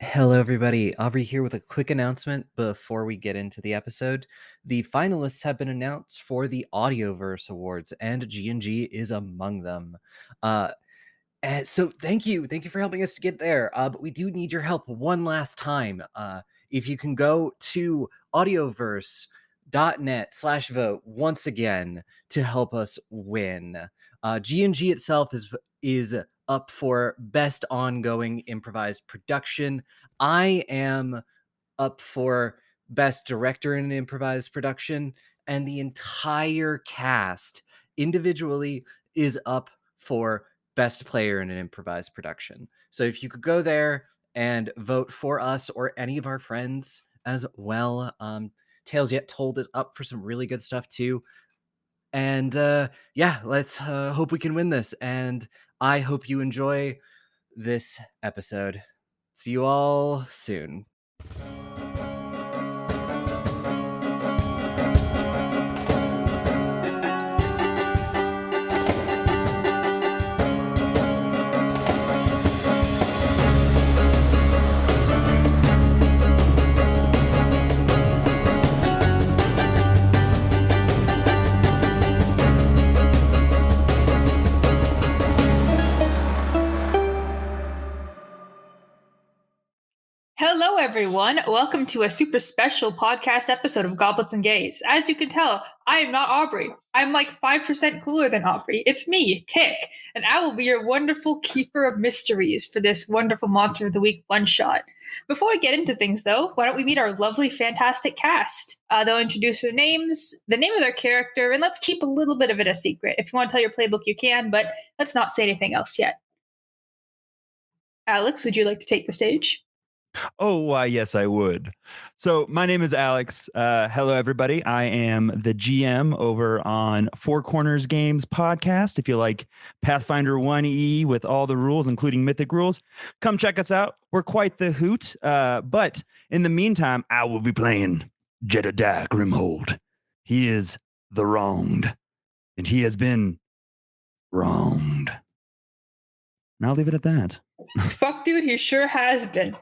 Hello, everybody. Aubrey here with a quick announcement before we get into the episode. The finalists have been announced for the Audioverse Awards, and G&G is among them. So thank you for helping us to get there. But we do need your help one last time. If you can go to audioverse.net/vote once again to help us win. G&G itself is up for best ongoing improvised production. I am up for best director in an improvised production, and the entire cast individually is up for best player in an improvised production. So if you could go there and vote for us or any of our friends as well. Tales Yet Told is up for some really good stuff too. And let's hope we can win this. And I hope you enjoy this episode. See you all soon. Hello, everyone. Welcome to a super special podcast episode of Goblets and Gays. As you can tell, I am not Aubrey. I'm like 5% cooler than Aubrey. It's me, Tick, and I will be your wonderful keeper of mysteries for this wonderful Monster of the Week one-shot. Before we get into things, though, why don't we meet our lovely, fantastic cast? They'll introduce their names, the name of their character, and let's keep a little bit of it a secret. If you want to tell your playbook, you can, but let's not say anything else yet. Alex, would you like to take the stage? Oh, why, yes, I would. So my name is Alex. Hello, everybody. I am the GM over on Four Corners Games podcast. If you like Pathfinder 1E with all the rules, including mythic rules, come check us out. We're quite the hoot. But in the meantime, I will be playing Jedediah Grimhold. He is the wronged, and he has been wronged. And I'll leave it at that. Fuck, dude, he sure has been.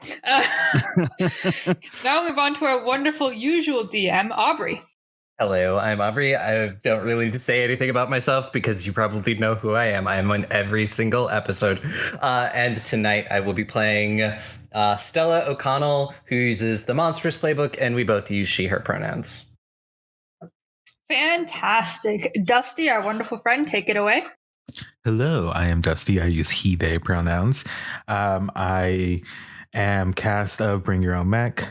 Now we'll move on to our wonderful usual DM, Aubrey. Hello, I'm Aubrey. I don't really need to say anything about myself because you probably know who I am. I'm on every single episode. And tonight I will be playing Stella O'Connell, who uses the Monstrous Playbook, and we both use she, her pronouns. Fantastic. Dusty, our wonderful friend, take it away. Hello, I am Dusty. I use he, they pronouns. I am cast of Bring Your Own Mech.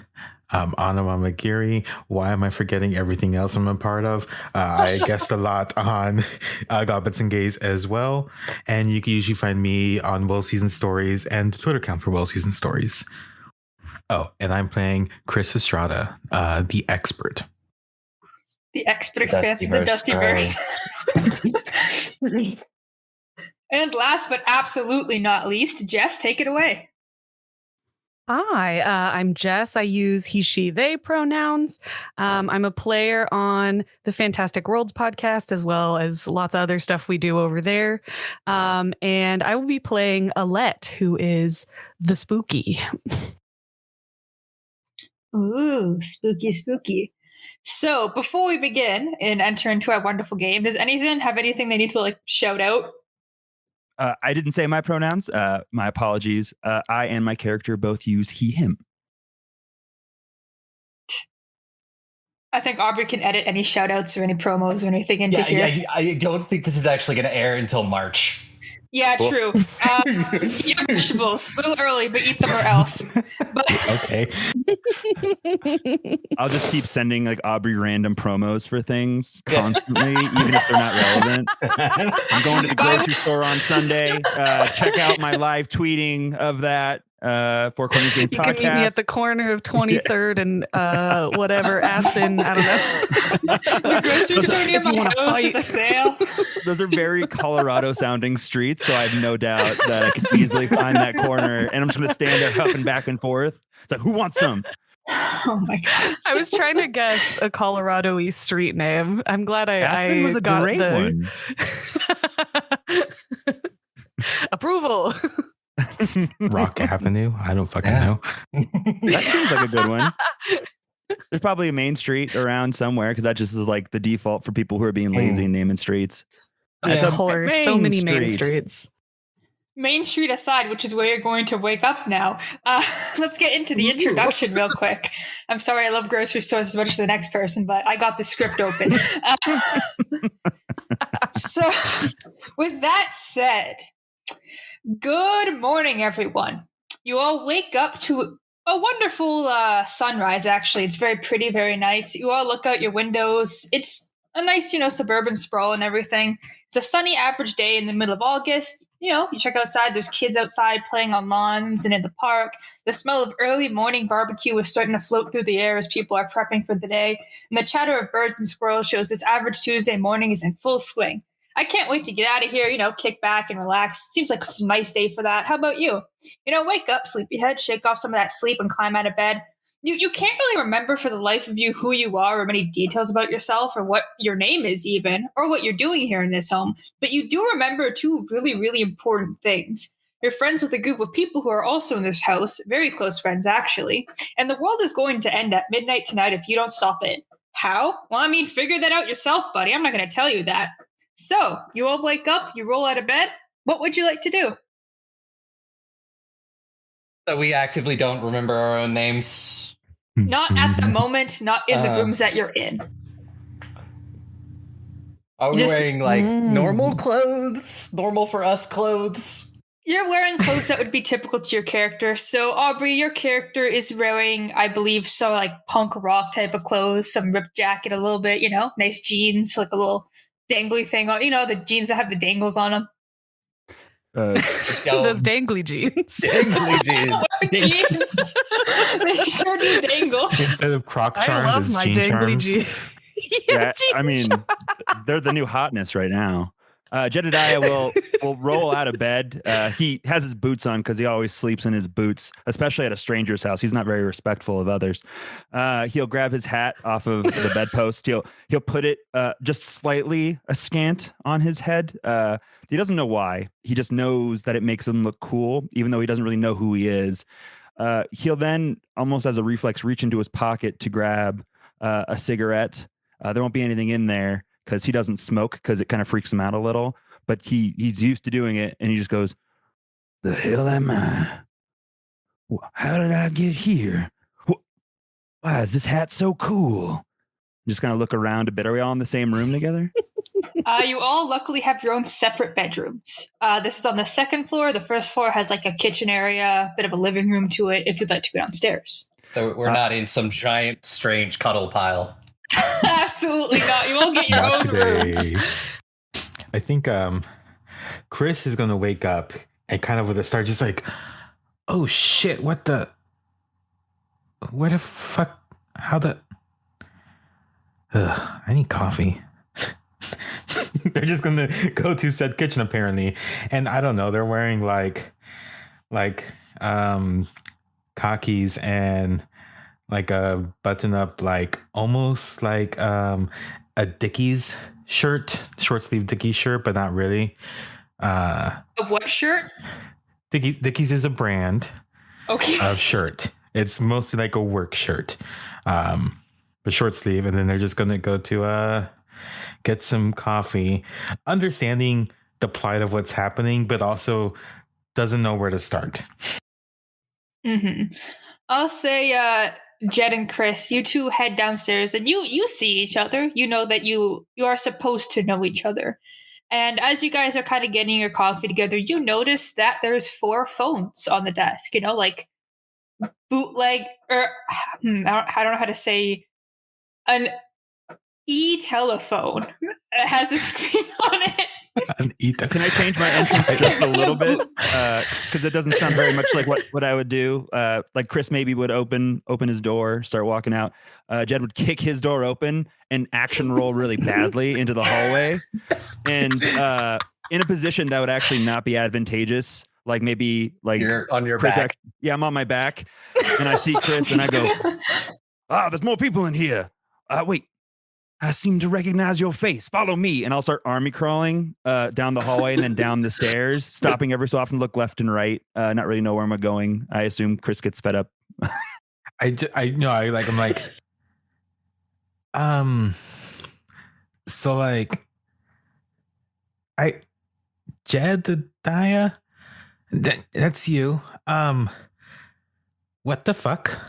Anima McGeary. Why am I forgetting everything else I'm a part of? I guest a lot on Goblets and Gays as well. And you can usually find me on Well Season Stories and the Twitter account for Well Season Stories. Oh, and I'm playing Chris Estrada, the expert. The expert expanse of the Dustyverse. And last but absolutely not least, Jess, take it away. Hi, I'm Jess. I use he, she, they pronouns. I'm a player on the Fantastic Worlds podcast, as well as lots of other stuff we do over there. And I will be playing Alette, who is the spooky. Ooh, spooky, spooky. So before we begin and enter into our wonderful game, does anyone have anything they need to shout out? I didn't say my pronouns. My apologies. I and my character both use he, him. I think Aubrey can edit any shout outs or any promos or anything into here. Yeah, I don't think this is actually going to air until March. Yeah, true. Eat vegetables. A little early, but eat them or else. Okay. I'll just keep sending Aubrey random promos for things constantly, even if they're not relevant. I'm going to the grocery store on Sunday. Check out my live tweeting of that. Four Corners Games podcast. You can meet me at the corner of 23rd and whatever, Aspen. I don't know. The grocery store near my house is a sale. Those are very Colorado sounding streets, so I have no doubt that I can easily find that corner, and I'm just going to stand there huffing back and forth. It's like, who wants some? Oh my god! I was trying to guess a Colorado-y street name. I'm glad Aspen was a got great one. Approval. Rock Avenue. I don't fucking know. That seems like a good one. There's probably a main street around somewhere because that just is like the default for people who are being lazy and naming streets. Of course, so many main streets. Main Street aside, which is where you're going to wake up now, let's get into the introduction real quick. I'm sorry, I love grocery stores as much as the next person, but I got the script open. So, with that said, good morning, everyone. You all wake up to a wonderful sunrise, actually. It's very pretty, very nice. You all look out your windows. It's a nice, suburban sprawl and everything. It's a sunny average day in the middle of August. You check outside, there's kids outside playing on lawns and in the park. The smell of early morning barbecue is starting to float through the air as people are prepping for the day. And the chatter of birds and squirrels shows this average Tuesday morning is in full swing. I can't wait to get out of here, kick back and relax. Seems like it's a nice day for that. How about you? Wake up, sleepyhead, shake off some of that sleep and climb out of bed. You can't really remember for the life of you who you are or many details about yourself or what your name is even, or what you're doing here in this home, but you do remember two really, really important things. You're friends with a group of people who are also in this house, very close friends actually, and the world is going to end at midnight tonight if you don't stop it. How? Well, figure that out yourself, buddy. I'm not going to tell you that. So, you all wake up, you roll out of bed. What would you like to do? So we actively don't remember our own names? Not at the moment, not in the rooms that you're in. Are we wearing normal clothes? Normal for us clothes? You're wearing clothes that would be typical to your character. So, Aubrey, your character is wearing, I believe, some punk rock type of clothes, some ripped jacket a little bit, nice jeans, a little dangly thing on, the jeans that have the dangles on them. Those dangly jeans. Dangly jeans. Jeans. They sure do dangle. Instead of Croc I charms, love it's my jean dangly charms. jeans. Yeah, they're the new hotness right now. Jedediah will roll out of bed. He has his boots on because he always sleeps in his boots, especially at a stranger's house. He's not very respectful of others. He'll grab his hat off of the bedpost. He'll put it just slightly askant on his head. He doesn't know why. He just knows that it makes him look cool, even though he doesn't really know who he is. He'll then, almost as a reflex, reach into his pocket to grab a cigarette. There won't be anything in there because he doesn't smoke because it kind of freaks him out a little. But he's used to doing it, and he just goes, "The hell am I? How did I get here? Why is this hat so cool?" Just kind of look around a bit. Are we all in the same room together? You all luckily have your own separate bedrooms. This is on the second floor. The first floor has a kitchen area, a bit of a living room to it if you'd like to go downstairs. So we're not in some giant, strange cuddle pile. Absolutely not. You all get your Not own today. rooms. I think Chris is gonna wake up and kind of with a start, just oh shit, what the fuck? How the? I need coffee. They're just gonna go to said kitchen apparently, and I don't know. They're wearing khakis and a button up, almost a Dickies shirt, short sleeve Dickies shirt, but not really. Of what shirt? Dickies is a brand of shirt. It's mostly a work shirt, but short sleeve. And then they're just gonna go to get some coffee, understanding the plight of what's happening, but also doesn't know where to start. Mm-hmm. I'll say, Jed and Chris, you two head downstairs, and you see each other. You know that you are supposed to know each other. And as you guys are kind of getting your coffee together, you notice that there's 4 phones on the desk. Bootleg, or I don't know how to say, an e-telephone. It has a screen on it. Can I change my entrance just a little bit? Because it doesn't sound very much like what I would do. Chris maybe would open his door, start walking out. Jed would kick his door open and action roll really badly into the hallway. And in a position that would actually not be advantageous. Maybe You're on your Chris back. Yeah, I'm on my back. And I see Chris and I go, there's more people in here. Wait, I seem to recognize your face. Follow me. And I'll start army crawling down the hallway and then down the stairs, stopping every so often, look left and right. Not really know where I'm going. I assume Chris gets fed up. I'm like, so like, Jedediah, that's you. What the fuck?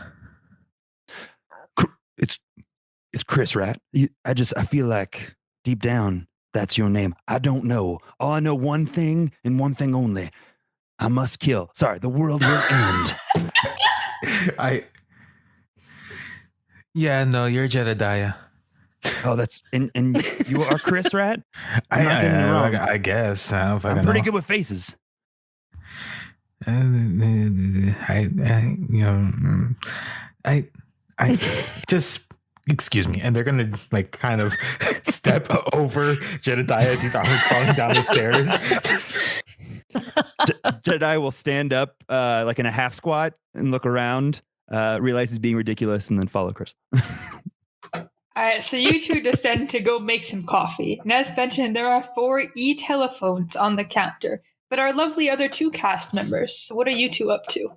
It's Chris, right? I feel like deep down, that's your name. I don't know. All I know one thing and one thing only. I must kill. Sorry, the world will end. Yeah, no, you're Jedediah. Oh, that's and you are Chris, right? I guess. I'm pretty good with faces. I just excuse me, and they're gonna like kind of step over Jedediah as he's crawling down the stairs. Jedediah will stand up like in a half squat and look around, realize he's being ridiculous, and then follow Chris. All right, so you two descend to go make some coffee. And as mentioned, there are 4 e-telephones on the counter, but our lovely other 2 cast members. What are you two up to?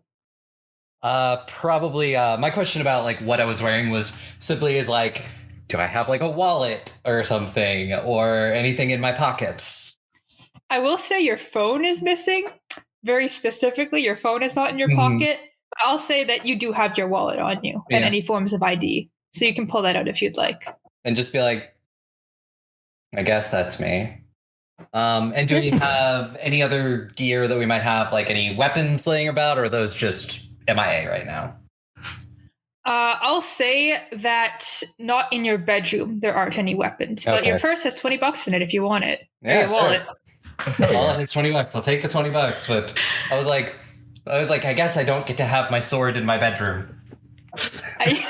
Probably my question about like what I was wearing was simply is like, do I have like a wallet or something or anything in my pockets? I will say your phone is missing. Very specifically, your phone is not in your pocket. But I'll say that you do have your wallet on you and any forms of ID. So you can pull that out if you'd like. And just be like, I guess that's me. And do we have any other gear that we might have, like any weapons laying about, or are those just MIA right now? I'll say that not in your bedroom there aren't any weapons, but your purse has $20 in it if you want it. Yeah, your wallet. Sure. Wallet is $20. I'll take the $20. But I was like, I guess I don't get to have my sword in my bedroom. I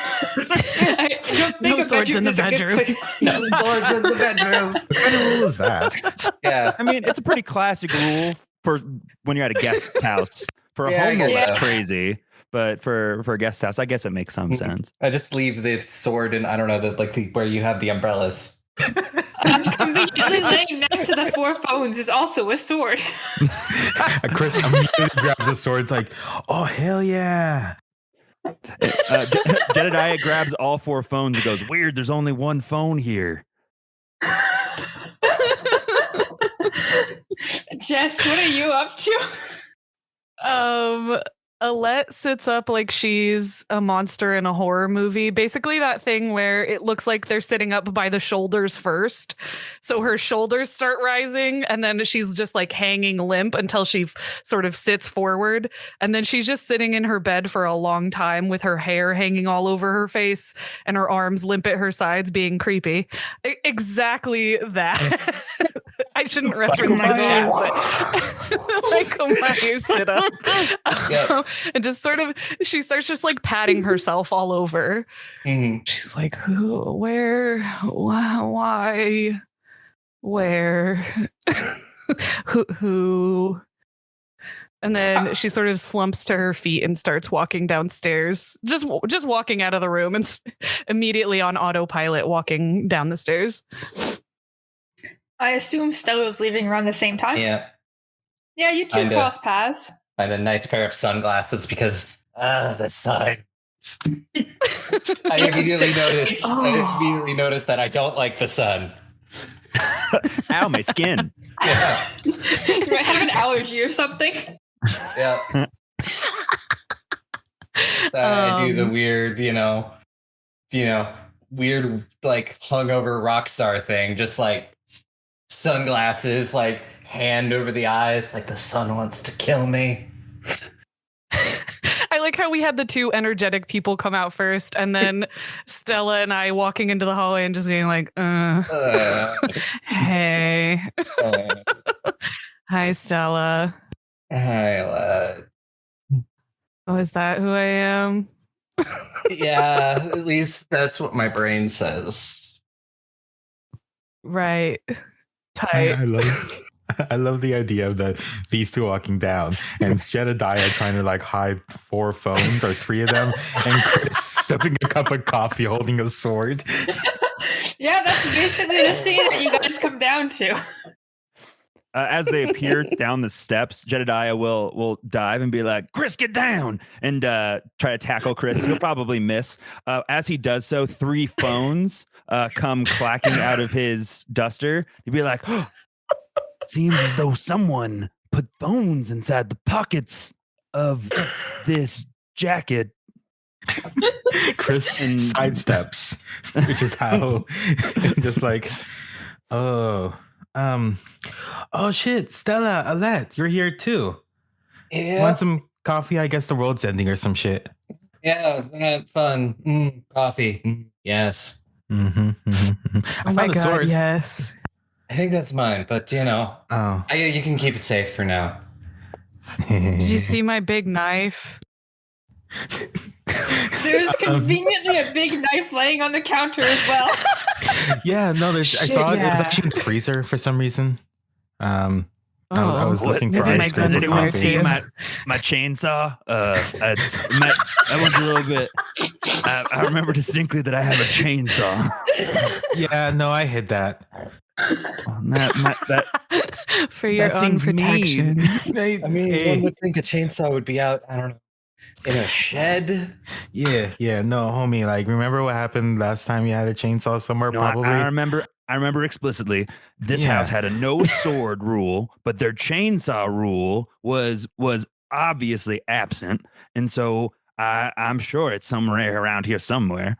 don't think No a swords in bedroom the is a good bedroom. place. No swords in the bedroom. What kind of rule is that? Yeah. I mean, it's a pretty classic rule for when you're at a guest house. For a Yeah, I home, guess it's so. crazy, but for a guest house, I guess it makes some sense. I just leave the sword in, I don't know, where you have the umbrellas. Conveniently laying next to the 4 phones is also a sword. Chris immediately grabs a sword. It's like, oh hell yeah! Jedediah grabs all 4 phones and goes, "Weird, there's only one phone here." Jess, what are you up to? Alette sits up like she's a monster in a horror movie. Basically that thing where it looks like they're sitting up by the shoulders first. So her shoulders start rising and then she's just like hanging limp until she sort of sits forward. And then she's just sitting in her bed for a long time with her hair hanging all over her face and her arms limp at her sides being creepy. Exactly that. I shouldn't reference the show, but like Omayu sit up. Yep. And just sort of, she starts just like patting herself all over. Mm-hmm. She's like, who, where, why, where, who. And then she sort of slumps to her feet and starts walking downstairs, just walking out of the room and immediately on autopilot walking down the stairs. I assume Stella's leaving around the same time. Yeah. Yeah, you two cross paths. Find a nice pair of sunglasses because the sun. I immediately noticed that I don't like the sun. Ow, my skin. Yeah. You might have an allergy or something. Yeah. I do the weird, weird like hungover rock star thing, just like sunglasses, like hand over the eyes, like the sun wants to kill me. I like how we had the 2 energetic people come out first, and then Stella and I walking into the hallway and just being like, hey. Hi, Stella. Hi, Oh, is that who I am? yeah, at least that's what my brain says. Right. Tight. I love the idea of these 2 walking down and it's Jedediah trying to like hide 4 phones or 3 of them and Chris sipping a cup of coffee holding a sword. Yeah, Yeah, that's basically the scene that you guys come down to. As they appear down the steps, Jedediah will dive and be like, "Chris, get down!" and try to tackle Chris. He'll probably miss. As he does so, 3 phones come clacking out of his duster. He'd be like, oh, "Seems as though someone put phones inside the pockets of this jacket." Chris sidesteps, which is how just like, oh shit, Stella, Alette, you're here too. Yeah. Want some coffee? I guess the world's ending or some shit. Yeah, isn't that fun? Coffee. Yes. Mm-hmm, mm-hmm. I found the sword. Yes. I think that's mine, but Oh. you can keep it safe for now. Did you see my big knife? There's conveniently a big knife laying on the counter as well. Yeah, no, I Shit, saw it. It was yeah. actually in the freezer for some reason. I was looking for Does it ice make cream. sense Did in anyone there see too? my chainsaw? That was a little bit. I remember distinctly that I have a chainsaw. Yeah, no, I hid that. For your that own seems protection. Hey, I mean, hey. one would think a chainsaw would be out, I don't know, in a shed. Yeah, no, homie. Like, remember what happened last time you had a chainsaw somewhere? No, Probably. I remember explicitly. This Yeah. house had a no sword rule, but their chainsaw rule was obviously absent, and so I'm sure it's somewhere around here somewhere.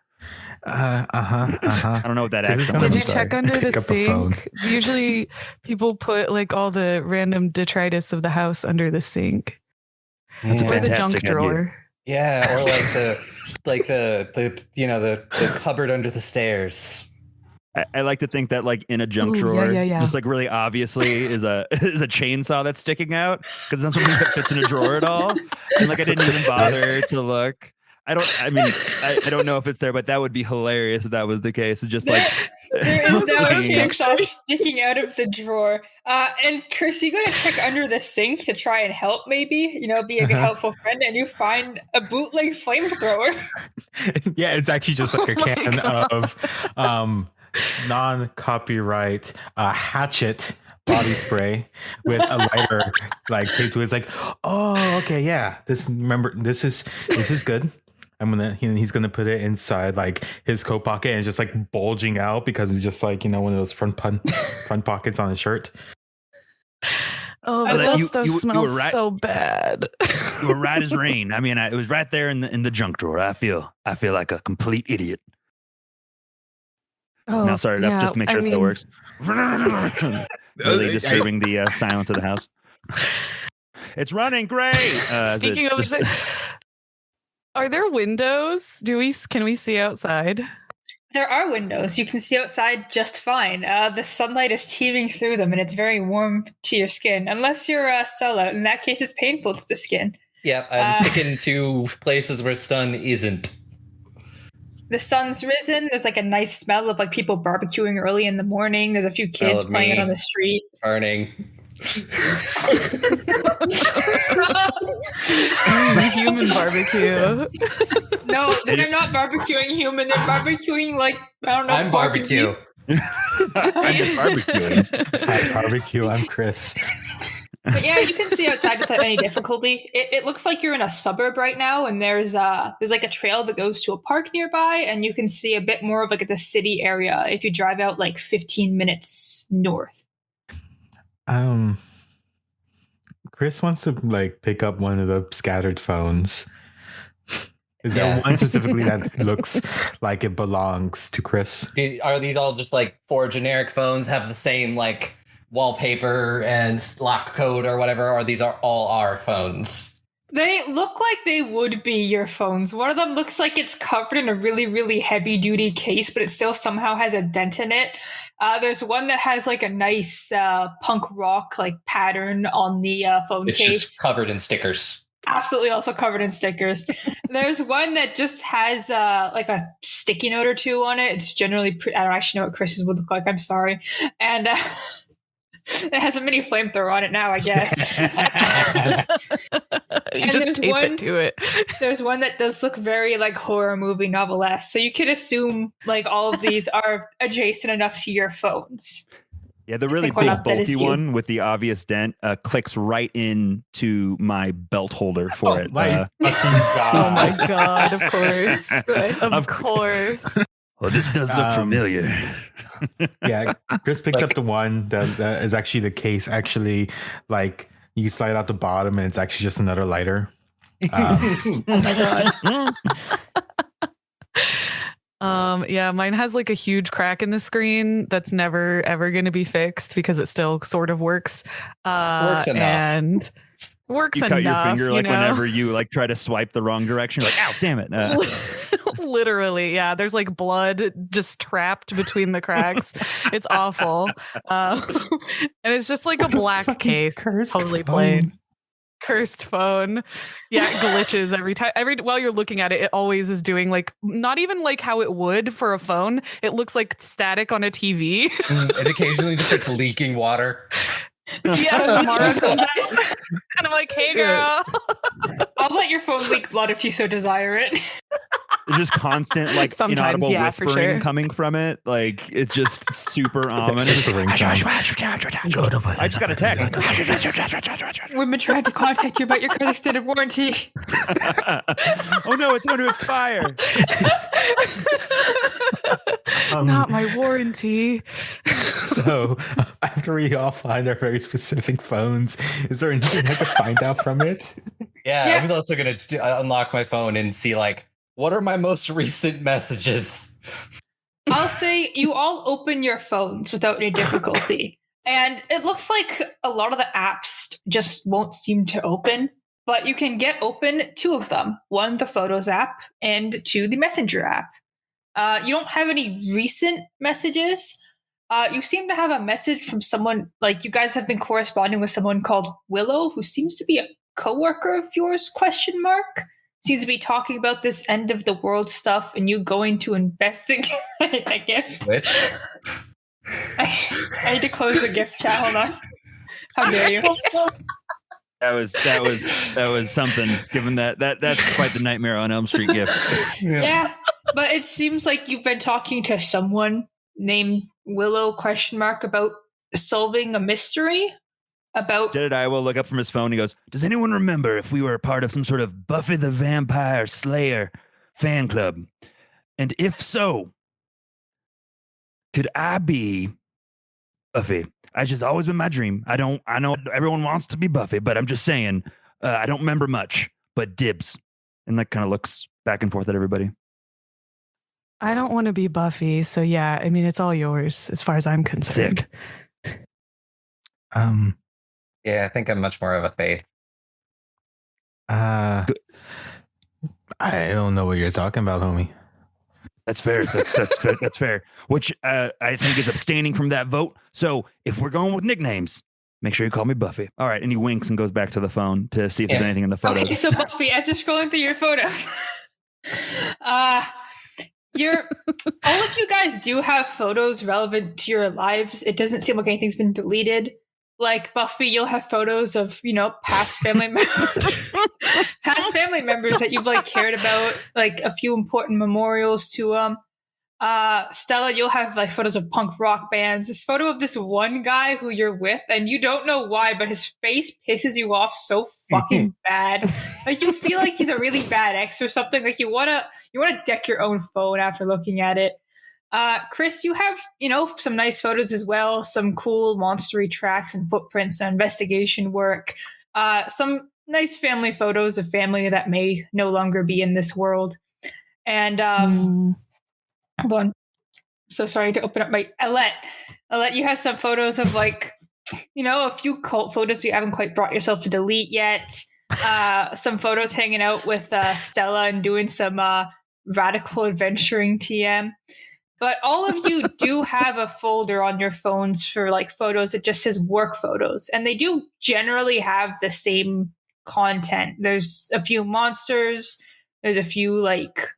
Uh-huh. I don't know what that 'Cause it's accent gonna was. Did I'm you sorry. check under the Pick up the phone. sink? Usually people put like all the random detritus of the house under the sink. That's a Or the junk fantastic idea. drawer. Yeah, or like the cupboard under the stairs. I like to think that like in a junk Ooh, drawer, yeah. just like really obviously is a chainsaw that's sticking out because it's not something that fits in a drawer at all. And like I didn't even bother to look. I don't know if it's there, but that would be hilarious if that was the case. It's just like There is now a sticking out. chainsaw sticking out of the drawer. And Chris, you gotta check under the sink to try and help, maybe, be a good helpful friend, and you find a bootleg flamethrower. Yeah, it's actually just like a Oh my can God. of non-copyright hatchet body spray with a lighter like taped to it. It's like, oh, okay, yeah. This is good. He's gonna put it inside like his coat pocket and it's just like bulging out because it's just like one of those front pockets on his shirt. Oh, I but love- that you stuff were smells right. so bad. You were right as rain. I mean, it was right there in the junk drawer. I feel like a complete idiot. Oh, Now start it up just to make sure it still works. Really I- disturbing the silence of the house. It's running great. Speaking it's of, just- are there windows? Can we see outside? There are windows. You can see outside just fine. The sunlight is teeming through them, and it's very warm to your skin. Unless you're a sellout. In that case, it's painful to the skin. Yeah, I'm sticking to places where sun isn't. The sun's risen. There's like a nice smell of like people barbecuing early in the morning. There's a few kids of playing it me. on the street. Burning. Human barbecue. No, they're not barbecuing human. They're barbecuing like, I don't know. I'm pork and barbecue. beef. I'm just barbecuing. Hi, barbecue. I'm Chris. But yeah, you can see outside without any difficulty. It looks like you're in a suburb right now, and there's like a trail that goes to a park nearby, and you can see a bit more of like the city area if you drive out like 15 minutes north. Chris wants to like pick up one of the scattered phones. Is there Yeah. one specifically that looks like it belongs to Chris? Are these all just like 4 generic phones, have the same like wallpaper and lock code or whatever, or these are all our phones? They look like they would be your phones. One of them looks like it's covered in a really, really heavy duty case, but it still somehow has a dent in it. There's one that has like a nice punk rock like pattern on the phone It's case. just covered in stickers. Absolutely also covered in stickers. There's one that just has like a sticky note or two on it. It's generally, I don't actually know what Chris's would look like. I'm sorry. And It has a mini flamethrower on it now, I guess. You And just there's tape one- it to it. There's one that does look very like horror movie novelesque, so you could assume like all of these are adjacent enough to your phones. Yeah, the really pick one big up that is bulky you. one with the obvious dent clicks right into my belt holder for it. My fucking Oh my god. god, of course. Good. Of course. Well, this does look familiar. Yeah, Chris picks up the one that is actually the case. Actually, like you slide out the bottom, and it's actually just another lighter. Oh my god. Yeah, mine has like a huge crack in the screen that's never ever going to be fixed because it still sort of works. Works enough. And works You enough. cut your finger like know? whenever you like try to swipe the wrong direction. You're like, ow, damn it. Literally, yeah. There's like blood just trapped between the cracks. It's awful. And it's just like a black case. Totally plain. Cursed phone. Yeah, it glitches every time. While you're looking at it, it always is doing like not even like how it would for a phone. It looks like static on a TV. It occasionally just starts leaking water. Yeah, Samara comes out and I'm like, hey girl. I'll let your phone leak blood if you so desire it. There's just constant like Sometimes, inaudible yeah, for whispering sure. coming from it. Like it's just super ominous. just a ringtone. I just got a text. We've been trying to contact you about your current extended warranty. Oh no, it's going to expire. Not my warranty. So after we all find our very specific phones, is there anything I can find out from it? Yeah, Yeah. I'm also gonna unlock my phone and see like what are my most recent messages. I'll say you all open your phones without any difficulty. And it looks like a lot of the apps just won't seem to open, but you can get open two of them. One, the Photos app, and two, the Messenger app. You don't have any recent messages. You seem to have a message from someone, like you guys have been corresponding with someone called Willow, who seems to be a coworker of yours, question mark. Seems to be talking about this end of the world stuff and you going to investigate, I guess. Which I need to close the gift chat. Hold on. How dare you? That was something. Given that's quite the Nightmare on Elm Street gift. Yeah, but it seems like you've been talking to someone named Willow question mark about solving a mystery about. Jedediah will look up from his phone. He goes, "Does anyone remember if we were a part of some sort of Buffy the Vampire Slayer fan club? And if so, could I be Buffy? It's just always been my dream. I know everyone wants to be Buffy, but I'm just saying, I don't remember much, but dibs." And like kind of looks back and forth at everybody. I don't want to be Buffy, so yeah, I mean it's all yours as far as I'm concerned. Sick. yeah, I think I'm much more of a Faith. I don't know what you're talking about, homie. That's fair. That's fair. Which I think is abstaining from that vote. So if we're going with nicknames, make sure you call me Buffy. All right. And he winks and goes back to the phone to see if there's anything in the photos. Okay, so Buffy, as you're scrolling through your photos, all of you guys do have photos relevant to your lives. It doesn't seem like anything's been deleted. Like Buffy, you'll have photos of, past family members, that you've like cared about, like a few important memorials to them. Stella, you'll have like photos of punk rock bands. This photo of this one guy who you're with, and you don't know why, but his face pisses you off so fucking bad. Like you feel like he's a really bad ex or something. Like you wanna deck your own phone after looking at it. Chris, you have, some nice photos as well, some cool monstery tracks and footprints and investigation work. Some nice family photos of family that may no longer be in this world. And hold on. So sorry to open up my Alette, you have some photos of like, a few cult photos you haven't quite brought yourself to delete yet. Some photos hanging out with Stella and doing some radical adventuring TM. But all of you do have a folder on your phones for like photos that just says work photos. And they do generally have the same content. There's a few monsters. There's a few like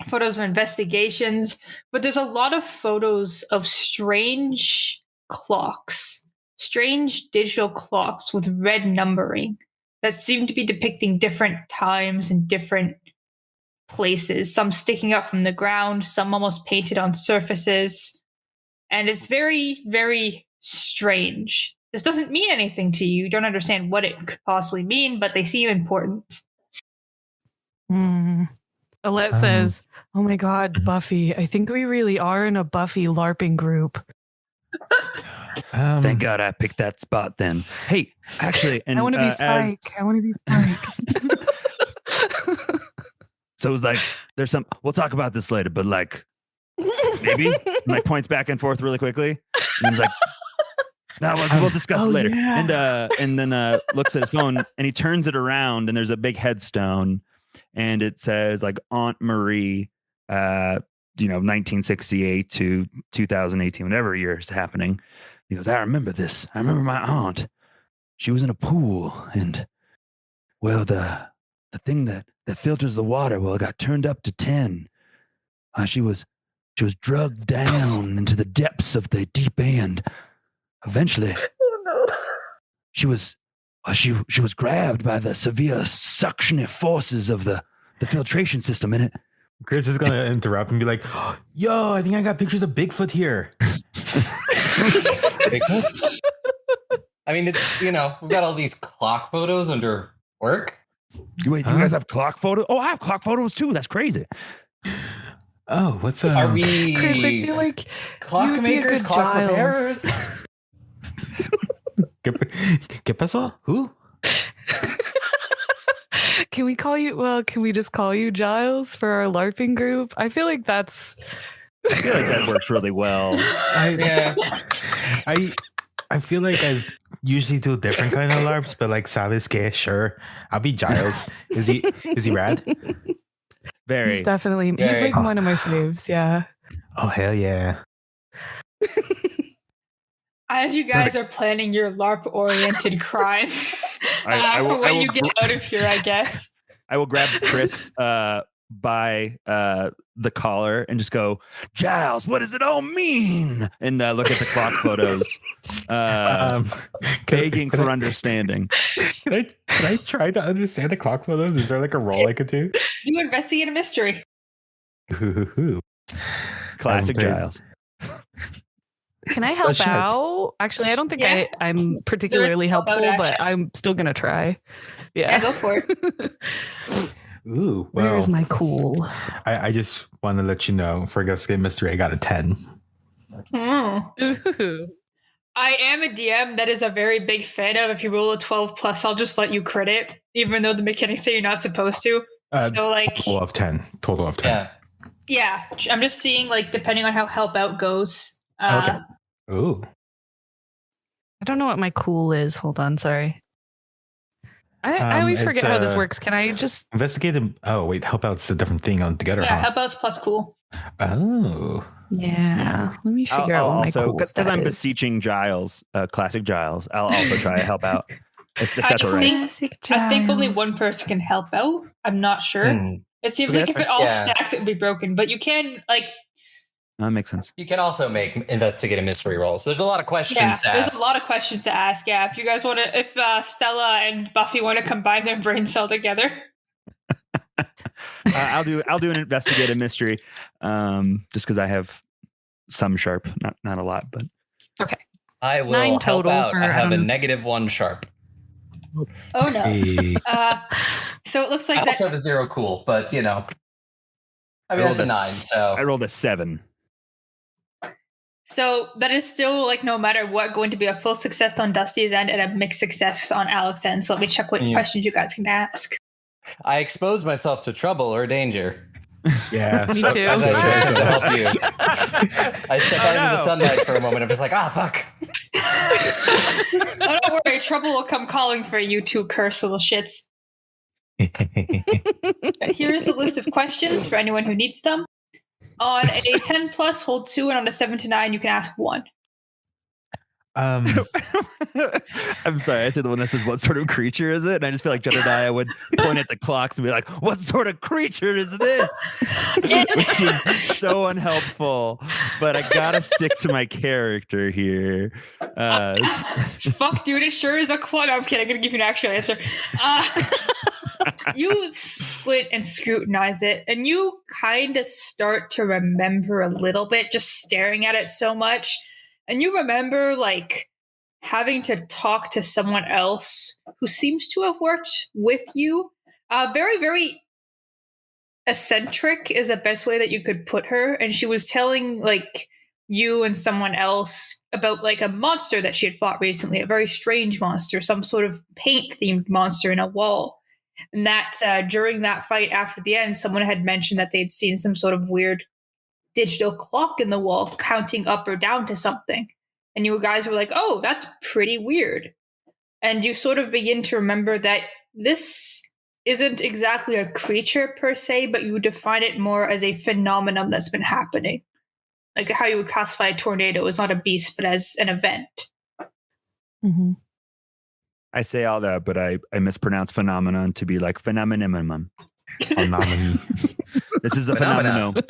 photos of investigations. But there's a lot of photos of strange clocks. strange digital clocks with red numbering that seem to be depicting different times and different places, some sticking up from the ground, some almost painted on surfaces. And it's very, very strange. This doesn't mean anything to you. You don't understand what it could possibly mean, but they seem important. Alette says, "Oh my God, Buffy! I think we really are in a Buffy LARPing group." Thank God I picked that spot then. Hey, actually, and I want to be Spike. I want to be Spike. So it was like, there's some, we'll talk about this later, but like, maybe? And like points back and forth really quickly. And he's like, no, we'll discuss it later. Yeah. And then looks at his phone and he turns it around and there's a big headstone and it says like Aunt Marie, 1968 to 2018, whatever year is happening. He goes, I remember this. I remember my aunt. She was in a pool and, well, the thing that filters the water, well, it got turned up to 10. She was drugged down into the depths of the deep end. Eventually, she was grabbed by the severe suctioning forces of the filtration system in it. Chris is gonna interrupt and be like, "Yo, I think I got pictures of Bigfoot here." Bigfoot? I mean, it's, we've got all these clock photos under work. Wait, you guys have clock photos? Oh, I have clock photos too. That's crazy. Oh, what's Are we? Chris, I feel like clock makers, clock repairers. ¿Qué pasó? Who? Can we just call you Giles for our LARPing group? I feel like that works really well. I feel like I usually do different kind of LARPs, but like Sabes que, sure, I'll be Giles. Is he rad? Very. He's definitely. He's like one of my faves. Yeah. Oh hell yeah! As you guys are planning your LARP-oriented crimes, when you get out of here, I guess. I will grab Chris by the collar and just go, Giles, what does it all mean? And look at the clock photos, begging for understanding. Can I try to understand the clock photos? Is there like a roll I could do? You investigate a mystery. Classic Giles. Can I help out? Actually, I don't think I'm particularly helpful, but I'm still going to try. Yeah, go for it. Ooh, well. Where's my cool? I just want to let you know, for Investigate Mystery, I got a 10. Ooh. I am a DM that is a very big fan of. If you roll a 12 plus, I'll just let you crit it, even though the mechanics say you're not supposed to. So like total of 10. Yeah, I'm just seeing like depending on how help out goes. Okay. Ooh. I don't know what my cool is. Hold on, sorry. I always forget how this works. Can I just investigate them? Oh wait, help out's a different thing altogether. Yeah, help out's plus cool. Oh. Yeah. Let me figure out what my cool because I'm beseeching Giles, classic Giles. I'll also try to help out. If that's all right. I think only one person can help out. I'm not sure. It seems like if it all stacks, it would be broken. But you can that makes sense. You can also make investigate a mystery rolls. There's a lot of questions to ask. There's a lot of questions to ask. Yeah, if you guys want to, if Stella and Buffy want to combine their brain cell together, I'll do an investigate a mystery, just because I have some sharp, not a lot, but okay. I will 9 help total out. I have a -1 sharp. Oh no. So it looks like I also have a 0 cool, but I mean that's a 9. So I rolled a 7. So that is still no matter what going to be a full success on Dusty's end and a mixed success on Alex's end. So let me check what questions you guys can ask. I exposed myself to trouble or danger. Yeah, me too. I tried to help you. I stepped out into the sunlight for a moment. I'm just like, fuck. Oh, don't worry, trouble will come calling for you two cursed little shits. Here's the list of questions for anyone who needs them. On a 10 plus, hold 2, and on a 7 to 9, you can ask 1. I'm sorry, I said the one that says, what sort of creature is it? And I just feel like Jedediah would point at the clocks and be like, what sort of creature is this? Which is so unhelpful, but I gotta stick to my character here. Fuck, dude, it sure is a clock. No, I'm kidding. I'm going to give you an actual answer. You squint and scrutinize it, and you kind of start to remember a little bit just staring at it so much. And you remember, like, having to talk to someone else who seems to have worked with you. Very, very eccentric is the best way that you could put her. And she was telling, like, you and someone else about, like, a monster that she had fought recently, a very strange monster, some sort of paint-themed monster in a wall. And that during that fight after the end, someone had mentioned that they'd seen some sort of weird digital clock in the wall counting up or down to something. And you guys were like, oh, that's pretty weird. And you sort of begin to remember that this isn't exactly a creature per se, but you would define it more as a phenomenon that's been happening. Like how you would classify a tornado as not a beast, but as an event. Mm-hmm. I say all that, but I mispronounce phenomenon to be like phenomenon. Phenomenon. This is a Phenomena. phenomenon.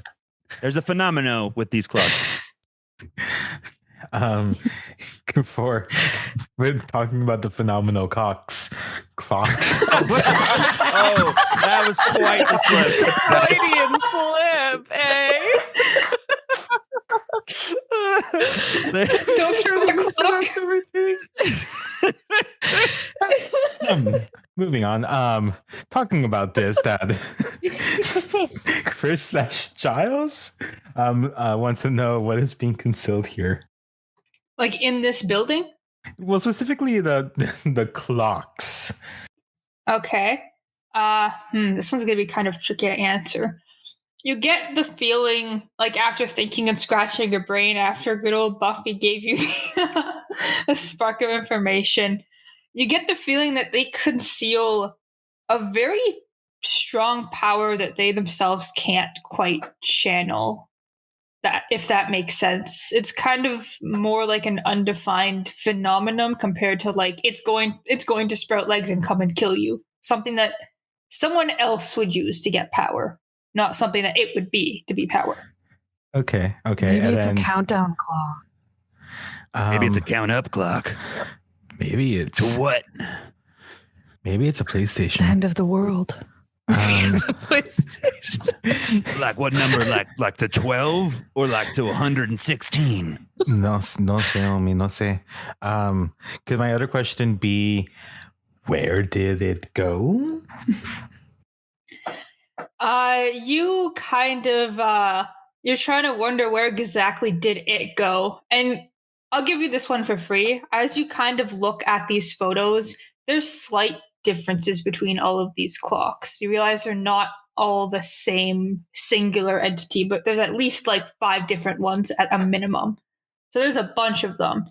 There's a phenomenon with these clocks. For we're talking about the phenomenal clocks. Oh, that was quite the Freudian slip, eh? So for the clock. Moving on. Talking about this, that Chris / Giles wants to know what is being concealed here. Like in this building? Well, specifically the clocks. Okay. This one's gonna be kind of tricky to answer. You get the feeling, like after thinking and scratching your brain after good old Buffy gave you a spark of information, you get the feeling that they conceal a very strong power that they themselves can't quite channel. That, if that makes sense, it's kind of more like an undefined phenomenon compared to like it's going to sprout legs and come and kill you. Something that someone else would use to get power, not something that it would be to be power. Okay. Maybe and it's then, a countdown clock. Maybe it's a count up clock. Maybe it's To what? Maybe it's a PlayStation. End of the world. It's a PlayStation. Like what number? Like to 12 or like to 116? No sé, homie, no sé. Could my other question be, where did it go? You kind of you're trying to wonder where exactly did it go. And I'll give you this one for free. As you kind of look at these photos, there's slight differences between all of these clocks. You realize they're not all the same singular entity, but there's at least like 5 different ones at a minimum. So there's a bunch of them.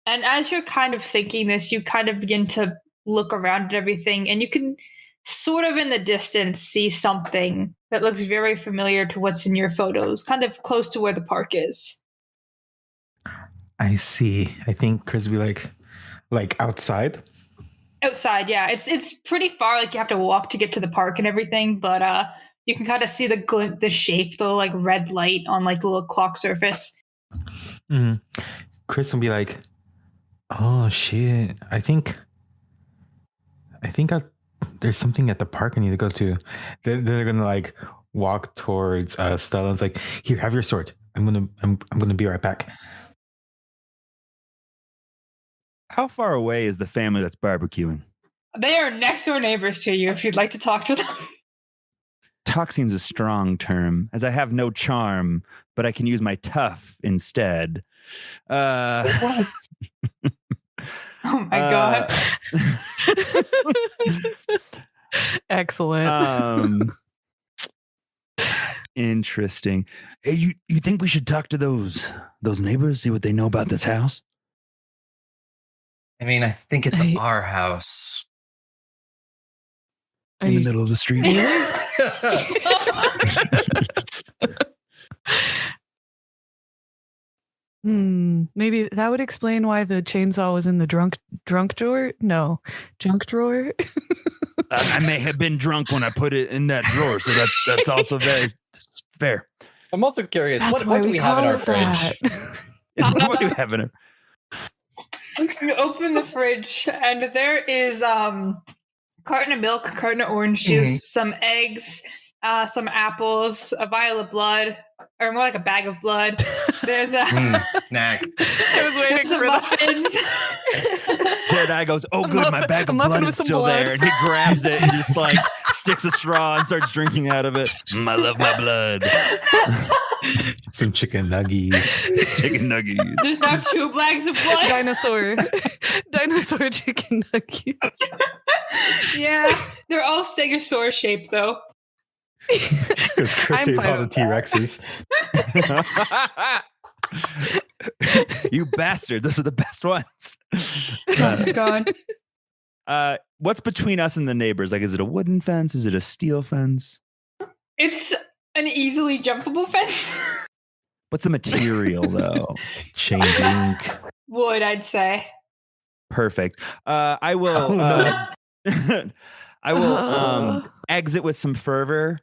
And as you're kind of thinking this, you kind of begin to look around at everything, and you can sort of in the distance see something that looks very familiar to what's in your photos, kind of close to where the park is. I see. I think Chris will be like outside. Outside, yeah. It's pretty far, like you have to walk to get to the park and everything, but you can kind of see the shape, the like red light on like the little clock surface. Mm-hmm. Chris will be like, oh shit, I think there's something at the park I need to go to. Then they're gonna like walk towards Stella and it's like, here, have your sword. I'm gonna be right back. How far away is the family that's barbecuing? They are next door neighbors to you if you'd like to talk to them. Talk seems a strong term, as I have no charm, but I can use my tough instead. Oh my god. Excellent. Interesting. Hey, you think we should talk to those neighbors, see what they know about this house? I mean, I think it's our house. In the middle of the street. Maybe that would explain why the chainsaw was in the drunk drawer. No, junk drawer. I may have been drunk when I put it in that drawer, so that's also very fair. I'm also curious, That's what do we have in call our it fridge? that. What do you have in it? You open the fridge and there is carton of milk, carton of orange juice, some eggs, some apples, a vial of blood, or more like a bag of blood. There's a Snack. I was waiting some for that. muffins. Jedediah goes, "Oh, good, my bag of muffin blood with is some still blood. there," and he grabs it and just like sticks a straw and starts drinking out of it. I love my blood. Some chicken nuggies. Chicken nuggies. There's now 2 bags of blood. Dinosaur chicken nugget. Yeah, they're all stegosaurus shaped though. Because Chris I'm ate fine all the with T-Rexes. You bastard! Those are the best ones. Oh my god. What's between us and the neighbors? Like, is it a wooden fence? Is it a steel fence? It's an easily jumpable fence. What's the material though? Chain link. Wood, I'd say. Perfect. I will. Oh, no. I will exit with some fervor.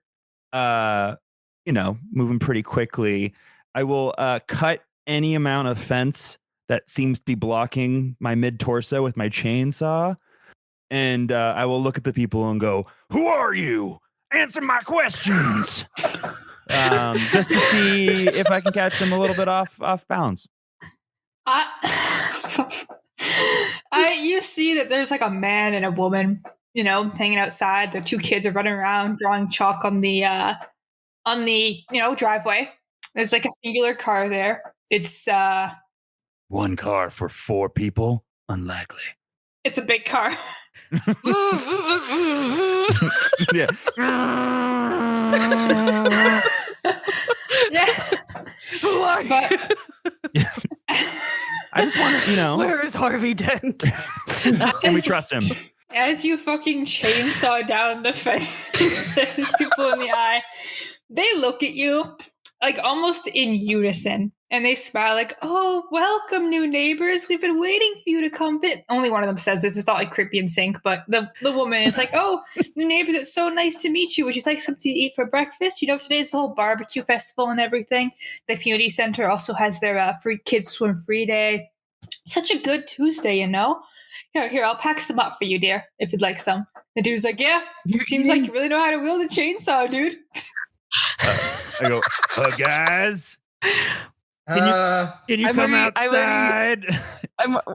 Moving pretty quickly. I will cut any amount of fence that seems to be blocking my mid torso with my chainsaw, and I will look at the people and go, "Who are you? Answer my questions." Just to see if I can catch them a little bit off bounds. You see that there's like a man and a woman, hanging outside. The 2 kids are running around drawing chalk on the driveway. There's like a singular car there. It's 1 car for 4 people? Unlikely. it's a big car. Yeah. Yeah. Who are you? But I just want to, Where is Harvey Dent? can we trust him? as you fucking chainsaw down the fence, there's people in the eye. They look at you like almost in unison, and they smile like, "Oh, welcome, new neighbors. We've been waiting for you to come." Only one of them says this. It's not like creepy in sync, but the woman is like, "Oh, new neighbors, it's so nice to meet you. Would you like something to eat for breakfast? Today's the whole barbecue festival and everything. The community center also has their free kids swim free day. Such a good Tuesday, Here, I'll pack some up for you, dear, if you'd like some." The dude's like, "Yeah, seems like you really know how to wield a chainsaw, dude." I go, guys, can you come outside?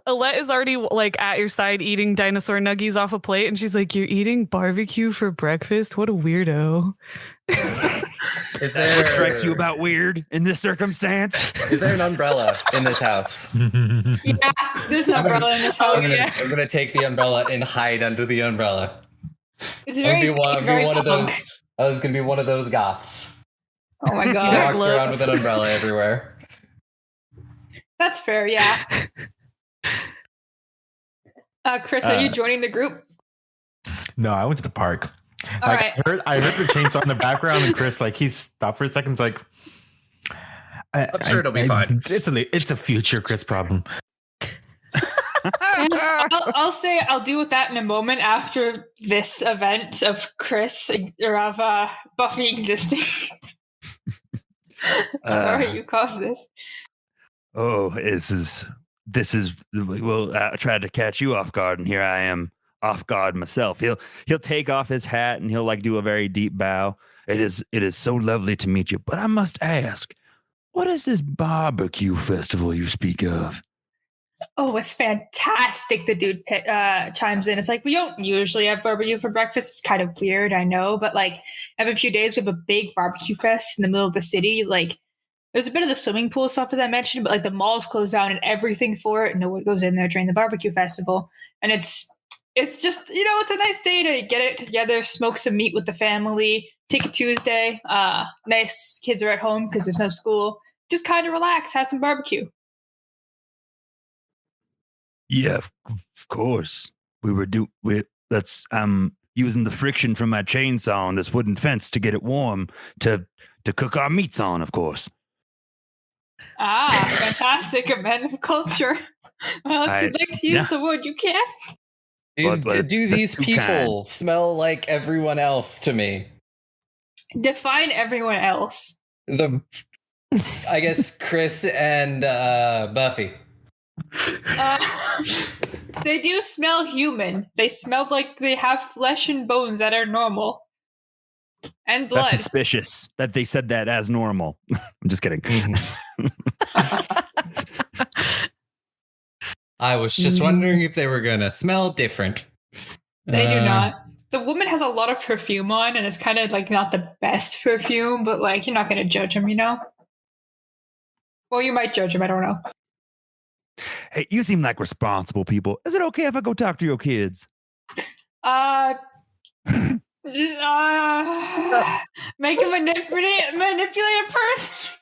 Alette is already like at your side eating dinosaur nuggies off a plate, and she's like, "You're eating barbecue for breakfast? What a weirdo!" Is That's what strikes you about weird in this circumstance? Is there an umbrella in this house? Yeah, there's no umbrella in this house. I'm gonna take the umbrella and hide under the umbrella. It's I'm very, gonna very be one of punk. those. I was gonna be one of those goths. Oh my Who god, walks around gloves. with an umbrella everywhere. that's fair. Yeah. Chris, are you joining the group? No, I went to the park. All right. I heard the chainsaw in the background, and Chris, like, he stopped for a second. It's like, I'm sure it'll be fine. It's a future Chris problem. And I'll say I'll deal with that in a moment after this event of Chris or of Buffy existing. Sorry, you caused this. Oh, this is. Well, I tried to catch you off guard, and here I am off guard myself. He'll take off his hat and he'll like do a very deep bow. It is so lovely to meet you, but I must ask, what is this barbecue festival you speak of? Oh, it's fantastic. The dude chimes in. It's like, we don't usually have barbecue for breakfast. It's kind of weird, I know, but like every few days we have a big barbecue fest in the middle of the city. Like there's a bit of the swimming pool stuff, as I mentioned, but like the mall's closed down and everything for it. No one goes in there during the barbecue festival. And it's just, it's a nice day to get it together, smoke some meat with the family, take a Tuesday. Nice kids are at home because there's no school. Just kind of relax, have some barbecue. Yeah, of course. I'm using the friction from my chainsaw on this wooden fence to get it warm to cook our meats on, of course. Fantastic. A man of culture. Well, if you'd like to use the word, you can. Do these people smell like everyone else to me? Define everyone else. I guess Chris and Buffy. They do smell human. They smell like they have flesh and bones that are normal. And blood. That's suspicious that they said that as normal. I'm just kidding. I was just wondering if they were gonna smell different. They do not. The woman has a lot of perfume on, and it's kind of like not the best perfume, but like you're not gonna judge him, you know? Well, you might judge him. I don't know. Hey, you seem like responsible people. Is it okay if I go talk to your kids? Make a manipulate a person.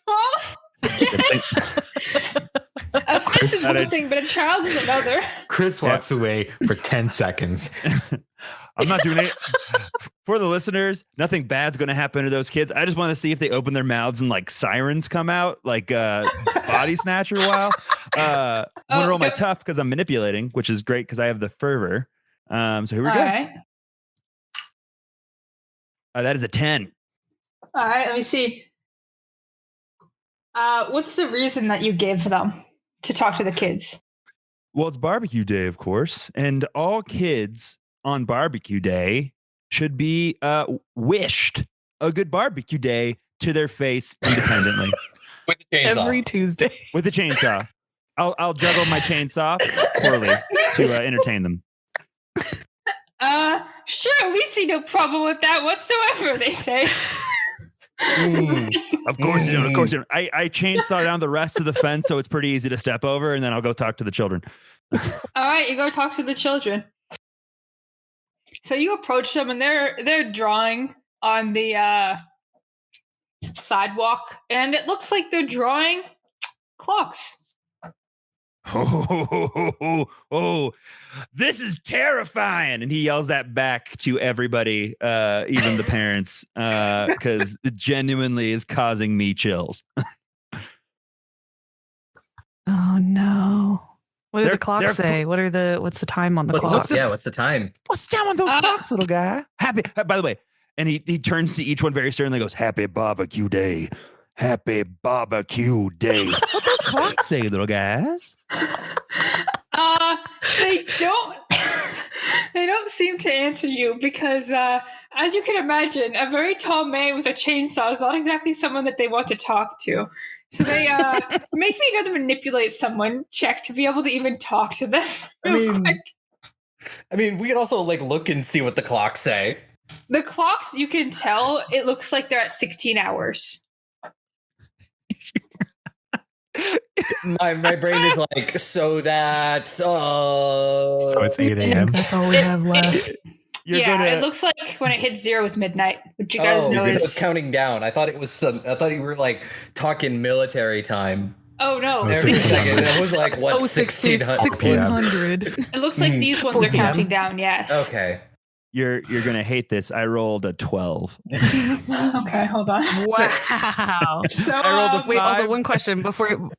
A fence is one thing, but a child is another. Chris walks away for 10 seconds. I'm not doing it. For the listeners, nothing bad's going to happen to those kids. I just want to see if they open their mouths and like sirens come out, like body snatcher while. I'm going to roll my tough because I'm manipulating, which is great because I have the fervor. So here we go. Right. That is a 10. All right, let me see. What's the reason that you gave them to talk to the kids? Well, it's barbecue day, of course, and all kids on barbecue day should be wished a good barbecue day to their face independently. With the chainsaw. Every Tuesday. With the chainsaw. I'll juggle my chainsaw poorly to entertain them. Sure, we see no problem with that whatsoever, they say. Of course you don't. Of course you don't. I chainsaw down the rest of the fence, so it's pretty easy to step over, and then I'll go talk to the children. All right, you go talk to the children. So you approach them, and they're drawing on the sidewalk, and it looks like they're drawing clocks. Oh, this is terrifying. And he yells that back to everybody, even the parents, because it genuinely is causing me chills. Oh no. What do the clocks say? What's the time on the clocks? What's the time? What's down on those clocks, little guy? Happy, by the way, and he turns to each one very sternly and goes, "Happy barbecue day. Happy barbecue day." What those clocks say, little guys? They don't. They don't seem to answer you because, as you can imagine, a very tall man with a chainsaw is not exactly someone that they want to talk to. So they make me another manipulate someone check to be able to even talk to them. I mean, we could also like look and see what the clocks say. The clocks, you can tell, it looks like they're at 16 hours. My brain is like, so that's so it's 8 a.m. That's all we have left. It looks like when it hits 0 is midnight, which you guys know is it's counting down. I thought it was I thought you were like talking military time. Oh no! Every second it was like what 1600. It looks like these ones are counting down. Yes. Okay. You're gonna hate this. I rolled a 12. Okay, hold on. Wow. So I rolled a wait. 5. Also, one question before.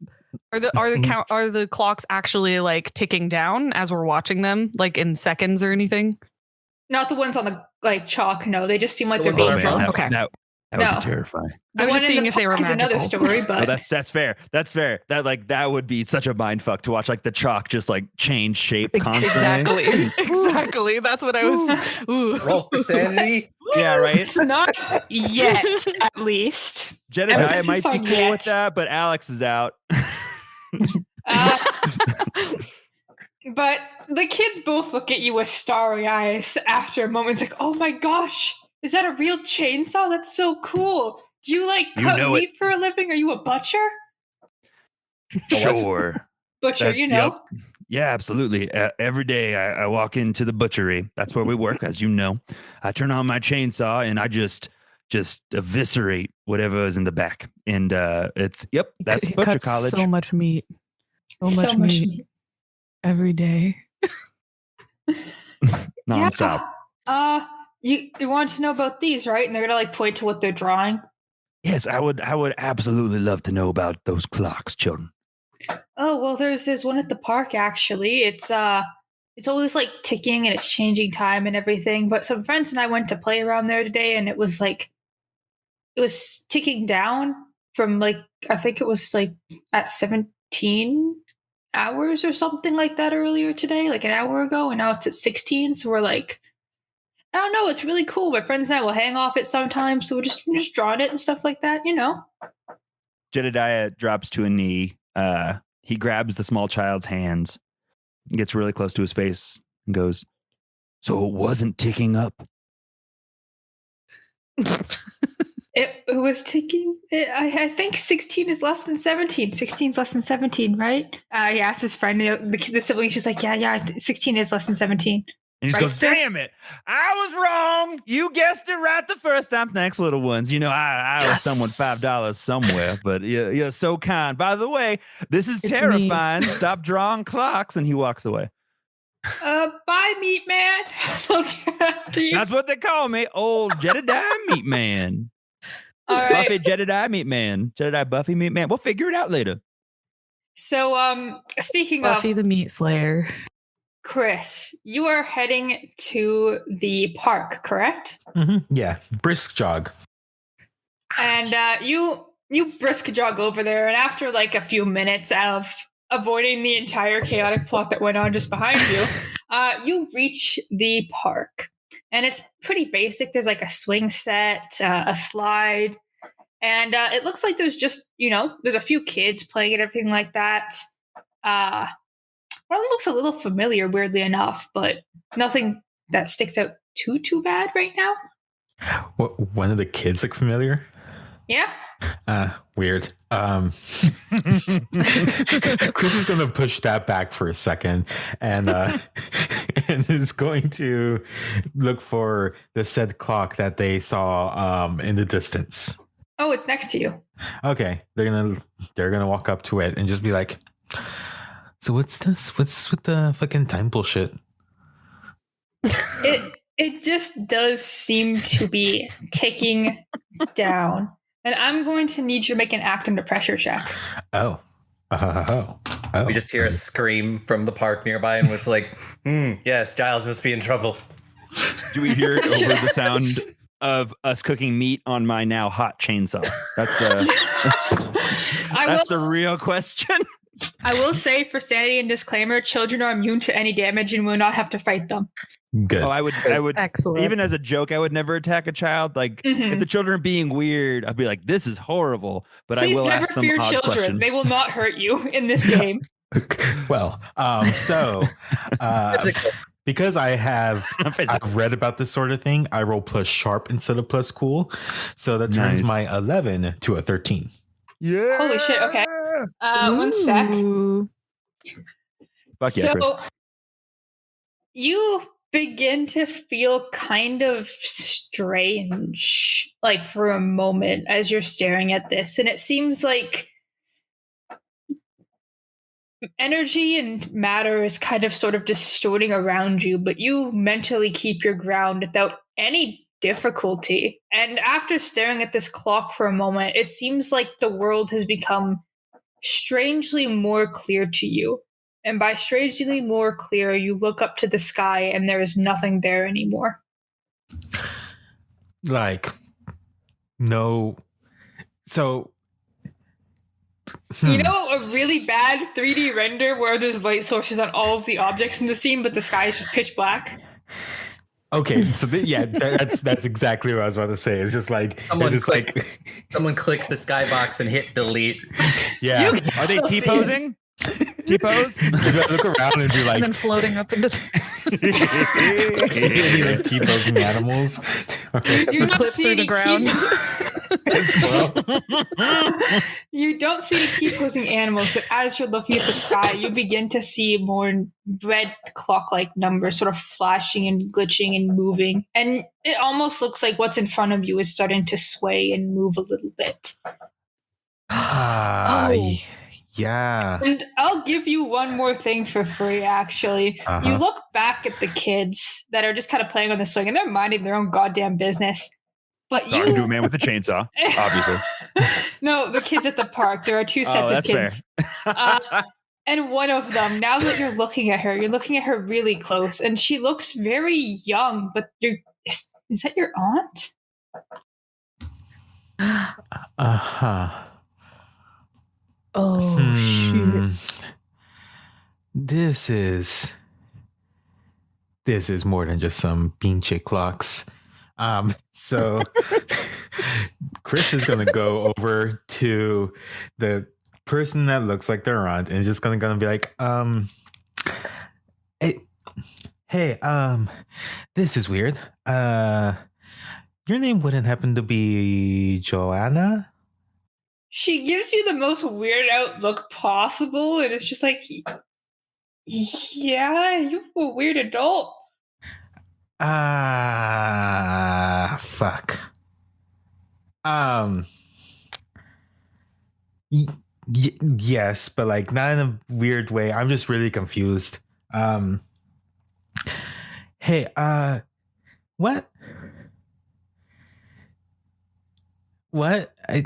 Are the clocks actually like ticking down as we're watching them, like in seconds or anything? Not the ones on the like chalk. No, they just seem like The they're ones being on drawn. That, Okay. that would be terrifying. The I was one just in seeing the if they were park is magical. another story, but Oh, that's fair. That's fair. That would be such a mind fuck to watch like the chalk just like change shape constantly. Exactly. That's what I was. Ooh. Roll for sanity. Yeah, right. it's not yet, at least. Jedediah Emphasis might be on cool yet. with that, but Alex is out. But the kids both look at you with starry eyes after a moment. It's like, oh my gosh, is that a real chainsaw? That's so cool. Do you like cut meat for a living? Are you a butcher? Sure. Butcher, you know. Yep. Yeah, absolutely. Every day I walk into the butchery. That's where we work, as you know. I turn on my chainsaw and I just eviscerate whatever is in the back. And that's It butcher cuts college. So much meat. So much meat. Every day. Nonstop. You want to know about these, right? And they're gonna like point to what they're drawing. Yes, I would absolutely love to know about those clocks, children. Oh well, there's one at the park actually. It's always like ticking and it's changing time and everything. But some friends and I went to play around there today, and it was ticking down from like I think it was like at 17 hours or something like that earlier today, like an hour ago, and now it's at 16. So we're like, I don't know, it's really cool. My friends and I will hang off it sometimes, so we're just drawing it and stuff like that, you know. Jedediah drops to a knee. He grabs the small child's hands, gets really close to his face, and goes, "So it wasn't ticking up?" It was ticking. I think 16 is less than 17. 16 is less than 17, right? He asked his friend, the sibling. She's like, yeah, 16 is less than 17. And he Right, goes, sir? "Damn it! I was wrong. You guessed it right the first time. Thanks, little ones. You know, I owe Yes. someone $5 somewhere, but you're so kind. By the way, this is It's terrifying. Stop drawing clocks." And he walks away. Bye, meat man. I'll try after you. That's what they call me, old Jedediah Meat Man. All right. Buffy Jedediah Meat Man. Jedediah Buffy Meat Man. We'll figure it out later. So, speaking Buffy of the Meat Slayer. Chris, you are heading to the park, correct? Yeah, brisk jog. And you brisk jog over there, and after like a few minutes of avoiding the entire chaotic plot that went on just behind you, you reach the park. And it's pretty basic. There's like a swing set, a slide, and it looks like there's just, there's a few kids playing and everything like that. Well, it looks a little familiar, weirdly enough, but nothing that sticks out too bad right now. What, one of the kids look familiar? Yeah. Weird. Chris is going to push that back for a second and and is going to look for the said clock that they saw in the distance. Oh, it's next to you. Okay, they're gonna walk up to it and just be like, "So what's this? What's with the fucking time bullshit?" It just does seem to be ticking down. And I'm going to need you to make an act under pressure check. Oh. We just hear a scream from the park nearby, and it's like, yes, Giles must be in trouble. Do we hear it over the sound of us cooking meat on my now hot chainsaw? That's the real question. I will say, for sanity and disclaimer, children are immune to any damage and will not have to fight them. Good. Oh, I would Excellent. even as a joke, I would never attack a child. Like if the children are being weird, I'd be like, "This is horrible." But Please I will never ask them fear odd children. questions. They will not hurt you in this game. Well, because I've read about this sort of thing, I roll plus sharp instead of plus cool. So that turns my 11 to a 13. Yeah. Holy shit. Okay. 1 sec. Fuck yeah, Chris. So you begin to feel kind of strange, like for a moment as you're staring at this. And it seems like energy and matter is kind of sort of distorting around you, but you mentally keep your ground without any difficulty. And after staring at this clock for a moment, it seems like the world has become strangely more clear to you. And by strangely more clear, you look up to the sky and there is nothing there anymore. Like, no. So, You know, a really bad 3D render where there's light sources on all of the objects in the scene, but the sky is just pitch black? okay, so that's exactly what I was about to say. It's just like Someone click the skybox and hit delete. Yeah, Are they T-posing? T-pose? Look around and be like, And then floating up into like T-posing animals. Do not clip see through any the ground. You don't see any T-posing animals, but as you're looking at the sky, you begin to see more red clock-like numbers sort of flashing and glitching and moving. And it almost looks like what's in front of you is starting to sway and move a little bit. Yeah. And I'll give you one more thing for free, actually. You look back at the kids that are just kind of playing on the swing, and they're minding their own goddamn business. But Talking to a man with a chainsaw, obviously. No, the kids at the park. There are two sets of kids. And one of them, now that you're looking at her really close, and she looks very young, but is that your aunt? Uh-huh. Oh, shoot. This is more than just some pinche clocks. So Chris is gonna go over to the person that looks like their aunt and just gonna be like, hey, this is weird. Your name wouldn't happen to be Joanna? She gives you the most weirded out look possible, and it's just like, yeah, you're a weird adult. Fuck. Yes, but like not in a weird way. I'm just really confused. Hey, what? What? What? I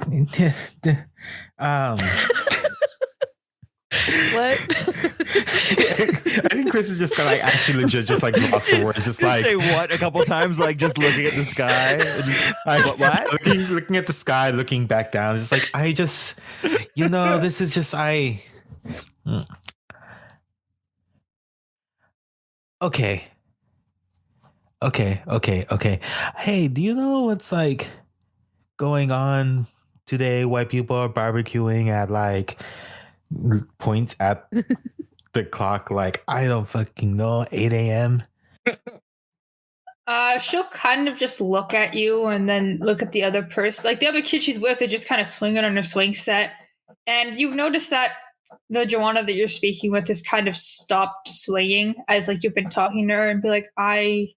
think Chris is just gonna like actually just like lost for words, just like say what a couple times, like just looking at the sky. And just, what? Looking at the sky, looking back down, just like I just, this is just Okay. Hey, do you know what's like going on today? Why people are barbecuing at like points at the clock, like I don't fucking know, 8 a.m. She'll kind of just look at you and then look at the other person. Like the other kid she's with is just kind of swinging on her swing set. And you've noticed that the Joanna that you're speaking with has kind of stopped swinging as like you've been talking to her, and be like, I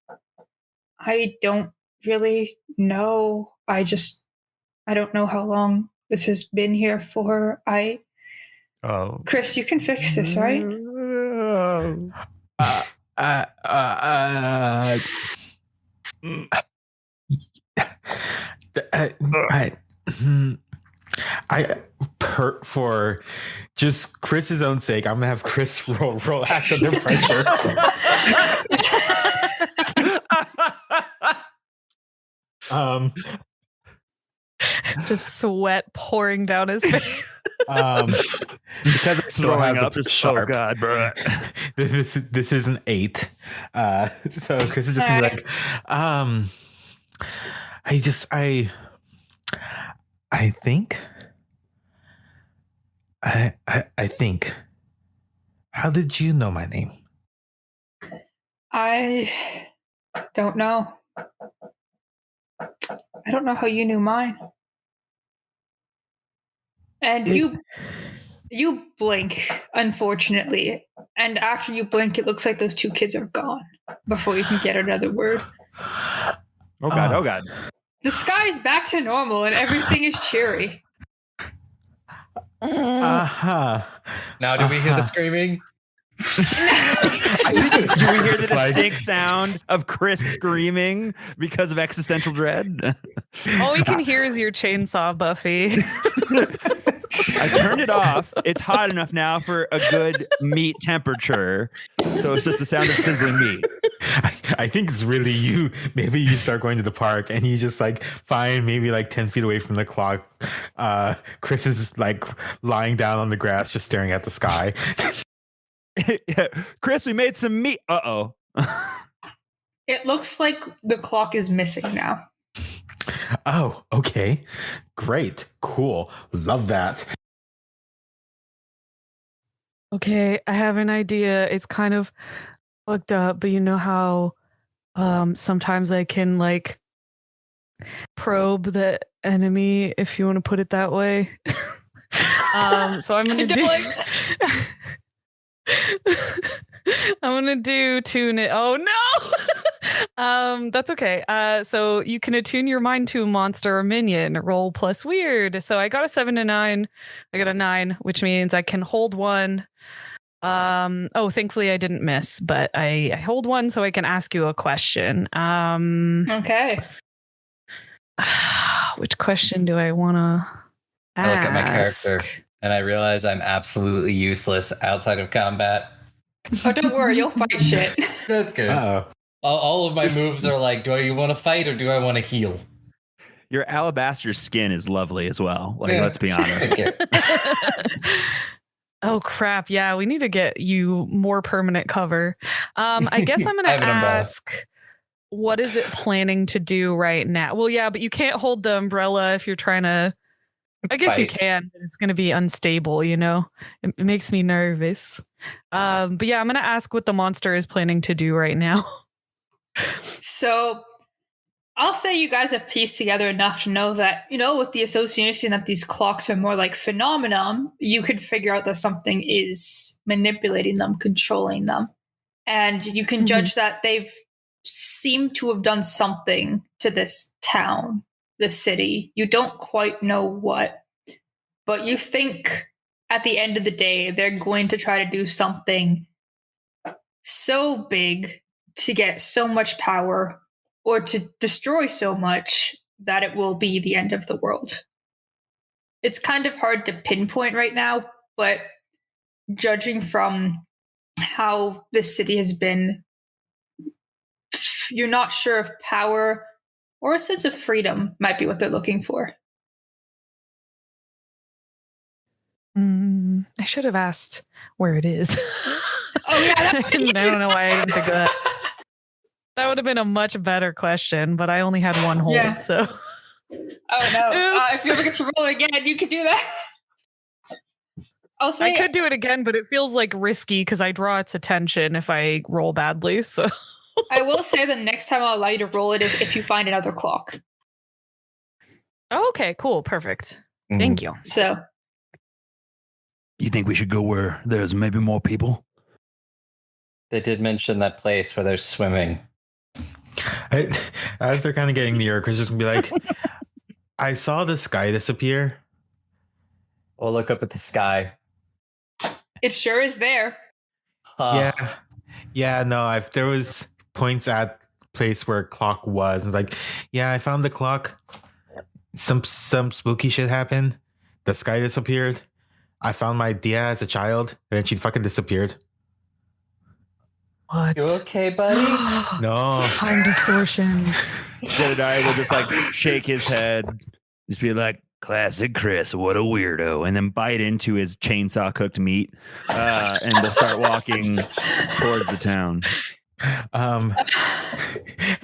don't really know. I don't know how long this has been here for. Chris, you can fix this, right? For just Chris's own sake, I'm gonna have Chris roll act under pressure. Just sweat pouring down his face. Because I still have up, the just sharp. Oh God, bro. This is an 8. So Chris is just gonna be like, I think. How did you know my name? I don't know. I don't know how you knew mine. And you blink, unfortunately. And after you blink, it looks like those two kids are gone before you can get another word. Oh God. The sky is back to normal and everything is cheery. Uh-huh. Now do we hear the screaming? Do we hear the distinct sound of Chris screaming because of existential dread? All we can hear is your chainsaw, Buffy. I turned it off. It's hot enough now for a good meat temperature. So it's just the sound of sizzling meat. I think it's really you. Maybe you start going to the park and you just like find maybe like 10 feet away from the clock. Chris is like lying down on the grass, just staring at the sky. Chris, we made some meat. Uh-oh. It looks like the clock is missing now. Oh, okay. Great. Cool. Love that. Okay, I have an idea. It's kind of fucked up, but you know how sometimes I can like probe the enemy, if you want to put it that way. So I'm gonna do I'm gonna tune it. Oh no. That's okay. So you can attune your mind to a monster or minion. Roll plus weird. So I got a 7 to 9. I got a 9, which means I can hold 1. Thankfully I didn't miss, but I hold 1 so I can ask you a question. Okay. Which question do I want to ask? I look at my character and I realize I'm absolutely useless outside of combat. Oh, don't worry, you'll fight shit. That's good. Uh-oh. All of my moves are like, do I want to fight or do I want to heal? Your alabaster skin is lovely as well. Like, Yeah. let's be honest. Okay. Oh crap! Yeah, we need to get you more permanent cover. I guess I'm I gonna have an umbrella. ask, what is it planning to do right now? Well, yeah, but you can't hold the umbrella if you're trying to. I guess you Fight. can, but it's gonna be unstable. You know, it makes me nervous. But yeah, I'm gonna ask what the monster is planning to do right now. So I'll say you guys have pieced together enough to know that, with the association that these clocks are more like phenomenon, you could figure out that something is manipulating them, controlling them. And you can judge that they've seemed to have done something to this town, this city. You don't quite know what, but you think at the end of the day, they're going to try to do something so big to get so much power or to destroy so much that it will be the end of the world. It's kind of hard to pinpoint right now, but judging from how this city has been, you're not sure if power or a sense of freedom might be what they're looking for. I should have asked where it is. Oh, yeah. I don't know why I didn't think of that. That would have been a much better question, but I only had one hold, Yeah. so. Oh, no. If you ever get to roll again, you can do that. I'll say I could do it again, but it feels like risky because I draw its attention if I roll badly. So I will say the next time I'll allow you to roll it is if you find another clock. okay, cool, perfect. Mhm. Thank you. So You think we should go where there's maybe more people? They did mention that place where there's swimming. As they're kind of getting near, Chris is gonna be like, I saw the sky disappear. We'll look up at the sky. it sure is there. Yeah. No, there was points at place where clock was, and like, yeah, I found the clock. Some spooky shit happened. The sky disappeared. I found my Dia as a child, and then she fucking disappeared. What? You okay, buddy? No. Time distortions. Jedediah will just like shake his head, just be like, classic Chris, what a weirdo, and then bite into his chainsaw cooked meat, and they'll start walking towards the town.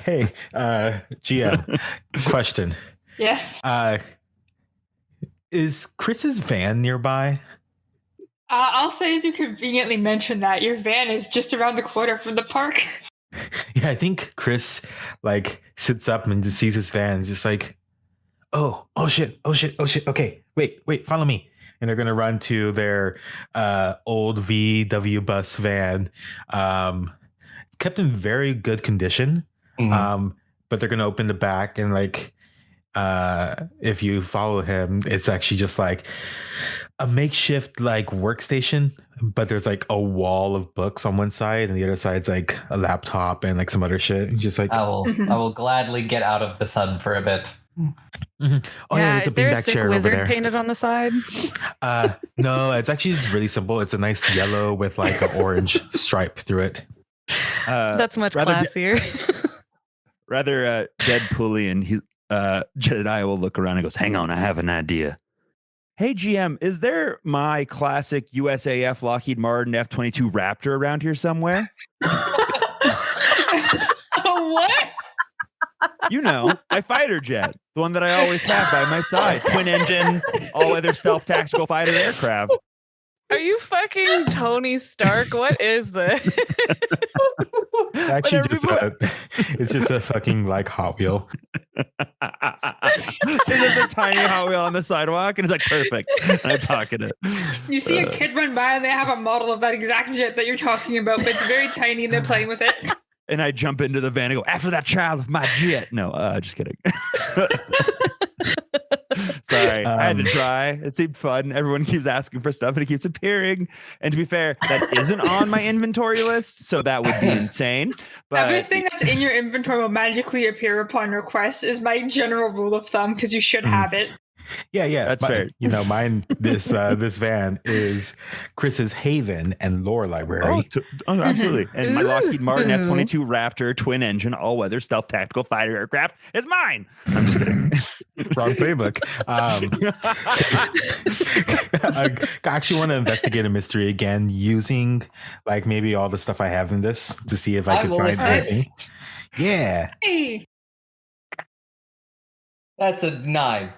Hey, GM, question. Yes. Is Chris's van nearby? I'll say, as you conveniently mentioned that, your van is just around the corner from the park. Yeah, I think Chris like sits up and just sees his van, and is just like, oh shit. Okay, wait, follow me. And they're gonna run to their old VW bus van, kept in very good condition. Mhm. But they're gonna open the back, and like, if you follow him, it's actually just like a makeshift like workstation, but there's like a wall of books on one side, and the other side's like a laptop and like some other shit. Just like, I will gladly get out of the sun for a bit. oh yeah, there's a is there a beanbag sick chair over wizard there. painted on the side? No, it's actually just really simple. It's a nice yellow with like an orange stripe through it. That's much rather classier. Rather Deadpool-y, and Jedediah will look around and goes, hang on, I have an idea. Hey, GM, is there my classic USAF Lockheed Martin F-22 Raptor around here somewhere? What? You know, my fighter jet, the one that I always have by my side, twin engine, all-weather stealth tactical fighter aircraft. Are you fucking Tony Stark? What is this? Actually, it's just a fucking like Hot Wheel. It's just a tiny Hot Wheel on the sidewalk, and it's like, perfect. And I pocket it. You see a kid run by and they have a model of that exact jet that you're talking about, but it's very tiny and they're playing with it. And I jump into the van and go, after that child with my jet. No, just kidding. Sorry, I had to try. It seemed fun. Everyone keeps asking for stuff and it keeps appearing. And to be fair, that isn't on my inventory list, so that would be insane. But Everything that's in your inventory will magically appear upon request is my general rule of thumb, because you should have it. Yeah, That's fair. You know, mine. This van is Chris's Haven and Lore Library. Absolutely. And my Lockheed Martin Ooh. F-22 Raptor twin engine all-weather stealth tactical fighter aircraft is mine. I'm just kidding. Wrong playbook. I actually want to investigate a mystery again, using like maybe all the stuff I have in this to see if I I could will find assist. anything. Yeah. Hey, That's a 9.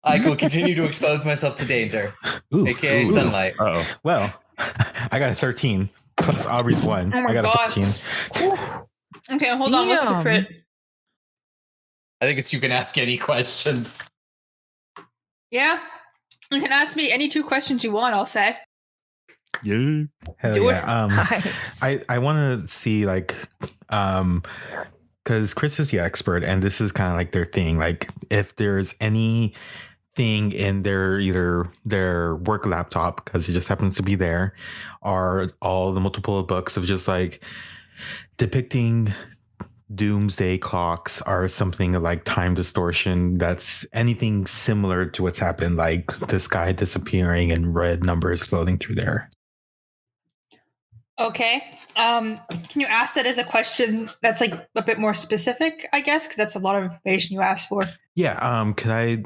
I will continue to expose myself to danger, Ooh, aka ooh. sunlight. Uh-oh. Well, I got a 13 plus Aubrey's 1. Oh my I got God. a 14. okay, hold on. What's the Damn. crit? I think it's you can ask any questions. Yeah, you can ask me any 2 questions you want. I'll say. Yeah. Hell Do it. yeah. Nice. I want to see like because Chris is the expert and this is kind of like their thing, like if there's anything in either their work laptop, because it just happens to be there, or all the multiple books of just like depicting doomsday clocks or something like time distortion, that's anything similar to what's happened, like the sky disappearing and red numbers floating through there. Okay. Can you ask that as a question that's like a bit more specific, I guess, because that's a lot of information you asked for. Yeah. Could I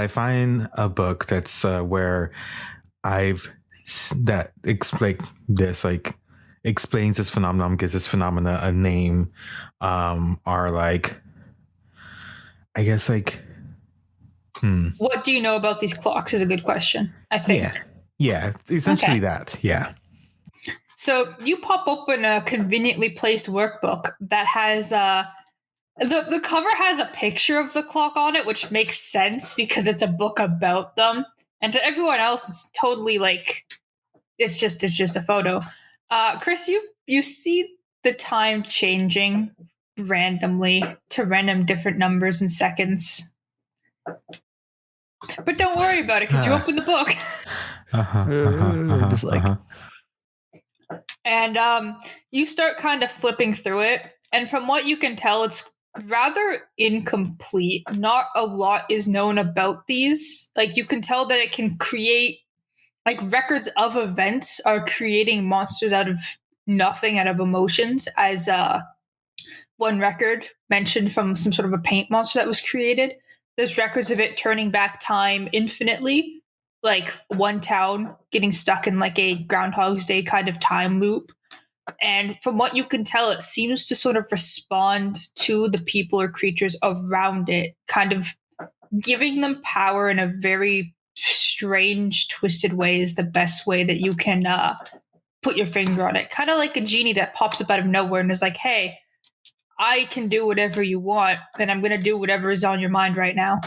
find a book that's where explains this phenomenon, gives this phenomena a name, are like, I guess like, What do you know about these clocks is a good question, I think. yeah, essentially Okay. that. Yeah. So you pop open a conveniently placed workbook that has the cover has a picture of the clock on it, which makes sense because it's a book about them. And to everyone else, it's totally like it's just a photo. Chris, you see the time changing randomly to random different numbers and seconds. But don't worry about it because you open the book. Just like And you start kind of flipping through it. And from what you can tell, it's rather incomplete. Not a lot is known about these. Like, you can tell that it can create, like, records of events are creating monsters out of nothing, out of emotions, as one record mentioned from some sort of a paint monster that was created. There's records of it turning back time infinitely, like one town getting stuck in like a Groundhog's Day kind of time loop. And from what you can tell, it seems to sort of respond to the people or creatures around it, kind of giving them power in a very strange, twisted way is the best way that you can put your finger on it. Kind of like a genie that pops up out of nowhere and is like, hey, I can do whatever you want, then I'm going to do whatever is on your mind right now.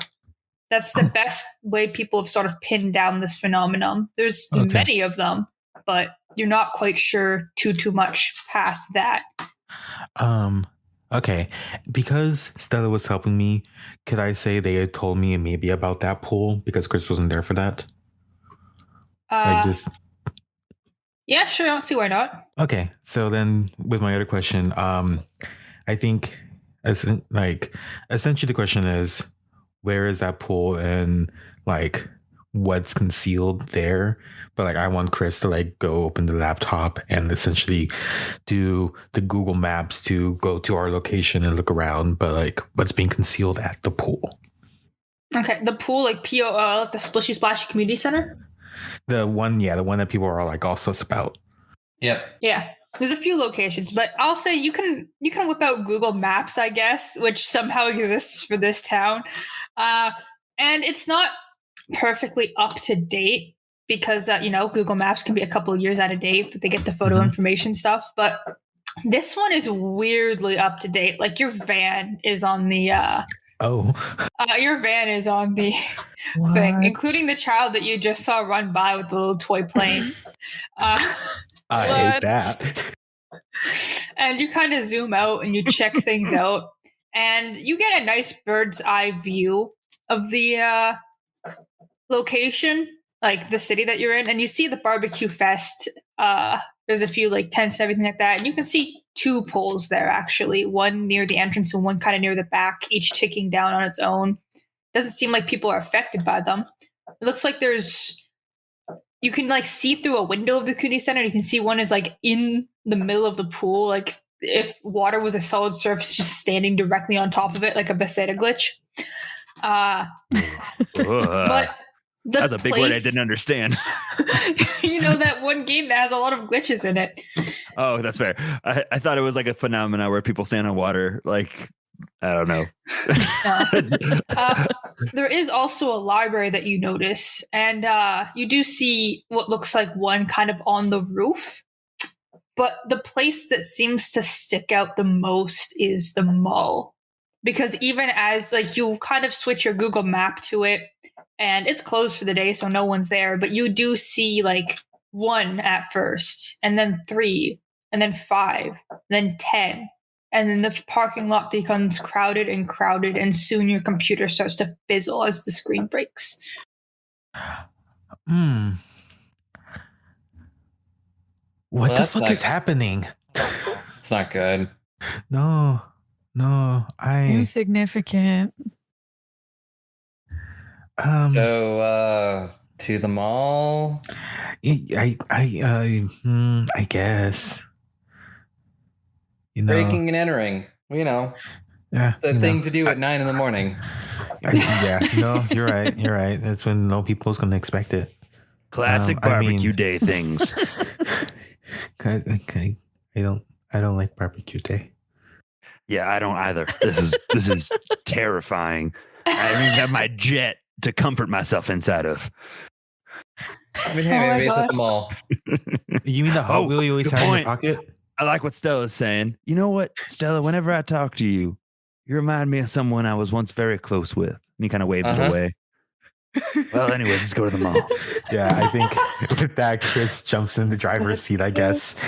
That's the best way people have sort of pinned down this phenomenon. There's many of them, but you're not quite sure too much past that. Okay. Because Stella was helping me, could I say they had told me maybe about that pool because Chris wasn't there for that? Yeah, sure. I don't see why not. Okay. So then with my other question, I think essentially the question is, where is that pool and like what's concealed there? But like I want Chris to like go open the laptop and essentially do the Google Maps to go to our location and look around, but like what's being concealed at the pool. Okay, the pool, like POL, the Splishy Splashy Community Center? The one that people are like all sus about. Yep. Yeah. There's a few locations, but I'll say you can whip out Google Maps, I guess, which somehow exists for this town. And it's not perfectly up to date because, Google Maps can be a couple of years out of date, but they get the photo information stuff. But this one is weirdly up to date. Like your van is on the... your van is on the thing, including the child that you just saw run by with the little toy plane. I hate that. And you kind of zoom out and you check things out. and you get a nice bird's eye view of the location, like the city that you're in, and you see the barbecue fest. There's a few like tents and everything like that, and you can see 2 poles there actually, one near the entrance and one kind of near the back, each ticking down on its own. Doesn't seem like people are affected by them. It looks like you can like see through a window of the community center. You can see one is like in the middle of the pool, like if water was a solid surface just standing directly on top of it, like a Bethesda glitch. But that's a big word I didn't understand. You know, that one game that has a lot of glitches in it. Oh, that's fair. I thought it was like a phenomena where people stand on water. Like, I don't know. There is also a library that you notice, and you do see what looks like one kind of on the roof. But the place that seems to stick out the most is the mall. Because even as like you kind of switch your Google map to it, and it's closed for the day, so no one's there, but you do see like 1 at first, and then 3, and then 5, and then 10. And then the parking lot becomes crowded, and soon your computer starts to fizzle as the screen breaks. What the fuck is happening? It's not good. No, Insignificant. So to the mall. I guess. You know, Breaking and entering. You know. Yeah. The thing to do at 9 a.m. No, you're right. You're right. That's when no people's gonna expect it. Classic barbecue day things. I don't like barbecue day. Yeah, I don't either. This is terrifying. I don't even have my jet to comfort myself inside of. I mean, hey, maybe it's at the mall. You mean the Hot Wheel you always have in your pocket? I like what Stella's saying. You know what, Stella, whenever I talk to you, you remind me of someone I was once very close with. And he kind of waves it away. Well, anyways, let's go to the mall. Yeah, I think with that, Chris jumps in the driver's seat, I guess.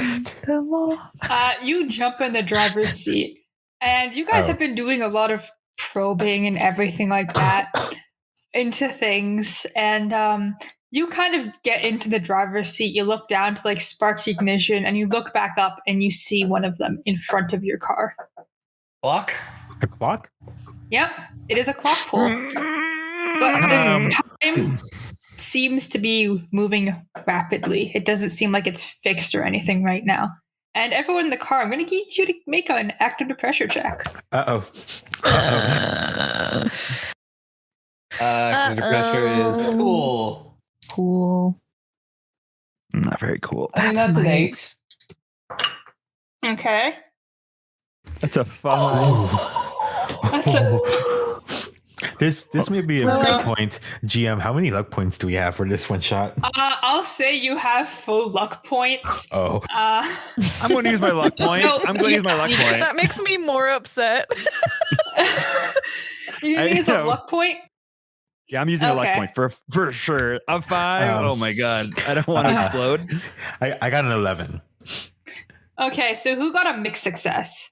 You jump in the driver's seat, and you guys have been doing a lot of probing and everything like that into things, and you kind of get into the driver's seat. You look down to like spark the ignition, and you look back up, and you see one of them in front of your car. Clock? A clock? Yep, it is a clock pole. But the time seems to be moving rapidly. It doesn't seem like it's fixed or anything right now. And everyone in the car, I'm going to need you to make an act under pressure check. Act under pressure is cool. Cool. Not very cool. I think that's an 8. Okay. That's a 5. That's a... This may be a good point. GM, how many luck points do we have for this one shot? I'll say you have full luck points. Oh. I'm going to use my luck point. I'm going to use my luck point. That makes me more upset. You didn't use a luck point? Yeah, I'm using a luck point for sure. A 5. Oh my god, I don't want to explode. I got an 11. Okay, so who got a mixed success?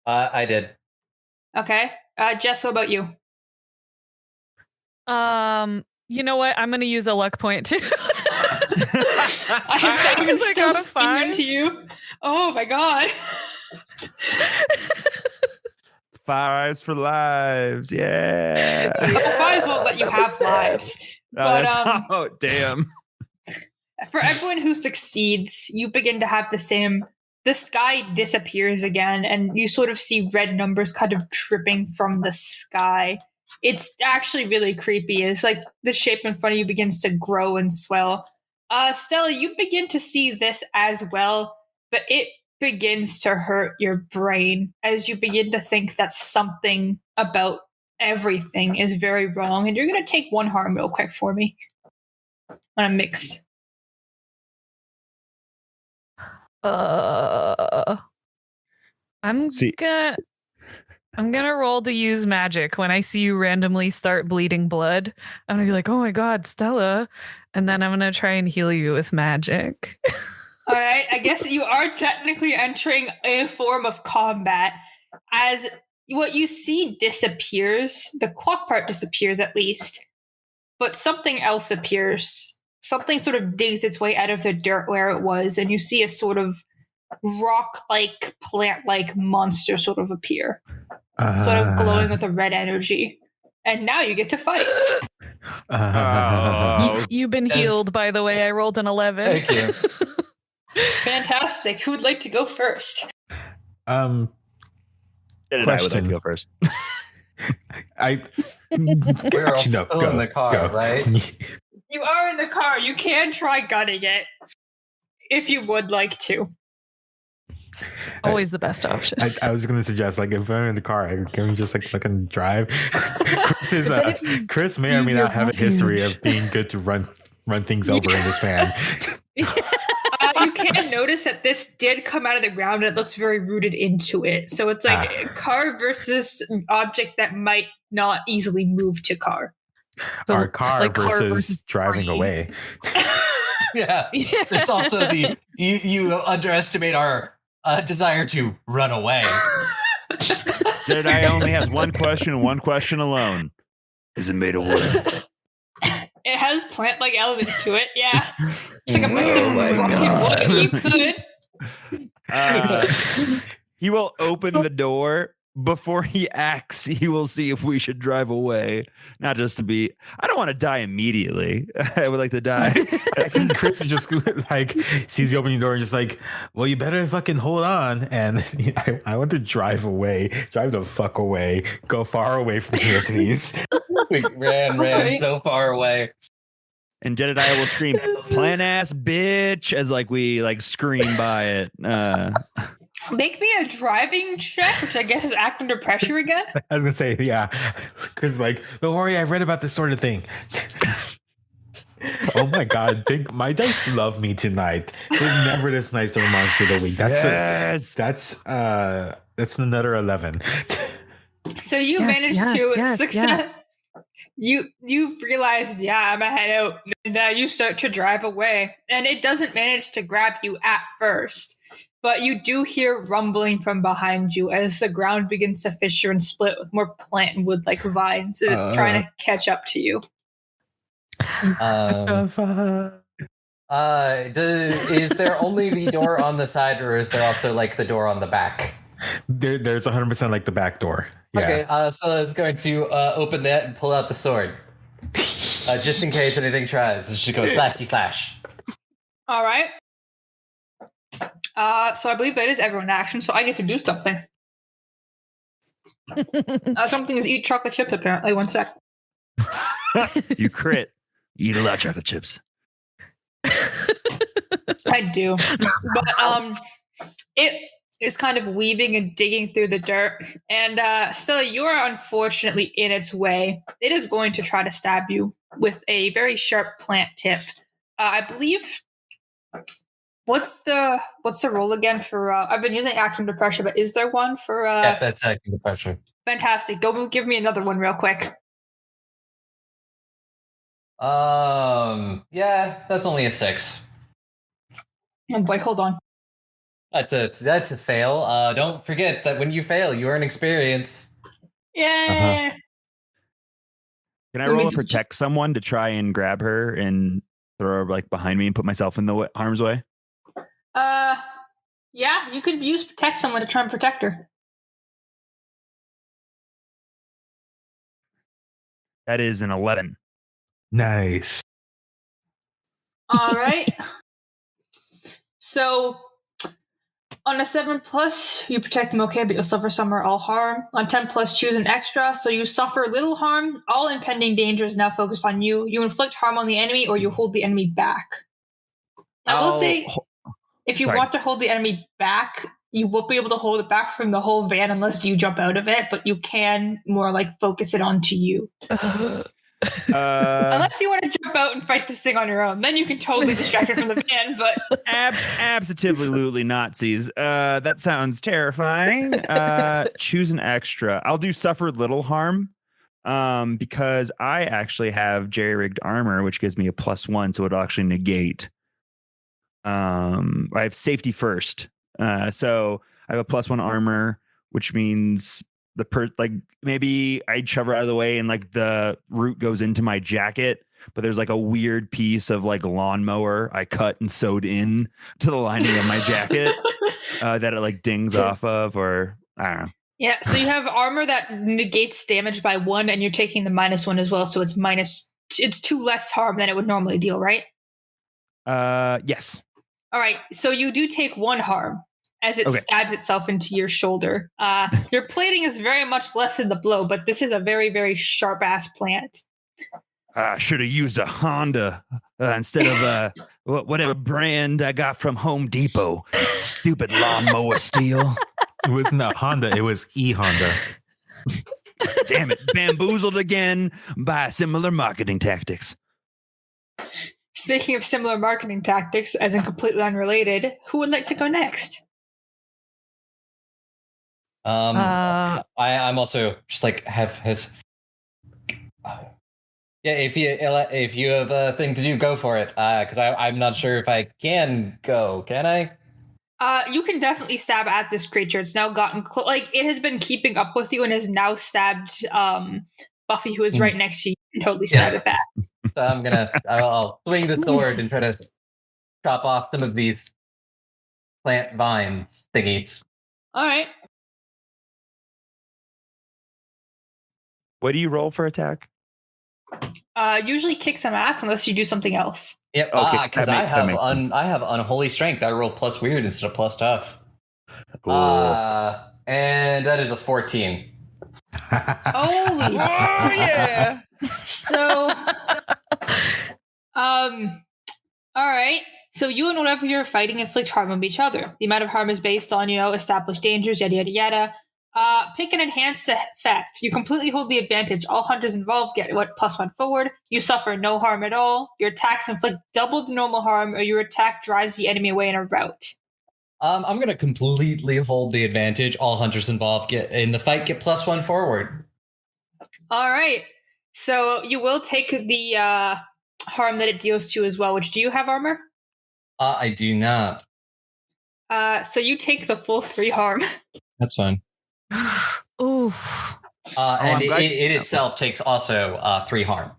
I did. Okay, Jess, what about you? You know what? I'm going to use a luck point too. I'm still got a 5 to you. Oh my god. 5s for lives, yeah. The 5s won't let you have lives. But damn. For everyone who succeeds, you begin to have the sky disappears again, and you sort of see red numbers kind of dripping from the sky. It's actually really creepy. It's like the shape in front of you begins to grow and swell. Stella, you begin to see this as well, but it begins to hurt your brain as you begin to think that something about everything is very wrong. And you're going to take 1 harm real quick for me on a mix. I'm gonna roll to use magic. When I see you randomly start bleeding blood, I'm gonna be like, oh my god, Stella, and then I'm gonna try and heal you with magic. All right, I guess you are technically entering a form of combat, as what you see disappears. The clock part disappears at least, but something else appears. Something sort of digs its way out of the dirt where it was, and you see a sort of rock-like, plant-like monster sort of appear, sort of glowing with a red energy. And now you get to fight. You've been healed, by the way. I rolled an 11. Thank you. Fantastic. Who would like to go first? I would like to go first. We're all still in the car, right? You are in the car. You can try gunning it if you would like to. Always the best option. I was going to suggest, like, if I'm in the car, can we just like fucking drive? Chris may or may not have a history of being good to run things over in this van. You can notice that this did come out of the ground. It looks very rooted into it. So it's like a car versus object that might not easily move to car. So, Our car like, versus driving train. away. Yeah. There's also the you underestimate our desire to run away. Jedi only has one question and one question alone. Is it made of wood? It has plant-like elements to it, yeah. It's like a mix of rock and wood. You could. He will open the door. Before he acts, he will see if we should drive away. Not just to be, I don't want to die immediately. I would like to die. I think Chris is just like sees the opening door and just like, well, you better fucking hold on. And I want to drive away, drive the fuck away, go far away from here, please. We ran so far away. And Jedediah will scream, "Plan ass bitch," as like we like scream by it. Make me a driving check, which I guess is act under pressure again. I was gonna say, yeah. Chris is like, don't worry, I read about this sort of thing. Oh my god, my dice love me tonight. They're never this nice to a monster of the week. That's another 11. So you managed to success. You've realized, yeah, I'm a head out, and you start to drive away, and it doesn't manage to grab you at first, but you do hear rumbling from behind you as the ground begins to fissure and split with more plant and wood like vines, and it's trying to catch up to you. Is there only the door on the side, or is there also like the door on the back? There's 100% like the back door. Yeah. Okay, so it's going to open that and pull out the sword. Just in case anything tries. It should go slashy slash. All right. So I believe that is everyone action, so I get to do something. Something is eat chocolate chips, apparently. 1 sec. You crit. You eat a lot of chocolate chips. I do. But it is kind of weaving and digging through the dirt. And still, you are unfortunately in its way. It is going to try to stab you with a very sharp plant tip. I believe... What's the roll again for? I've been using act under pressure, but is there one for? Yeah, that's act under pressure. Fantastic. Go give me another one real quick. Yeah, that's only a 6. Oh boy, hold on. That's a fail. Don't forget that when you fail, you earn experience. Yeah. Can I roll to protect someone to try and grab her and throw her like behind me and put myself in the harm's way? Yeah, you could use protect someone to try and protect her. That is an 11. Nice. All right. So on a 7+, you protect them okay, but you'll suffer some or all harm. On 10+, choose an extra. So you suffer little harm. All impending danger is now focused on you. You inflict harm on the enemy, or you hold the enemy back. I will say, if you want to hold the enemy back, you won't be able to hold it back from the whole van unless you jump out of it, but you can more like focus it onto you. Unless you want to jump out and fight this thing on your own, then you can totally distract it from the van. But absolutely Nazis. That sounds terrifying. Choose an extra. I'll do suffer little harm, because I actually have jerry-rigged armor, which gives me a +1, so it'll actually negate. I have safety first, so I have a +1 armor, which means maybe I'd shove her out of the way and like the root goes into my jacket, but there's like a weird piece of like lawnmower I cut and sewed in to the lining of my jacket that it like dings off of, or I don't know. Yeah, so you have armor that negates damage by 1, and you're taking the -1 as well, so it's 2 less harm than it would normally deal, right? Yes. All right, so you do take 1 harm as it stabs itself into your shoulder. Your plating is very much less than the blow, but this is a very, very sharp-ass plant. I should have used a Honda instead of whatever brand I got from Home Depot. Stupid lawnmower steel. It wasn't a Honda, it was E-Honda. Damn it. Bamboozled again by similar marketing tactics. Speaking of similar marketing tactics, as in completely unrelated, who would like to go next? I'm also just like have his. Yeah, if you have a thing to do, go for it. Because I'm not sure if I can go. Can I? You can definitely stab at this creature. It's now gotten it has been keeping up with you and has now stabbed Buffy, who is right next to you. You can totally stab it back. So I'll swing the sword and try to chop off some of these plant vines thingies. All right. What do you roll for attack? Usually kick some ass unless you do something else. Yep. Okay, Because I have unholy strength. I roll plus weird instead of plus tough. And that is a 14. Holy! Oh yeah. So, all right. So you and whatever you're fighting inflict harm on each other. The amount of harm is based on, established dangers, yada yada yada. Pick an enhanced effect. You completely hold the advantage. All hunters involved get +1 forward. You suffer no harm at all. Your attacks inflict double the normal harm, or your attack drives the enemy away in a rout. I'm gonna completely hold the advantage. All hunters involved get +1 forward. All right. So you will take the harm that it deals to as well. Which, do you have armor? I do not. So you take the full 3 harm. That's fine. Oof. And it itself takes also 3 harm.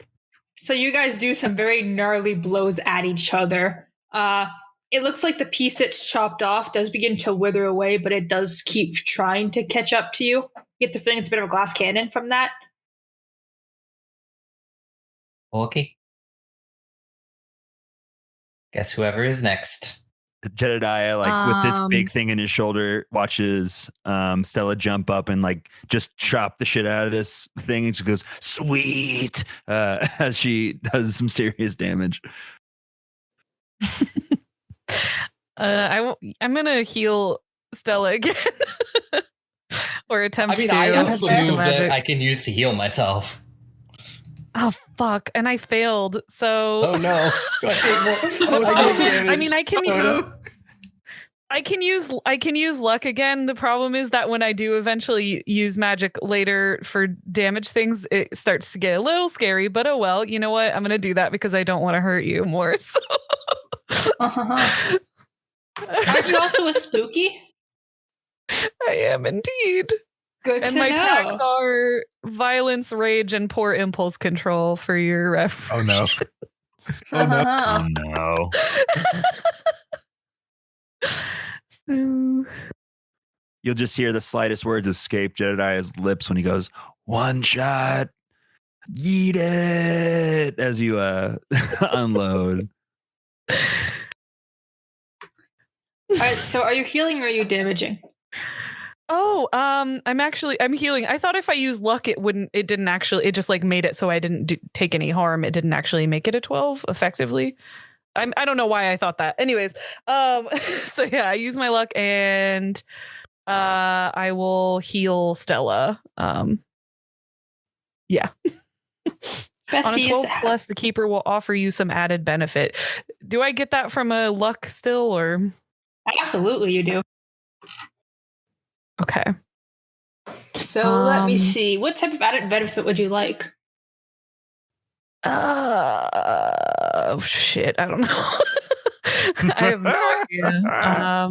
So you guys do some very gnarly blows at each other. It looks like the piece that's chopped off does begin to wither away, but it does keep trying to catch up to you. You get the feeling it's a bit of a glass cannon from that. Okay. Guess whoever is next. Jedediah, with this big thing in his shoulder, watches Stella jump up and just chop the shit out of this thing, and she goes, "Sweet," as she does some serious damage. I'm gonna heal Stella again, or attempt to. I have the move magic. that I can use to heal myself. Oh fuck! And I failed. So. Oh no! Do I take more? I mean, I can use luck again. The problem is that when I do eventually use magic later for damage things, it starts to get a little scary. But oh well. You know what? I'm gonna do that because I don't want to hurt you more. So. Aren't you also a spooky? I am indeed. Good and to my know. tags are violence, rage, and poor impulse control for your reference. Oh no. Oh no. Oh no. You'll just hear the slightest words escape Jedediah's lips when he goes, "One shot, yeet it," as you unload. All right, so are you healing or are you damaging? Oh, I'm healing. I thought if I used luck, it just made it so I didn't take any harm. It didn't actually make it a 12 effectively. I don't know why I thought that. Anyways, so yeah, I use my luck and I will heal Stella. Yeah. Besties. On a 12 plus, the keeper will offer you some added benefit. Do I get that from a luck still, or? Absolutely, you do. Okay. So let me see. What type of added benefit would you like? Oh shit, I don't know. I have no idea.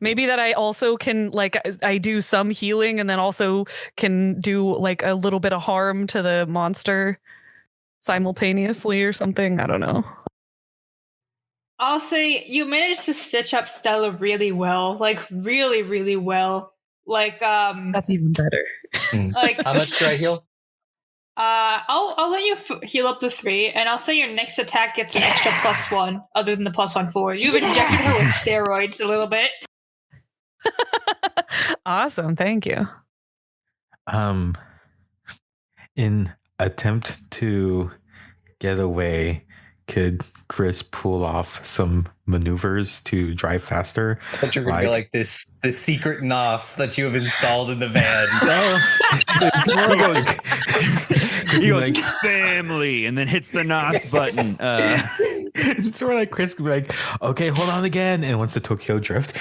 Maybe that I also can like I do some healing and then also can do like a little bit of harm to the monster simultaneously or something. I don't know. I'll say you managed to stitch up Stella really well, like really, really well. Like That's even better. like How much do I heal? I'll let you heal up to 3, and I'll say your next attack gets an extra +1, other than the +1 forward. You've injected her with steroids a little bit. Awesome, thank you. In attempt to get away, could Chris pull off some maneuvers to drive faster? I thought you were gonna be like this secret NOS that you have installed in the van. It's more like He goes family and then hits the NOS button. it's more like Chris could be like, okay, hold on again, and wants to Tokyo drift.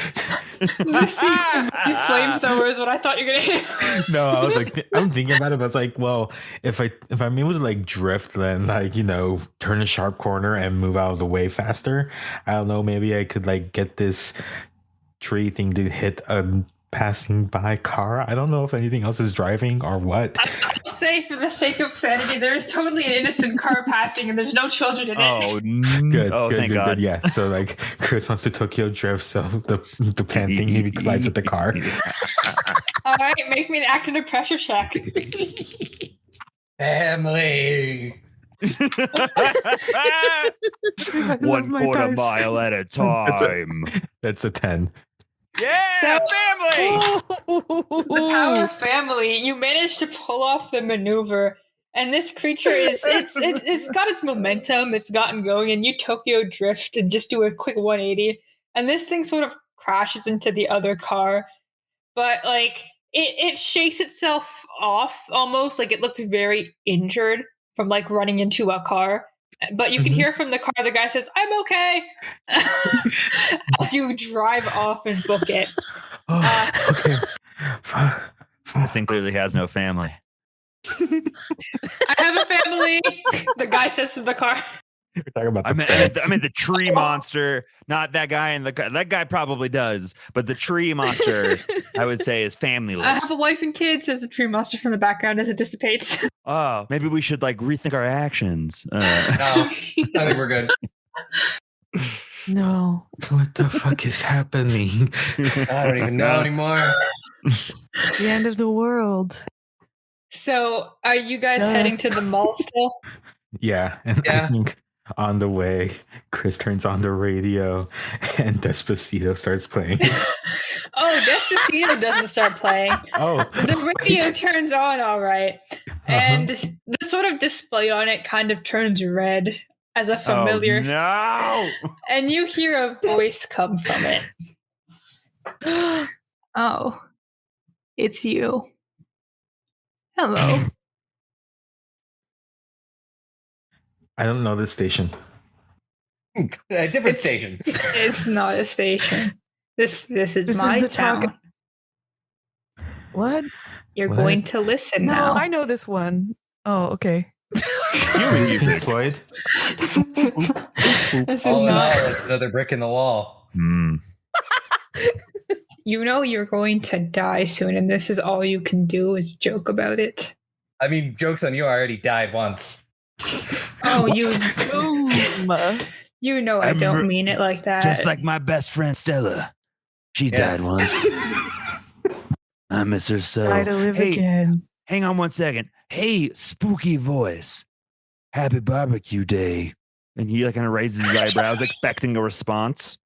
The secret flamethrower is what I thought you were gonna hit. No, I was like, I'm thinking about it, but it's like, well, if I'm able to like drift, then like, you know, turn a sharp corner and move out of the way faster. I don't know, maybe I could like get this tree thing to hit a passing by car. I don't know if anything else is driving or what. I'll say, for the sake of sanity, there is totally an innocent car passing, and there's no children in it. Oh, Good, thank God. good. Yeah. So like, Chris wants to Tokyo drift, so the plan thing, he collides with the car. All right, make me an act under pressure check. Family. 1/4 mile at a time. That's a 10. Yeah, So- family. The power of family, you managed to pull off the maneuver, and this creature it's got its momentum, it's gotten going, and you Tokyo drift and just do a quick 180, and this thing sort of crashes into the other car, but like it shakes itself off almost, like it looks very injured from like running into a car. But you can hear from the car, the guy says, "I'm okay," as you drive off and book it. Oh, okay. This thing clearly has no family. I have a family, the guy says to the car. We're talking about I mean, the tree monster, not that guy. And that guy probably does, but the tree monster, I would say, is I familyless. have a wife and kids, says the tree monster from the background as it dissipates. Oh, maybe we should like rethink our actions. No, I think we're good. No. What the fuck is happening? I don't even know anymore. The end of the world. So, are you guys heading to the mall still? Yeah, and Yeah. I think on the way, Chris turns on the radio and Despacito starts playing. Oh, Despacito doesn't start playing. Oh, The radio turns on, all right. And the sort of display on it kind of turns red as a familiar. Oh, no. And you hear a voice come from it. Oh, it's you. Hello. I don't know this station. Different stations. It's not a station. This is my the town. talk- What? You're What? going to listen No, now. I know this one. Oh, okay. Is it Floyd? This is Oh, no, not. that's another brick in the wall. Hmm. You know you're going to die soon, and this is all you can do is joke about it. I mean, joke's on you. I already died once. Oh, Boom. you know I I'm don't mean it like that. Just like my best friend Stella. She Yes. died once. I miss her so. Try to live Hey, again. hang on one second. Hey, spooky voice. Happy barbecue day. And he like kind of raises his eyebrows, expecting a response.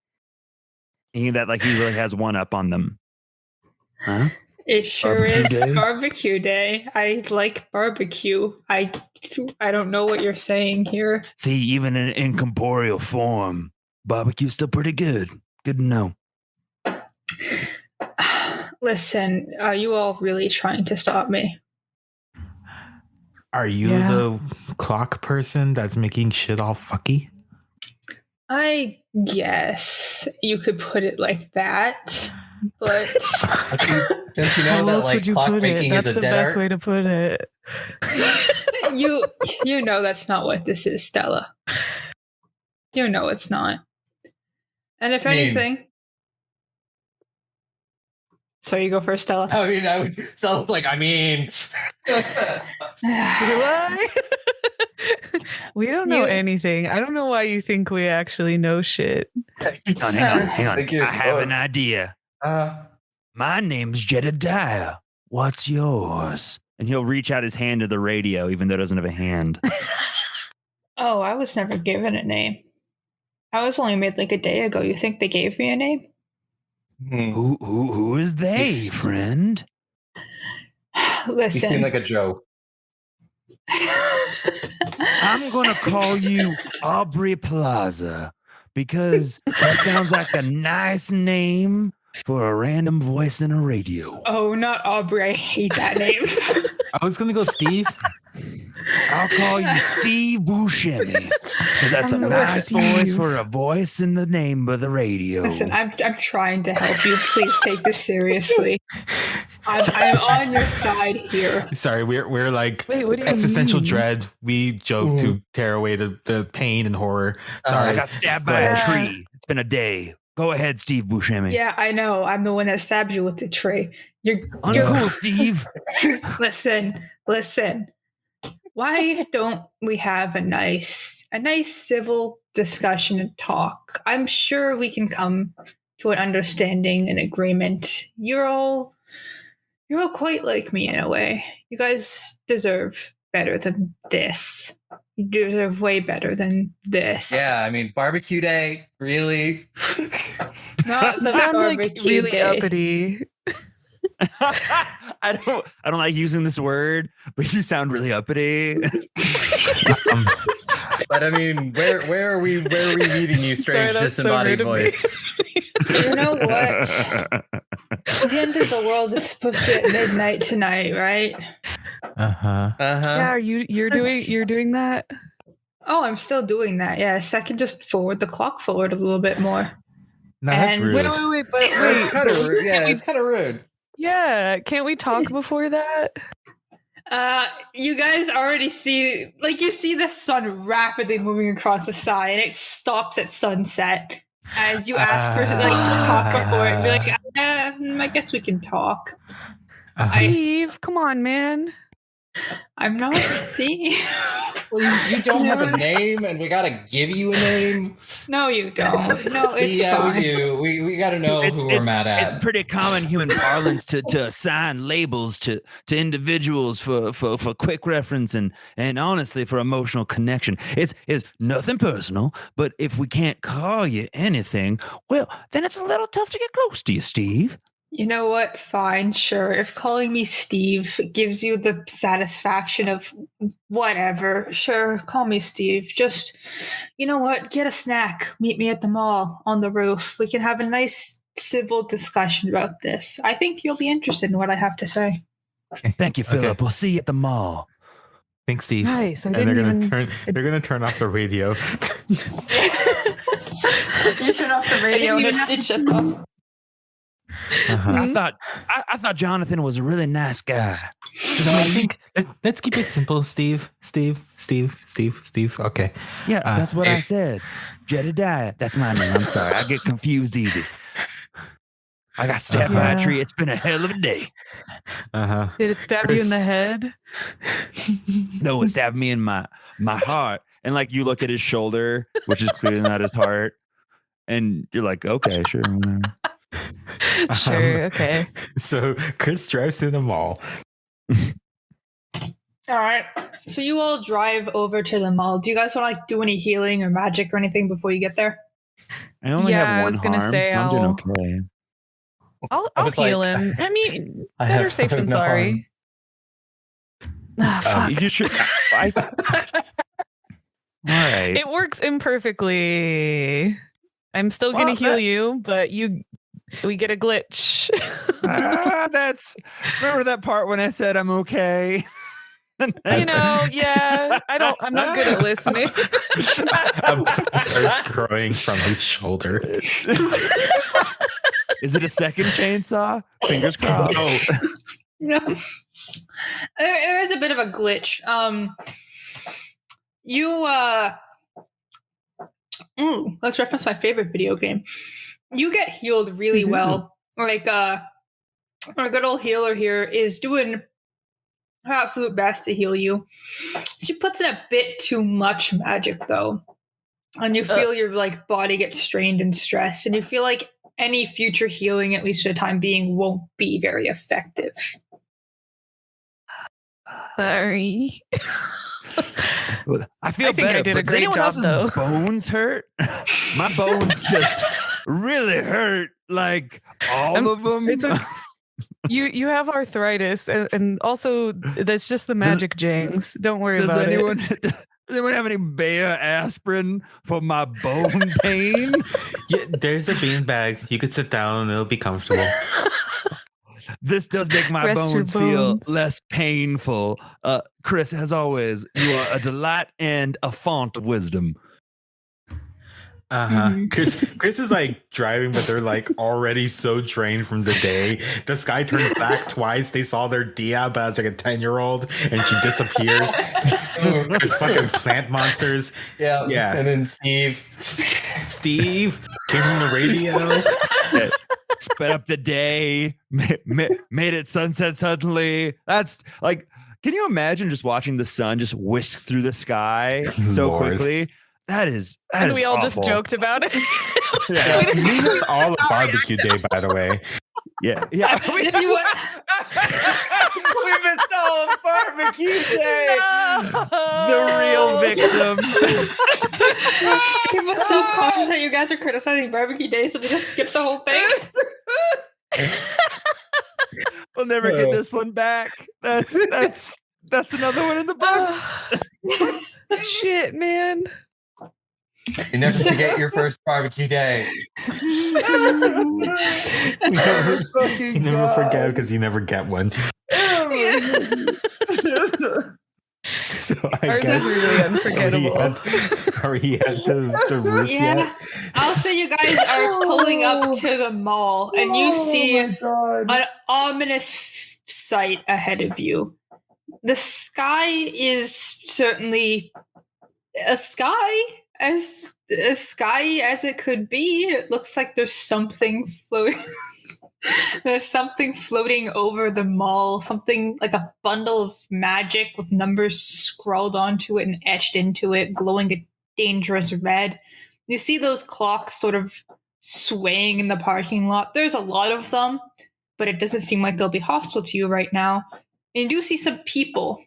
Thinking that like he really has one up on them. Huh? It sure Barbecue is day? barbecue day. I like barbecue. I don't know what you're saying here. See, even in incorporeal form, barbecue's still pretty good. Good to know. Listen, are you all really trying to stop me? Are you Yeah. the clock person that's making shit all fucky? I guess you could put it like that, but Don't you know How that else like would you clock put it? making That's is a the dead best art? way to put it. you know that's not what this is, Stella. You know it's not. And if I mean- anything, so you go first, Stella. I mean, I would sounds like, I mean. Do I? We don't know anything. I don't know why you think we actually know shit. Hang on. Thank you. I have an idea. My name's Jedediah. What's yours? And he'll reach out his hand to the radio, even though it doesn't have a hand. Oh, I was never given a name. I was only made like a day ago. You think they gave me a name? Who is they, He's- friend? You Listen. seem like a Joe. I'm gonna call you Aubrey Plaza because that sounds like a nice name for a random voice in a radio. Oh, not Aubrey. I hate that name. I was gonna go Steve. I'll call you Steve Buscemi because that's a Listen, nice voice Steve. for a voice in the name of the radio. Listen, I'm trying to help you. Please take this seriously. I'm on your side here. Sorry, we're like Wait, what do you existential mean? dread. We joke to tear away the pain and horror. I Sorry. got stabbed by a tree. It's been a day. Go ahead, Steve Buscemi. Yeah, I know. I'm the one that stabbed you with the tree. You're Uncool, Steve. listen. Why don't we have a nice civil discussion and talk? I'm sure we can come to an understanding and agreement. You're all quite like me in a way. You guys deserve better than this. You deserve way better than this. Yeah, I mean, barbecue day, really? Not the You sound like barbecue really day. uppity. I don't like using this word, but you sound really uppity. But I mean, where are we meeting you, strange Sorry, that's so disembodied rude of me. voice? You know what? The end of the world is supposed to be at midnight tonight, right? Uh-huh. Yeah, you're doing that? Oh, I'm still doing that. Yes, I can just forward the clock forward a little bit more. No, that's And- rude. Wait, but It's wait. kind of rude. Yeah, it's kind of rude. Yeah, can't we talk before that? You guys already see, like, you see the sun rapidly moving across the sky, and it stops at sunset. As you ask for like to talk before it, be like, I guess we can talk. Steve, come on, man. I'm not Steve. Well, you don't have a name, and we gotta give you a name. No, you don't. No, it's Yeah, fine. we do. We gotta know who we're mad at. It's pretty common human parlance to assign labels to individuals for quick reference and honestly for emotional connection. It's nothing personal, but if we can't call you anything, well, then it's a little tough to get close to you, Steve. You know what? Fine, sure. If calling me Steve gives you the satisfaction of whatever, sure, call me Steve. Just, you know what? Get a snack. Meet me at the mall on the roof. We can have a nice civil discussion about this. I think you'll be interested in what I have to say. Thank you, Philip. Okay. We'll see you at the mall. Thanks, Steve. Nice. I And they're didn't gonna even. they're gonna turn off the radio. You turn off the radio and it's just off. Uh-huh. I thought Jonathan was a really nice guy. No, I think let's keep it simple, Steve. Steve. Okay. Yeah, that's what I if- said. Jedediah. That's my name. I'm sorry. I get confused easy. I got stabbed by a Yeah. tree. It's been a hell of a day. Uh-huh. Did it stab you in the head? No, it stabbed me in my heart. And like you look at his shoulder, which is clearly not his heart, and you're like, okay, sure. Whatever. Sure. Okay. So Chris drives to the mall. All right. So you all drive over to the mall. Do you guys want to do any healing or magic or anything before you get there? I only Yeah, I have one was gonna harm. say so I'm doing I'll- okay. I'll was like, heal him. I mean, I better have safe than no sorry. Ah, fuck. You just should. All right. It works imperfectly. I'm still gonna Well, heal that- you, but we get a glitch. That's remember that part when I said I'm okay. You know, yeah. I'm not good at listening. A bone starts growing from his shoulder. Is it a second chainsaw? Fingers crossed. No. There is a bit of a glitch. You Let's reference my favorite video game. You get healed really well. Like our good old healer here is doing her absolute best to heal you. She puts in a bit too much magic though. And you feel your like body get strained and stressed, and you feel like any future healing, at least for the time being, won't be very effective. Sorry. I feel I think better. I did a but does great anyone job, else's though. bones hurt? My bones just really hurt. Like all of them. It's you have arthritis, and also that's just the magic jangs. Don't worry Does about anyone it. does anyone have any Bayer aspirin for my bone pain? Yeah, there's a beanbag. You could sit down and it'll be comfortable. This does make my Rest your bones feel bones. less painful. Chris, as always, you are a delight and a font of wisdom. Chris is like driving, but they're like already so drained from the day. This guy turned back twice. They saw their Dia, but as like a 10-year-old, and she disappeared. There's fucking plant monsters. Yeah. And then Steve came from the radio. Sped up the day, made it sunset suddenly. That's like, can you imagine just watching the sun just whisk through the sky so Lord. quickly? That is And we all awful. just joked about it. Yeah, we missed all of barbecue day, by the way. Yeah. If you want- We missed all of barbecue day. No. The real victim. Steve was self-conscious that you guys are criticizing barbecue day, so they just skipped the whole thing. We'll never get this one back. That's another one in the books. Shit, man. You never forget your first barbecue day. You never forget because you never get one. So I Ours guess is really unforgettable. Are we at the roof yet? I'll say you guys are pulling up to the mall, and you see an ominous sight ahead of you. The sky is certainly a sky as sky as it could be. It looks like there's something floating. There's something floating over the mall, something like a bundle of magic with numbers scrawled onto it and etched into it, glowing a dangerous red. You see those clocks sort of swaying in the parking lot. There's a lot of them, but it doesn't seem like they'll be hostile to you right now. And you do see some people.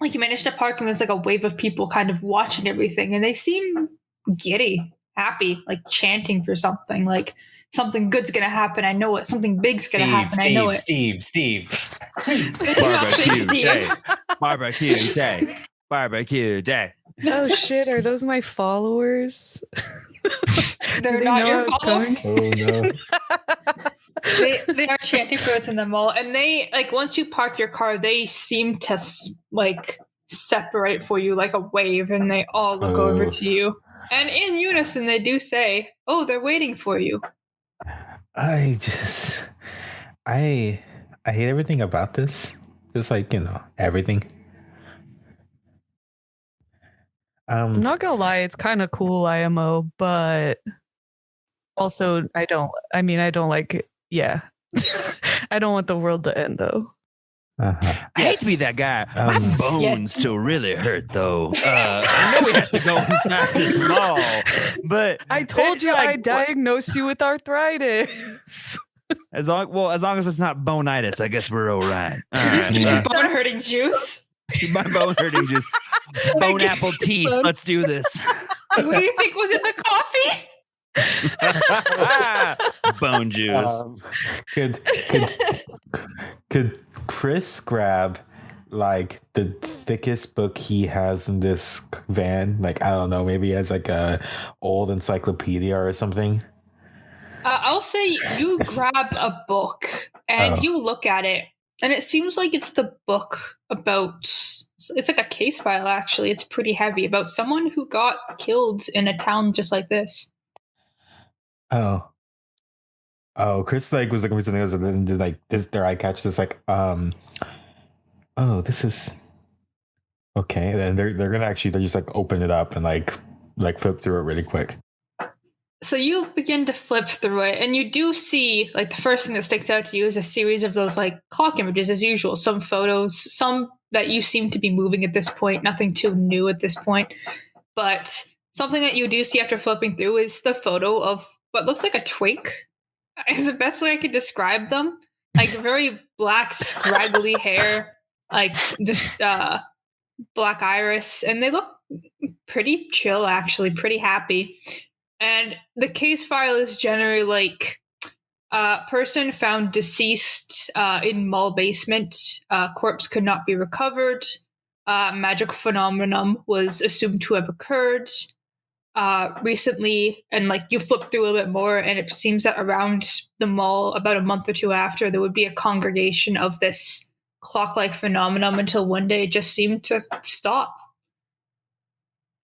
Like you managed to park and there's like a wave of people kind of watching everything, and they seem giddy, happy, like chanting for something, like something good's gonna happen. I know it. Something big's gonna happen. I know it. Steve. They did not say Steve. Barbecue day. Barbecue day. Oh shit, are those my followers? They're they not know your I was followers. coming? Oh no. They are chanting for what's in the mall, and they like once you park your car, they seem to like separate for you like a wave, and they all look over to you, and in unison they do say, "Oh, they're waiting for you." I hate everything about this. Just like, everything. I'm not gonna lie, it's kind of cool IMO, but also I don't like it. Yeah. I don't want the world to end though. I hate to be that guy. My bones Yes. still really hurt though. I know we have to go inside this mall, but I told you like, I diagnosed you with arthritis. as long as it's not bonitis, I guess we're all right. All Just right. keep bone hurting juice. My bone hurting just bone apple teeth. Let's do this. What do you think was in the coffee? Bone juice. Could Chris grab like the thickest book he has in this van? Like, I don't know, maybe he has like a old encyclopedia or something. I'll say you grab a book and you look at it, and it seems like it's the book about. It's like a case file, actually. It's pretty heavy, about someone who got killed in a town just like this. Chris like was looking for something else, and then like their eye catch this like this is okay. And then they're just like open it up and like like flip through it really quick. So you begin to flip through it, and you do see, like, the first thing that sticks out to you is a series of those, like, clock images as usual. Some photos, some that you seem to be moving at this point, nothing too new at this point. But something that you do see after flipping through is the photo of what looks like a twink. Is the best way I could describe them. Like, very black, scraggly hair, like, just black iris, and they look pretty chill, actually, pretty happy. And the case file is generally like person found deceased in mall basement. Corpse could not be recovered. Magic phenomenon was assumed to have occurred recently. And like you flip through a little bit more, and it seems that around the mall, about a month or two after, there would be a congregation of this clock-like phenomenon until one day it just seemed to stop.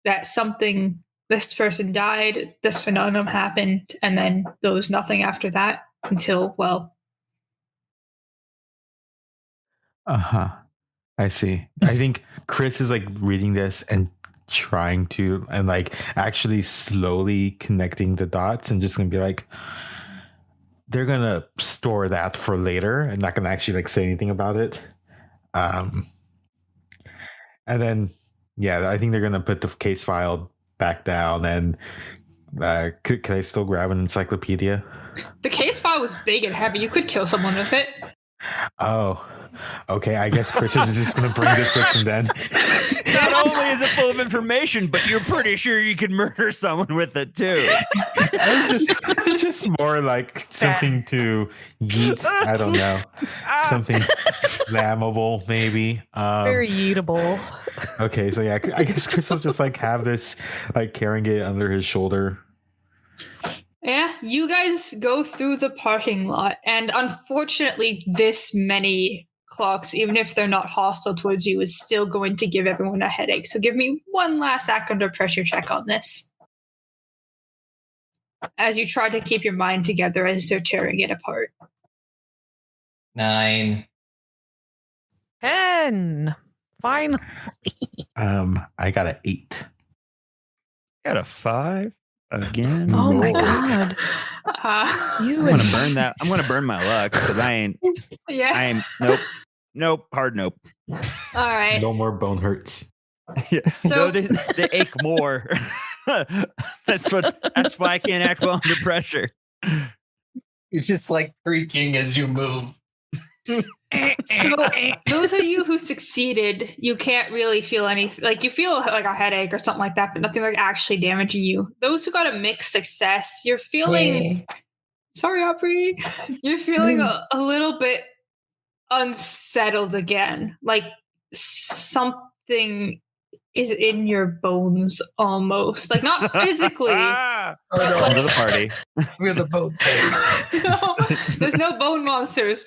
That something. This person died, this phenomenon happened, and then there was nothing after that until, well. I see. I think Chris is like reading this and trying to, and like actually slowly connecting the dots and just gonna be like, they're gonna store that for later and not gonna actually like say anything about it. And then, yeah, I think they're gonna put the case file back down and could I still grab an encyclopedia? The case file was big and heavy. You could kill someone with it. Oh, okay. I guess Chris is just going to bring this with him then. Not only is it full of information, but you're pretty sure you could murder someone with it too. It's just more like something to eat. I don't know. Something flammable, maybe. Very eatable. Okay, so yeah, I guess Chris will just like have this, like carrying it under his shoulder. Yeah, you guys go through the parking lot, and unfortunately, this many clocks, even if they're not hostile towards you, is still going to give everyone a headache. So give me one last act under pressure check on this. As you try to keep your mind together as they're tearing it apart. 9. 10. Finally. I got an 8. Got a 5 again. Oh my god. I'm gonna burn that. I'm gonna burn my luck because I ain't. Yeah. I ain't. Nope. Hard nope. All right. No more bone hurts. Yeah. So- No, they ache more. That's why I can't act well under pressure. You're just like freaking as you move. So those of you who succeeded, you can't really feel anything. Like you feel like a headache or something like that, but nothing like actually damaging you. Those who got a mixed success, you're feeling. Sorry, Aubrey. You're feeling a little bit unsettled again. Like something is in your bones almost. Like not physically. Oh, no. Come to the party. We're the boat. No, there's no bone monsters.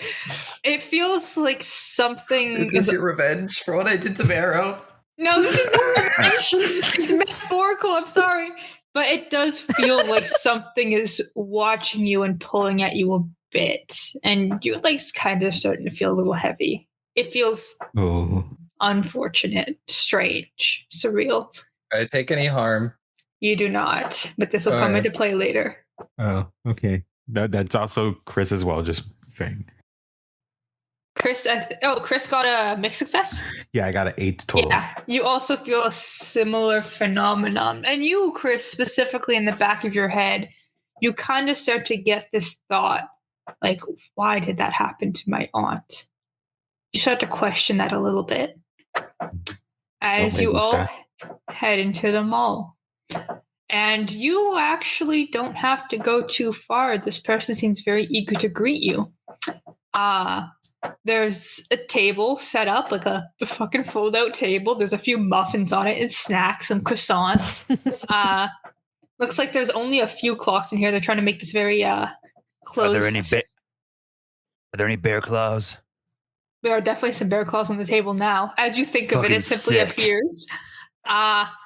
It feels like something Is this your revenge for what I did to Marrow? No, this is not revenge. It's metaphorical. I'm sorry. But it does feel like something is watching you and pulling at you a bit. And you're like kind of starting to feel a little heavy. It feels unfortunate, strange, surreal. Do I take any harm? You do not, but this will come Alright. into play later. Oh, okay. That's also Chris as well, just saying. Chris, Chris got a mixed success? Yeah, I got an 8 total. Yeah, you also feel a similar phenomenon. And you, Chris, specifically in the back of your head, you kind of start to get this thought, like, why did that happen to my aunt? You start to question that a little bit as you all head into the mall. And you actually don't have to go too far. This person seems very eager to greet you. There's a table set up, like a fucking fold-out table. There's a few muffins on it and snacks, some croissants. Looks like there's only a few clocks in here. They're trying to make this very closed. Are there any bear claws? There are definitely some bear claws on the table now. As you think of it, Fucking it simply sick. appears.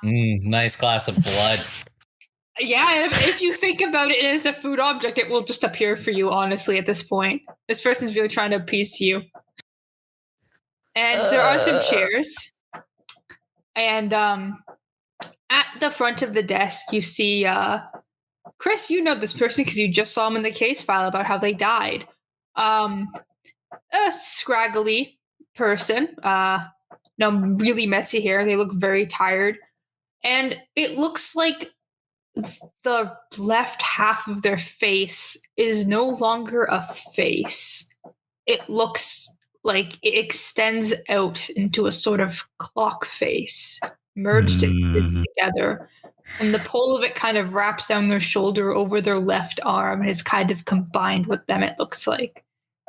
Nice glass of blood. Yeah, if you think about it as a food object, it will just appear for you, honestly, at this point. This person's really trying to appease to you. And there are some chairs. And At the front of the desk, you see Chris. You know this person because you just saw him in the case file about how they died. A scraggly person. No, really messy hair. They look very tired, and it looks like the left half of their face is no longer a face. It looks like it extends out into a sort of clock face, merged together. And the pole of it kind of wraps down their shoulder over their left arm and is kind of combined with them, it looks like.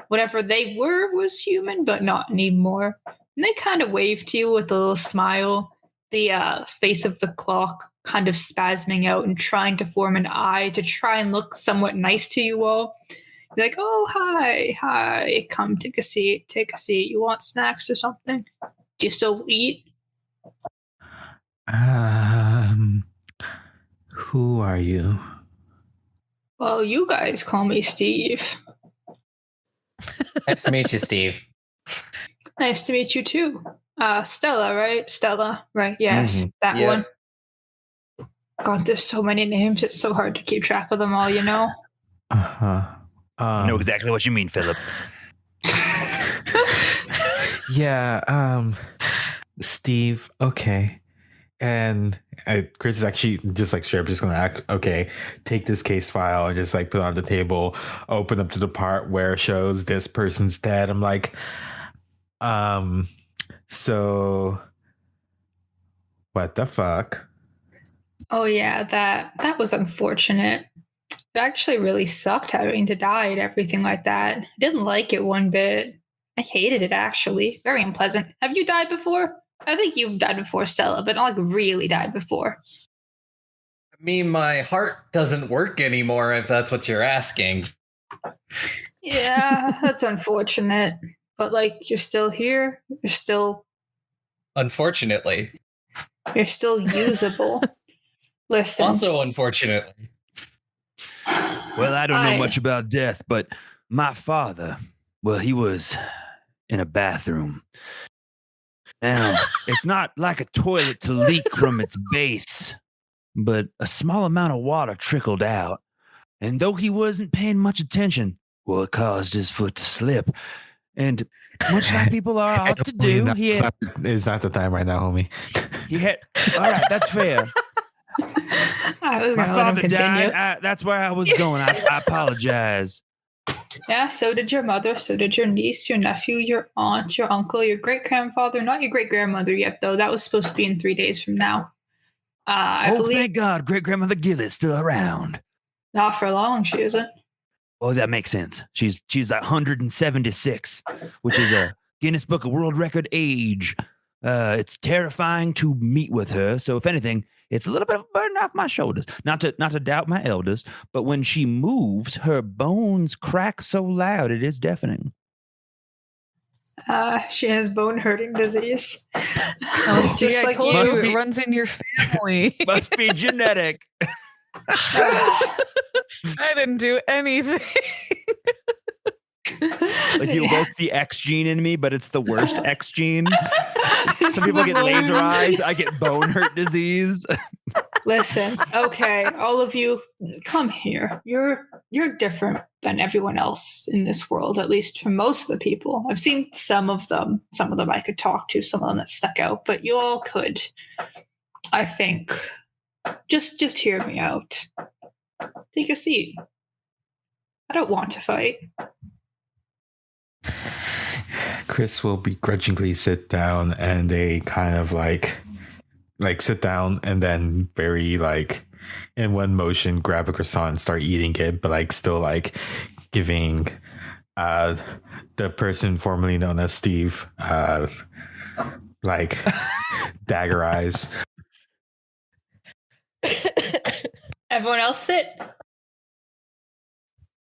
Whatever they were was human, but not anymore. And they kind of wave to you with a little smile. The face of the clock kind of spasming out and trying to form an eye to try and look somewhat nice to you all. You're like, oh, hi, come take a seat. You want snacks or something? Do you still eat? Who are you? Well, you guys call me Steve. Nice to meet you, Steve. Nice to meet you too. Stella, right? Stella, right? Yes, that Yep. one. God, there's so many names. It's so hard to keep track of them all, you know? I know exactly what you mean, Philip. Yeah, Steve, okay. And Chris is actually just like, sure, I'm just gonna take this case file and just like put it on the table, open up to the part where it shows this person's dead. I'm like, so what the fuck? Oh yeah, that was unfortunate. It actually really sucked having to die and everything like that. I didn't like it one bit. I hated it actually. Very unpleasant. Have you died before? I think you've died before, Stella, but not like really died before. I mean, my heart doesn't work anymore, if that's what you're asking. Yeah, that's unfortunate. But like, you're still here. Unfortunately. You're still usable. Listen. Also, unfortunately. Well, I don't know much about death, but my father, well, he was in a bathroom. Now, it's not like a toilet to leak from its base, but a small amount of water trickled out. And though he wasn't paying much attention, well, it caused his foot to slip. And much like people are apt to do, it's not the time right now, homie. All right, that's fair. I was My going to let him father continue. died. That's where I was going. I apologize. Yeah, so did your mother, so did your niece, your nephew, your aunt, your uncle, your great-grandfather. Not your great-grandmother yet, though. That was supposed to be in 3 days from now. I believe Thank God, great-grandmother Gill is still around. not for long, she isn't. Oh, that makes sense. She's 176, which is a Guinness Book of World Record age. It's terrifying to meet with her. So if anything, it's a little bit of a burden off my shoulders. Not to doubt my elders, but when she moves, her bones crack so loud it is deafening. She has bone-hurting disease. Oh, see, I told you it runs in your family. Must be genetic. I didn't do anything. Like you evoke the X gene in me, but it's the worst X gene. Some people get laser eyes. I get bone hurt disease. Listen, okay, all of you, come here. You're different than everyone else in this world, at least for most of the people. I've seen some of them. Some of them I could talk to, some of them that stuck out, but you all could, I think. Just hear me out. Take a seat. I don't want to fight. Chris will begrudgingly sit down, and they kind of like sit down and then very like in one motion grab a croissant and start eating it, but like still like giving the person formerly known as Steve like dagger eyes. Everyone else sit.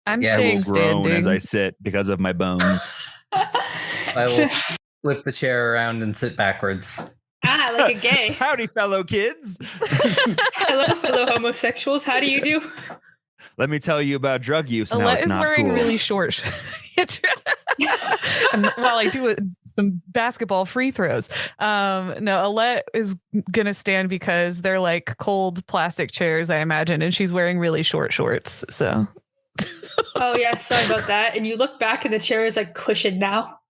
I'm staying standing as I sit because of my bones. I will flip the chair around and sit backwards. Like a gay. Howdy, fellow kids. Hello, fellow homosexuals. How do you do? Let me tell you about drug use. Alette It's is not wearing cool. really short. And while I do some basketball free throws. No, Alette is gonna stand because they're like cold plastic chairs, I imagine, and she's wearing really short shorts. So Oh yeah, sorry about that. And you look back and the chair is like cushioned now.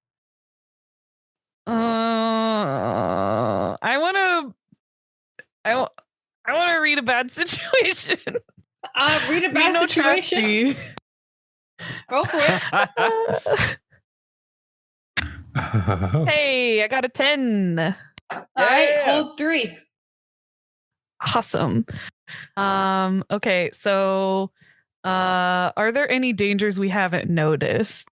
I want to read a bad situation. Read a bad situation. Trusty. Go for it. Hey, I got a 10. All right, hold 3. Awesome. Okay, so are there any dangers we haven't noticed?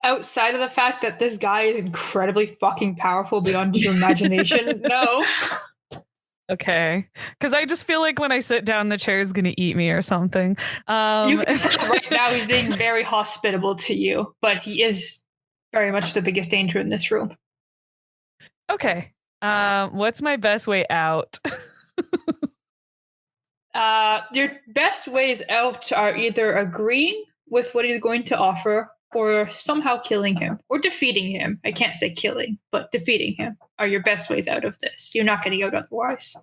Outside of the fact that this guy is incredibly fucking powerful beyond your imagination, no. Okay, because I just feel like when I sit down, the chair is going to eat me or something. You can tell right now he's being very hospitable to you, but he is very much the biggest danger in this room. Okay. What's my best way out? Your best ways out are either agreeing with what he's going to offer or somehow killing him or defeating him. I can't say killing, but defeating him are your best ways out of this. You're not getting out otherwise.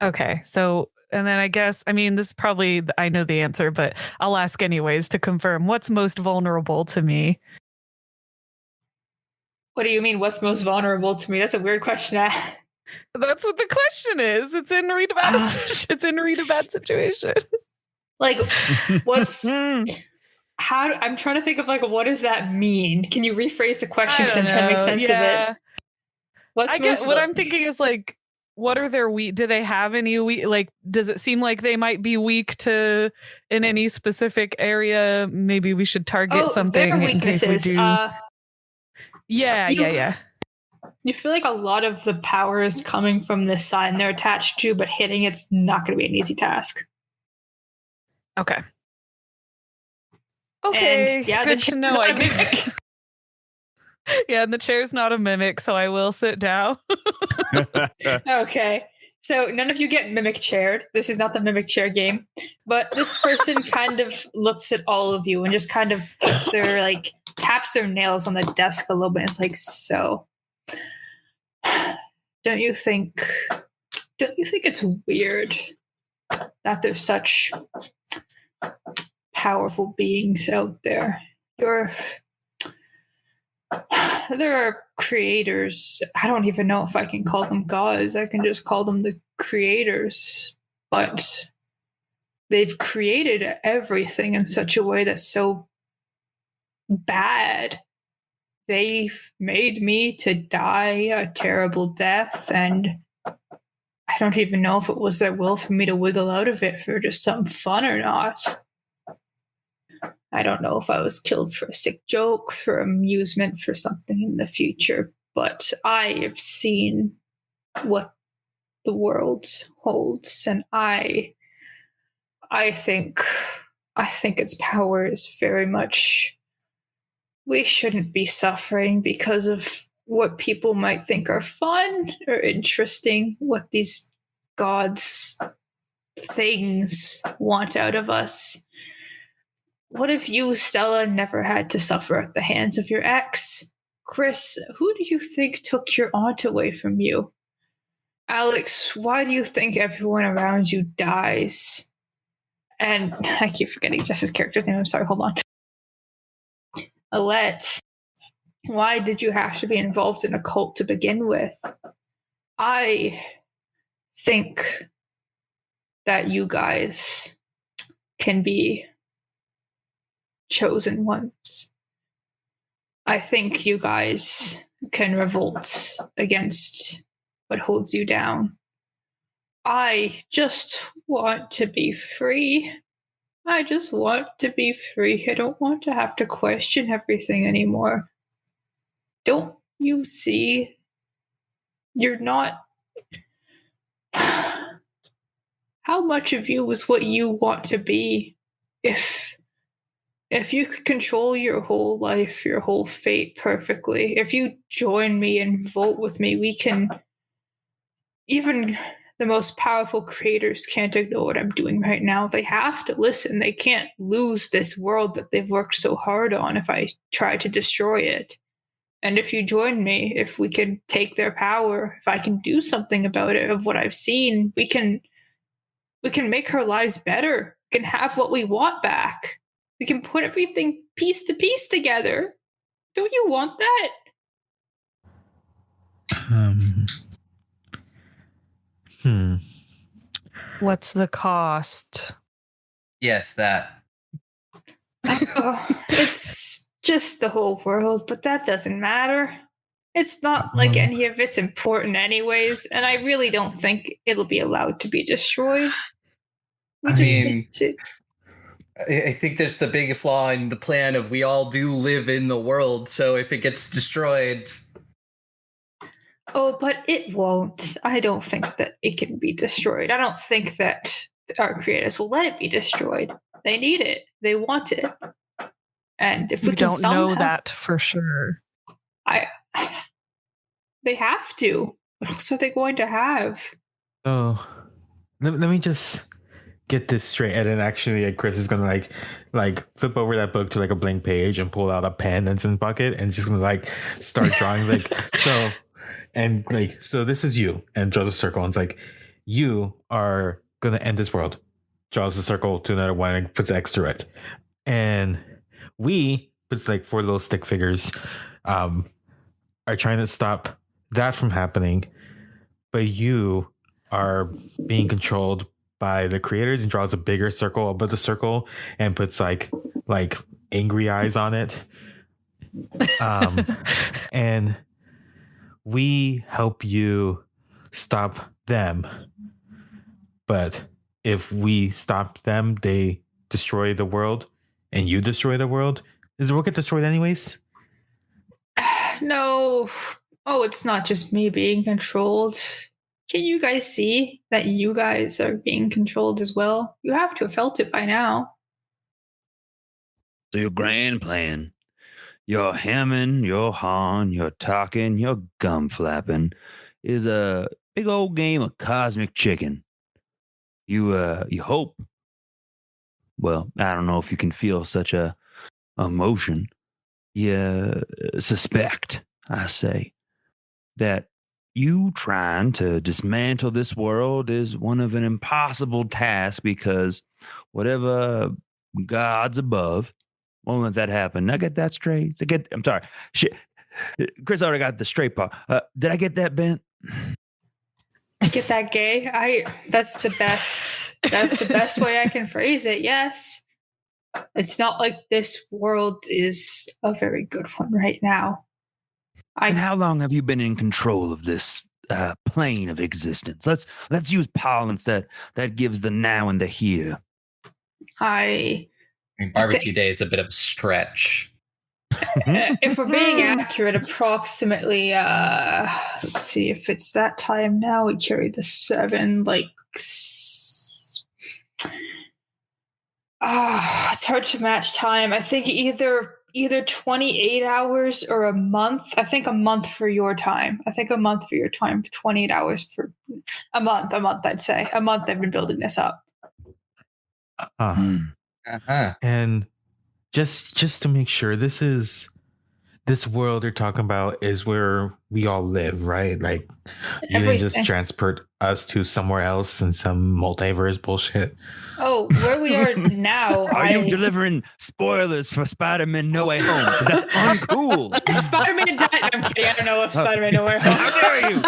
Okay. So, and then I guess, I mean, this is probably, I know the answer, but I'll ask anyways to confirm what's most vulnerable to me. What do you mean, what's most vulnerable to me? That's a weird question. That's what the question is. It's in read about it's in read a bad situation. Like, what's I'm trying to think of like, what does that mean? Can you rephrase the question? Because I'm trying to make sense of it. What I'm thinking is like, what are their weak? Do they have any weak? Like, does it seem like they might be weak to in any specific area? Maybe we should target something. Their weaknesses. In case we do. Yeah. You feel like a lot of the power is coming from this sign they're attached to, but hitting it's not going to be an easy task. Okay. Okay. And yeah, good to know. Yeah, and the chair's not a mimic, so I will sit down. Okay. So none of you get mimic chaired. This is not the mimic chair game. But this person kind of looks at all of you and just kind of puts their taps their nails on the desk a little bit. It's like, so don't you think it's weird that there's such powerful beings out there? There are creators. I don't even know if I can call them gods. I can just call them the creators. But they've created everything in such a way that's so bad. They've made me to die a terrible death, and I don't even know if it was their will for me to wiggle out of it for just some fun or not. I don't know if I was killed for a sick joke, for amusement, for something in the future, but I have seen what the world holds, and I think its power is very much. We shouldn't be suffering because of what people might think are fun or interesting, what these gods things want out of us. What if you, Stella, never had to suffer at the hands of your ex? Chris, who do you think took your aunt away from you? Alex, why do you think everyone around you dies? And I keep forgetting Jess's character's name. I'm sorry, hold on. Alette, why did you have to be involved in a cult to begin with? I think that you guys can be chosen ones. I think you guys can revolt against what holds you down. I just want to be free. I just want to be free. I don't want to have to question everything anymore. Don't you see? You're not. How much of you is what you want to be? If you could control your whole life, your whole fate perfectly, if you join me and vote with me, we can. Even the most powerful creators can't ignore what I'm doing right now. They have to listen. They can't lose this world that they've worked so hard on if I try to destroy it. And if you join me, if we can take their power, if I can do something about it of what I've seen, we can make our lives better. We can have what we want back. We can put everything piece to piece together. Don't you want that? What's the cost? Yes, that. It's just the whole world, but that doesn't matter. It's not like any of it's important anyways, and I really don't think it'll be allowed to be destroyed. We just need to. I think there's the big flaw in the plan of we all do live in the world, so if it gets destroyed. Oh, but it won't. I don't think that it can be destroyed. I don't think that our creators will let it be destroyed. They need it. They want it. And if we can don't know that for sure. They have to. What else are they going to have? Oh, let me just get this straight. And then actually, like, Chris is gonna like flip over that book to like a blank page and pull out a pen that's in the bucket and just gonna like start drawing like so. And like, so this is you, and draws a circle. And it's like, you are gonna end this world. Draws a circle to another one and puts X through it. And we puts like 4 little stick figures, are trying to stop that from happening. But you are being controlled by the creators, and draws a bigger circle above the circle and puts like angry eyes on it. And we help you stop them. But if we stop them, they destroy the world, and you destroy the world. Does the world get destroyed anyways? No. Oh, it's not just me being controlled. Can you guys see that you guys are being controlled as well? You have to have felt it by now. So your grand plan, your hemming, your hawing, your talking, your gum flapping is a big old game of cosmic chicken. You hope. Well, I don't know if you can feel such a emotion. You suspect, I say, that you trying to dismantle this world is one of an impossible task because whatever gods above won't let that happen. Did I get that straight? I'm sorry. Shit. Chris already got the straight part. Did I get that bent? Get that gay? That's the best. That's the best way I can phrase it. Yes. It's not like this world is a very good one right now. And how long have you been in control of this plane of existence? Let's use parlance that gives the now and the here. I mean, barbecue day is a bit of a stretch. If we're being accurate, approximately, let's see, if it's that time now, we carry the 7, like, it's hard to match time. I think either 28 hours or a month. I think a month for your time. 28 hours for a month, I'd say. A month I've been building this up. And just to make sure, this world you're talking about is where we all live, right? Like, you didn't just transport us to somewhere else in some multiverse bullshit. Oh, where we are now. Are you delivering spoilers for Spider-Man No Way Home? Because that's uncool. Spider-Man died. I'm kidding. I don't know if Spider-Man No Way Home. How dare you?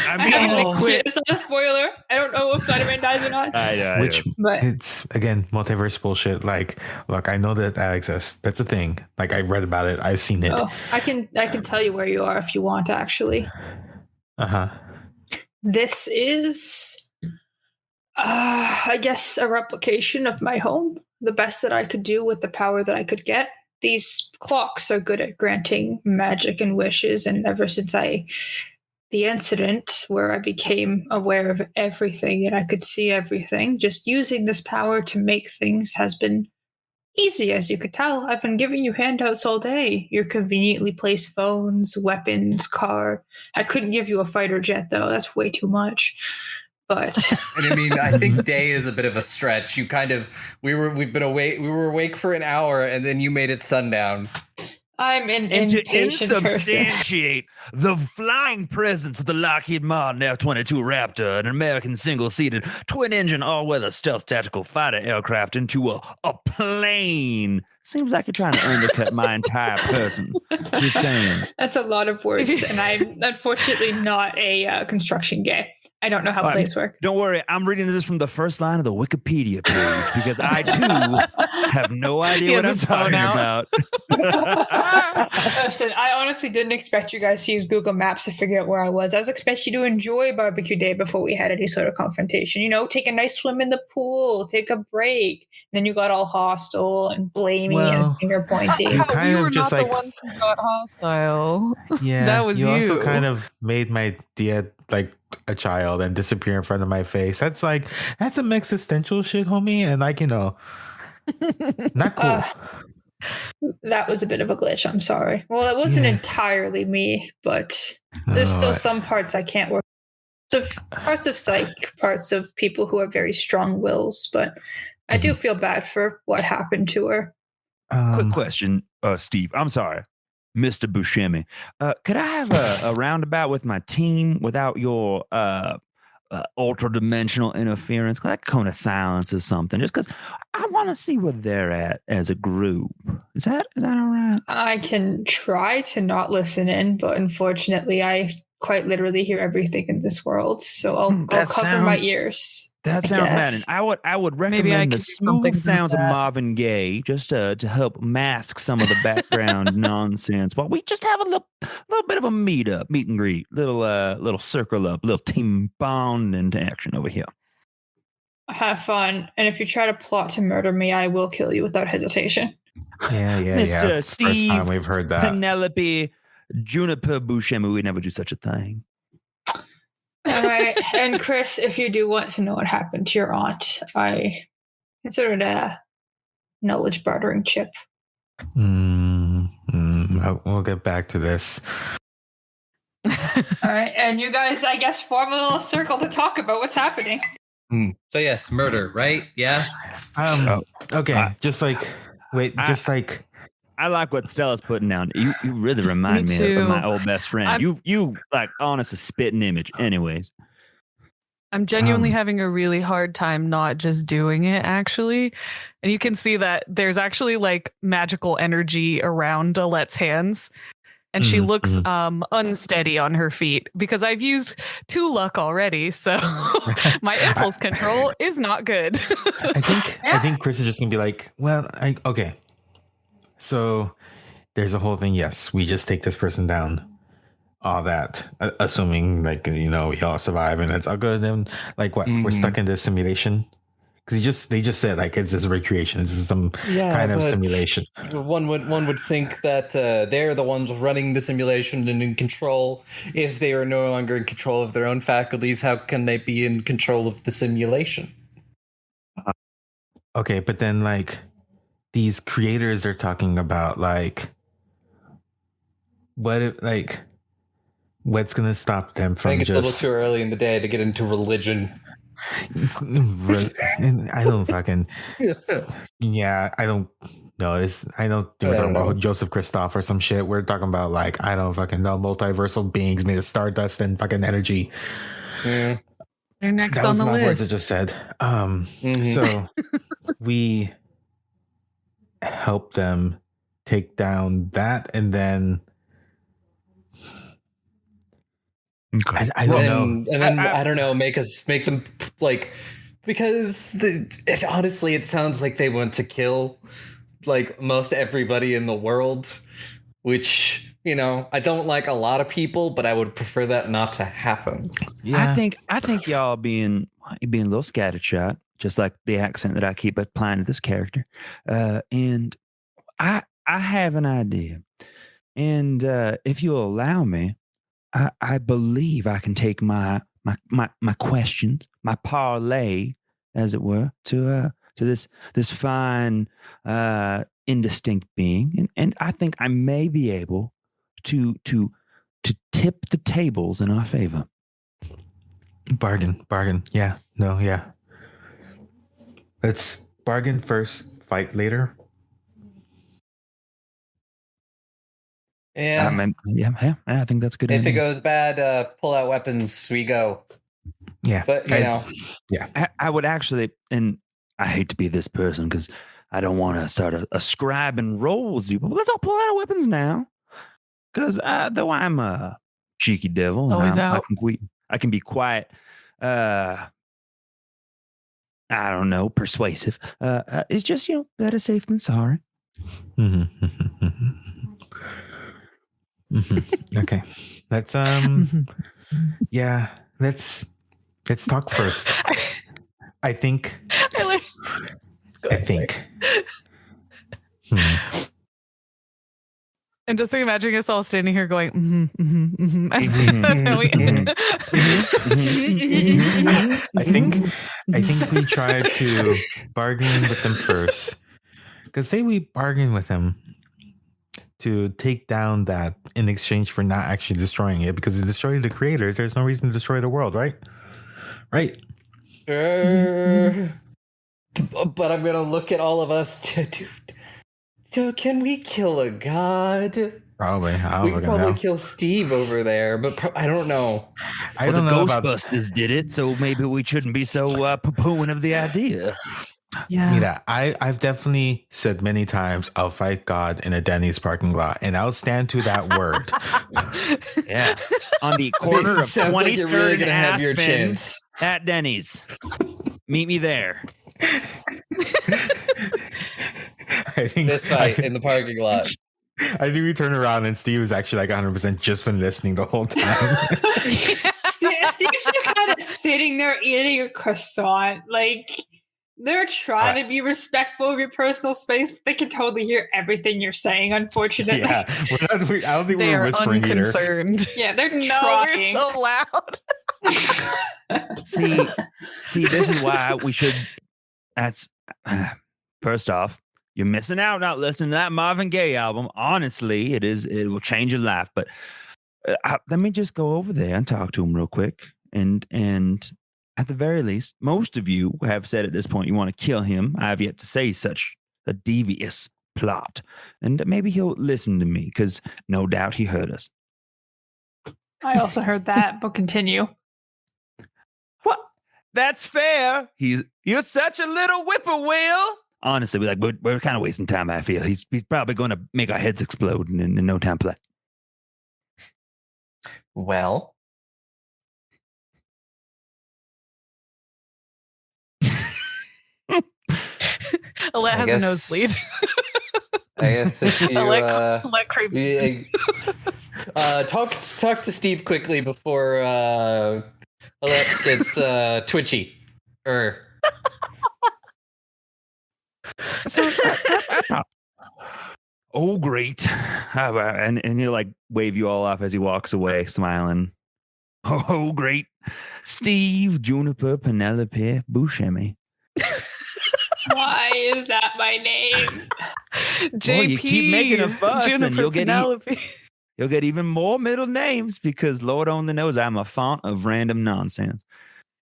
I mean, quit. It's not a spoiler. I don't know if Spider-Man dies or not. I know. But it's, again, multiverse bullshit. Like, look, I know that exists. That's a thing. Like, I read about it. I've seen it. Oh, I can tell you where you are if you want, actually. This is, I guess, a replication of my home. The best that I could do with the power that I could get. These clocks are good at granting magic and wishes, and ever since the incident where I became aware of everything and I could see everything, just using this power to make things has been easy, as you could tell. I've been giving you handouts all day. Your conveniently placed phones, weapons, car. I couldn't give you a fighter jet, though. That's way too much. But and I mean, I think day is a bit of a stretch. You kind of we were awake for an hour, and then you made it sundown. I'm an And to impatient person. insubstantiate the flying presence of the Lockheed Martin F-22 Raptor, an American single-seated twin-engine all-weather stealth tactical fighter aircraft, into a plane. Seems like you're trying to undercut my entire person. Just saying. That's a lot of words, and I'm unfortunately not a construction gay. I don't know how planes work. Don't worry, I'm reading this from the first line of the Wikipedia page because I too have no idea what I'm talking about. Listen, I honestly didn't expect you guys to use Google Maps to figure out where I was. I was expecting you to enjoy barbecue day before we had any sort of confrontation. You know, take a nice swim in the pool, take a break. And then you got all hostile and blamey and finger pointing. You kind we were of just not like the ones who got hostile. yeah, that was you. also kind of made my dad like a child and disappear in front of my face. That's some existential shit, homie, and like, you know, not cool. That was a bit of a glitch. I'm sorry. Well, it wasn't entirely me, but there's still some parts I can't work. Parts of psych, parts of people who have very strong wills, but I do feel bad for what happened to her. Quick question, Steve. I'm sorry, Mr. Buscemi. Could I have a roundabout with my team without your ultra-dimensional interference? Like cone of silence or something, just because I want to see where they're at as a group. Is that all right? I can try to not listen in, but unfortunately, I quite literally hear everything in this world, so I'll cover my ears. That sounds maddening. I would recommend the smooth sounds of Marvin Gaye just to help mask some of the background nonsense while we just have a little bit of a meet and greet, little circle up, little team bond into action over here. Have fun, and if you try to plot to murder me, I will kill you without hesitation. Yeah. Mr. Steve, first time we've heard that. Penelope, Juniper Buscemi, we never do such a thing. All right. And Chris, if you do want to know what happened to your aunt, I consider it a knowledge bartering chip. We'll get back to this. All right. And you guys, I guess, form a little circle to talk about what's happening. So yes, murder, right? Yeah. Okay. I like what Stella's putting down. You really remind me of my old best friend. You like honest a spitting image. Anyways, I'm genuinely having a really hard time not just doing it, actually. And you can see that there's actually like magical energy around Alette's hands. And she looks unsteady on her feet because I've used 2 luck already. So my impulse control is not good. I think Chris is just going to be like, well, okay. So there's a whole thing. Yes, we just take this person down. All that, assuming like, you know, we all survive and it's all good. Then like what? We're stuck in this simulation. Because they just said like it's this recreation. This is some kind of simulation. One would think that they're the ones running the simulation and in control. If they are no longer in control of their own faculties, how can they be in control of the simulation? Okay, but then like these creators are talking about like what's gonna stop them from I think it's a little too early in the day to get into religion. I don't fucking I don't know this. I don't think we're talking about Joseph Christoph or some shit. We're talking about like I don't fucking know, multiversal beings made of stardust and fucking energy. They're next on the list. Words I just said. So we help them take down that, and then I don't know. And then I don't know, make them like, because honestly, it sounds like they want to kill like most everybody in the world, which, you know, I don't like a lot of people, but I would prefer that not to happen. Yeah. I think y'all being a little scattershot, just like the accent that I keep applying to this character. And I have an idea. And if you'll allow me, I believe I can take my questions, my parlay, as it were, to this fine indistinct being, and I think I may be able to tip the tables in our favor. Bargain. Yeah. No. Yeah. Let's bargain first, fight later. Yeah. Yeah, I think that's good. If it idea. goes bad, pull out weapons. We go. Yeah. But you know, I would actually, and I hate to be this person because I don't want to start a scribe and rolls people. But let's all pull out our weapons now, because though I'm a cheeky devil, Always and out. I can be quite, I don't know, persuasive. It's just better safe than sorry. Okay, let's yeah, let's talk first. I think. I think. I'm just imagining us all standing here going, I think we try to bargain with them first. Because say we bargain with them to take down that in exchange for not actually destroying it, because it destroyed the creators, there's no reason to destroy the world, right? Right. sure. But I'm gonna look at all of us. Dude, can we kill a god? Probably. We could probably kill Steve over there, but I don't know. I don't know about Ghostbusters did it, so maybe we shouldn't be so poo-pooing of the idea. Yeah. Mira, I've definitely said many times I'll fight God in a Denny's parking lot, and I'll stand to that word. Yeah, on the corner of sounds 23rd like you're really gonna have your Aspen chance. at Denny's. Meet me there. I think This fight in the parking lot. I think we turn around and Steve is actually like 100% just been listening the whole time. Steve's just kind of sitting there eating a croissant. Like, they're trying to be respectful of your personal space, but they can totally hear everything you're saying, unfortunately. Yeah, I don't think They we're are whispering either. unconcerned. Yeah, they're No, trying. we're so loud. See, this is why we should. That's first off, you're missing out not listening to that Marvin Gaye album. Honestly, it will change your life. But let me just go over there and talk to him real quick. And at the very least, most of you have said at this point you want to kill him. I have yet to say such a devious plot, and maybe he'll listen to me because no doubt he heard us. I also heard that, but continue. What? That's fair. You're such a little whippoorwill. Honestly, we're kind of wasting time. I feel he's probably going to make our heads explode in no time flat. Well, Alette has a nosebleed. I guess if you Alette creepy. talk to Steve quickly before Alette gets twitchy. Oh, great. And he'll like wave you all off as he walks away, smiling. Oh, great. Steve, Juniper, Penelope, Buscemi. Why is that my name? JP, Well, you keep making a fuss Juniper, and you'll Penelope. get even more middle names because Lord only knows I'm a font of random nonsense.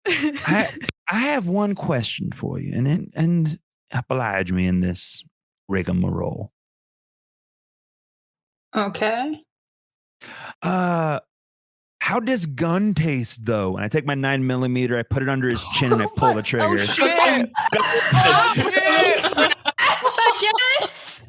I have one question for you, and oblige me in this rigmarole. Okay. How does gun taste though? And I take my 9mm, I put it under his chin, and I pull the trigger. Oh shit! Yes.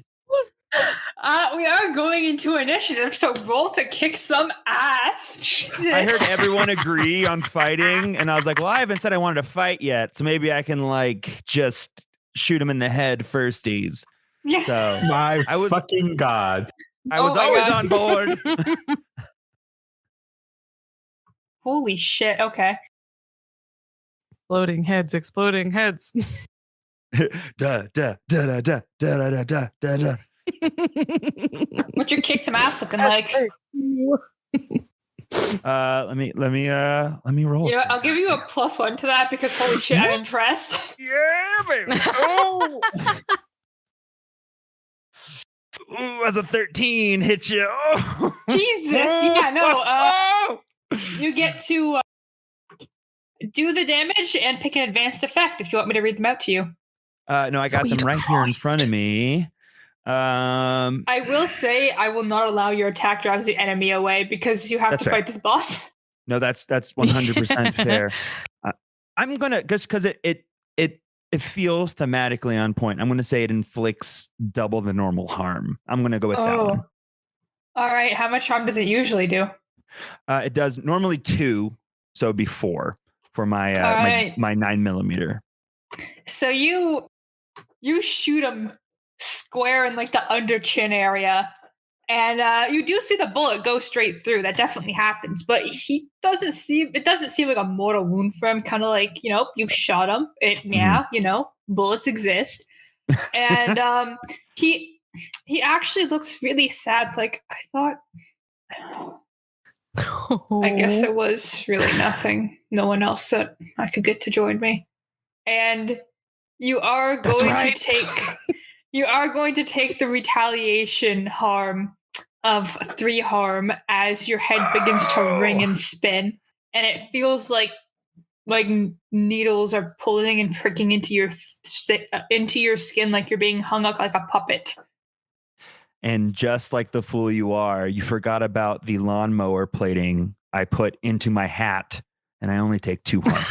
We are going into initiative, so roll to kick some ass. Jesus. I heard everyone agree on fighting, and I was like, well, I haven't said I wanted to fight yet, so maybe I can like just shoot him in the head firsties. Yeah. So My fucking God. I was always on board. Holy shit. Okay. Exploding heads. Da da da da da da da da da da. What's your kick some ass looking like? Let me roll. You know, I'll give you a +1 to that because holy shit, I'm impressed. Yeah, baby. Oh. Ooh, as a 13 hit you. Oh. Jesus. Yeah, no. You get to do the damage and pick an advanced effect if you want me to read them out to you. No, I got Sweet them right here in Christ. front of me. Um, I will say I will not allow your attack drives the enemy away because you have That's to fair. fight this boss. no, that's 100% fair. I'm gonna because it feels thematically on point. I'm gonna say it inflicts double the normal harm. I'm gonna go with that one. All right. How much harm does it usually do? It does normally 2, so it'd be 4 for my All right. my 9mm. So you shoot him square in like the under chin area, and you do see the bullet go straight through. That definitely happens, but it doesn't seem like a mortal wound for him. Kind of like, you shot him. Bullets exist, and he actually looks really sad. Like, I thought, I guess it was really nothing. No one else that I could get to join me, and you are going to take the retaliation harm of 3 harm as your head begins to ring and spin, and it feels like needles are pulling and pricking into your skin, like you're being hung up like a puppet. And just like the fool you are, you forgot about the lawnmower plating I put into my hat, and I only take 2 harm.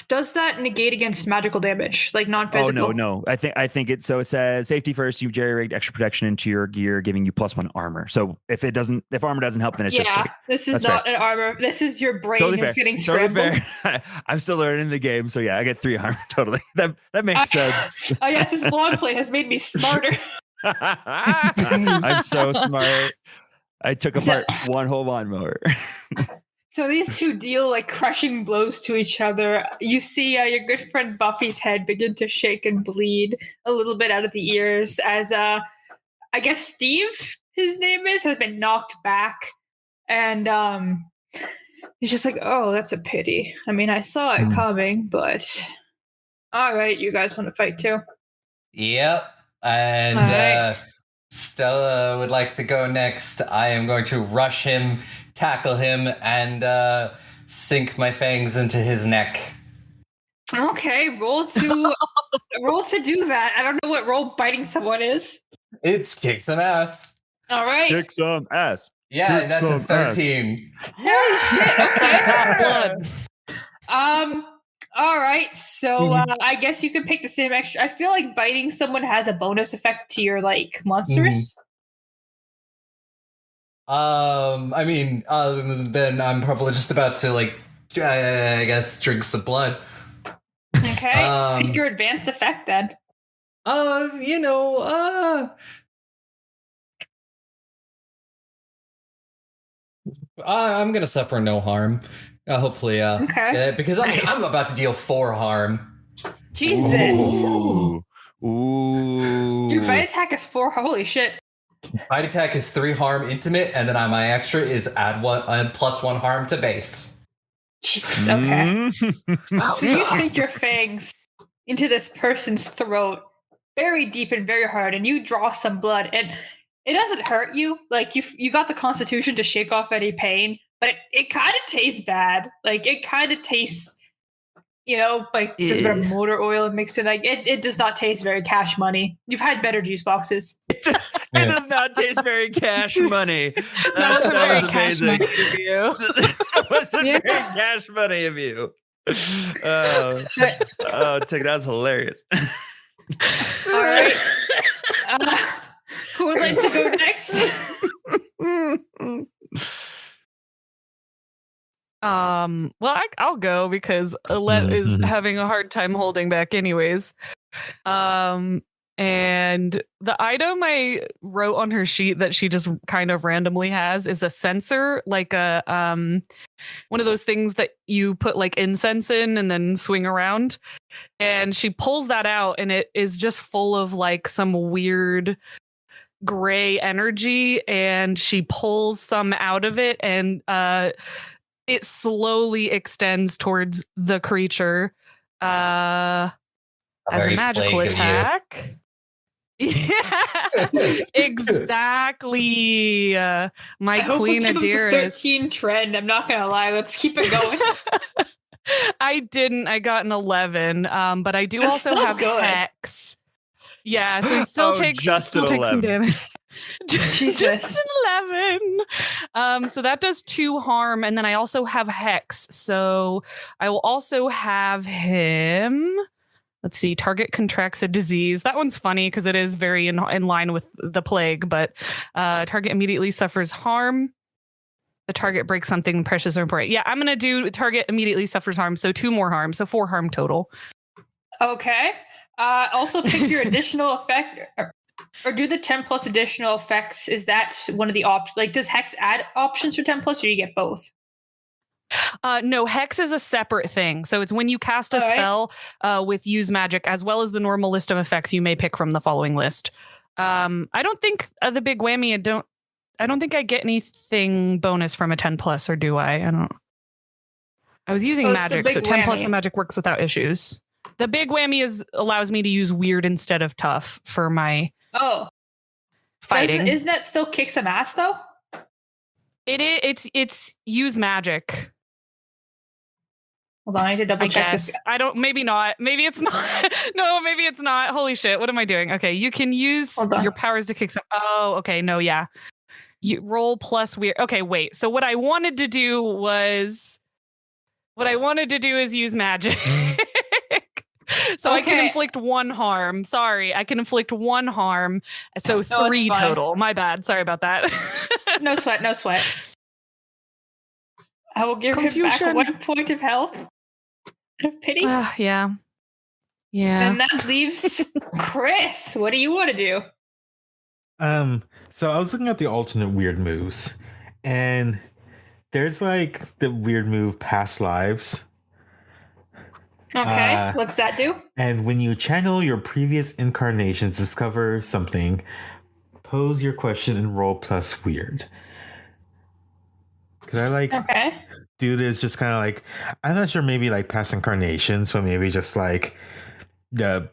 Does that negate against magical damage, like non-physical? Oh no! I think it. So it says safety first. You jerry-rigged extra protection into your gear, giving you +1 armor. So if armor doesn't help, then it's just safe. This is That's not fair. an armor. This is your brain Totally is fair. getting Totally scrambled. fair. I'm still learning the game, so yeah, I get 3 armor. Totally. That makes sense. Oh yes, this long play has made me smarter. I'm so smart. I took apart 1 whole lawnmower. So these two deal like crushing blows to each other. You see your good friend Buffy's head begin to shake and bleed a little bit out of the ears as I guess Steve, his name is, has been knocked back. And he's just like, oh, that's a pity. I mean, I saw it coming, but all right, you guys want to fight too? Yep. And right. Stella would like to go next. I am going to rush him, tackle him, and sink my fangs into his neck. Okay, roll to do that. I don't know what roll biting someone is. It's kick some ass. All right. Kick some ass. Yeah, Kick that's a some 13. Holy shit. Okay. Blood. All right. So I guess you can pick the same extra. I feel like biting someone has a bonus effect to your like monsters. I mean, then I'm probably just about to like, I guess, drink some blood. Okay. Pick your advanced effect then. I'm gonna suffer no harm. Hopefully, okay. Because I'm about to deal 4 harm. Jesus. Ooh. Your bite attack is 4. Holy shit. Bite attack is 3 harm intimate, and then on my extra is add +1 harm to base. Jesus. Okay. So you sink your fangs into this person's throat, very deep and very hard, and you draw some blood, and it doesn't hurt you. Like you got the constitution to shake off any pain, but it kind of tastes bad. Like it kind of tastes, like there's a bit of motor oil mixed in. Like it does not taste very cash money. You've had better juice boxes. It does not taste very cash money. That was very cash money of you. That wasn't very cash money of you. Tick, that's hilarious. All right. Who would like to go next? Well, I'll go because Alette is having a hard time holding back anyways. And the item I wrote on her sheet that she just kind of randomly has is a censer, like a one of those things that you put like incense in and then swing around. And she pulls that out and it is just full of like some weird gray energy, and she pulls some out of it, and it slowly extends towards the creature as a magical attack. Yeah, exactly. My queen of dearest. 13 trend. I'm not gonna lie. Let's keep it going. I got an 11. But I do That's also have good. Hex. Yeah, so he still takes just an some 11. damage. Jesus. Just an 11. So that does 2 harm, and then I also have Hex. So I will also have him. Let's see. Target contracts a disease. That one's funny because it is very in line with the plague. But target immediately suffers harm. The target breaks something precious or important. Yeah, I'm gonna do target immediately suffers harm. So 2 more harm. So 4 harm total. Okay. Also pick your additional effect or do the 10 plus additional effects. Is that one of the options? Like, does Hex add options for 10 plus, or you get both? No, Hex is a separate thing. So it's when you cast a spell with use magic, as well as the normal list of effects you may pick from the following list. I don't think the big whammy. I don't think I get anything bonus from a 10 plus, or do I? I don't. I was using magic, so 10 plus the magic works without issues. The big whammy allows me to use weird instead of tough for my fighting. Isn't that still kick some ass though? It's use magic. Hold on, I need to double check this. I don't. Maybe not. Maybe it's not. No, maybe it's not. Holy shit! What am I doing? Okay, you can use your powers to kick some. Oh, okay. No, yeah. You roll plus weird. Okay, wait. So what I wanted to do is use magic. So I can inflict 1 harm. Sorry, I can inflict 1 harm. So 3 total. My bad. Sorry about that. No sweat. No sweat. I will give him back 1 point of health. Of pity. Yeah. And that leaves Chris. What do you want to do? So I was looking at the alternate weird moves, and there's like the weird move Past Lives. Okay, what's that do? And when you channel your previous incarnations, discover something, pose your question and roll plus weird. Could I do this just kind of like, I'm not sure, maybe like past incarnations, but maybe just like the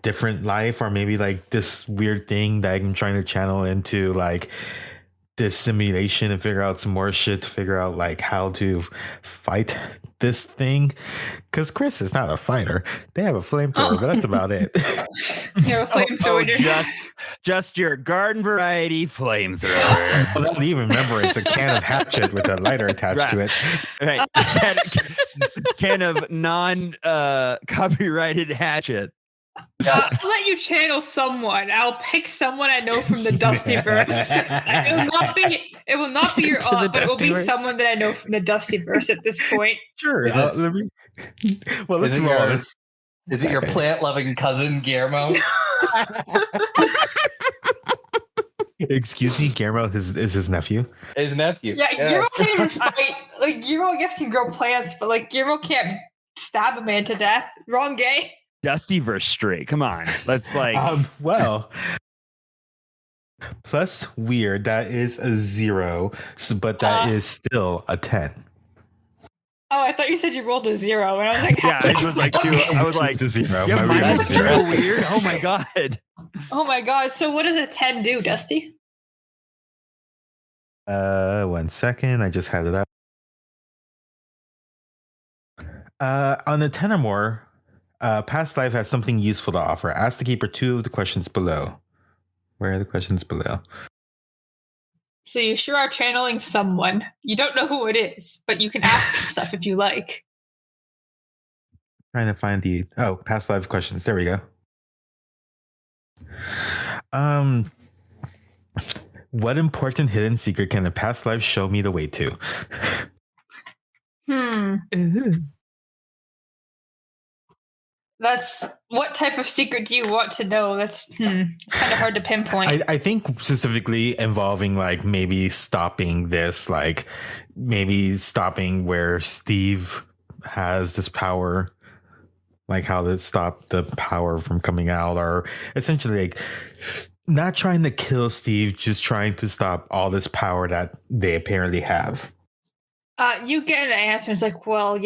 different life, or maybe like this weird thing that I'm trying to channel into like this simulation and figure out some more shit to figure out like how to fight this thing, because Chris is not a fighter. They have a flamethrower, but that's about it. You're a flamethrower. Just your garden variety flamethrower. Well, that's even remember, it's a can of hatchet with a lighter attached to it. Right, can of non copyrighted hatchet. I'll let you channel someone. I'll pick someone I know from the Dustyverse. It will not be your aunt, but it will be someone that I know from the Dustyverse at this point. Sure. Is it your plant-loving cousin Guillermo? Excuse me, Guillermo is his nephew. His nephew. Yeah, yes. Guillermo can't even fight. Like, Guillermo, I guess, can grow plants, but like Guillermo can't stab a man to death. Wrong gay. Dustyverse straight. Come on. Let's like plus weird, that is a 0, but that is still a 10. Oh, I thought you said you rolled a 0, and I was like, yeah, it was like 2. I was like, it's a 0. Yeah, minus 0 weird. Oh my god. Oh my god. So what does a 10 do, Dusty? 1 second. I just had it up. On the 10 or more, Past Life has something useful to offer. Ask the keeper 2 of the questions below. Where are the questions below? So you sure are channeling someone. You don't know who it is, but you can ask them stuff if you like. Trying to find the Past Life questions. There we go. What important hidden secret can a past life show me the way to? Ooh. That's what type of secret do you want to know? It's kind of hard to pinpoint. I think specifically involving like maybe stopping this, like maybe stopping where Steve has this power, like how to stop the power from coming out, or essentially like not trying to kill Steve, just trying to stop all this power that they apparently have. You get an answer. It's like, well,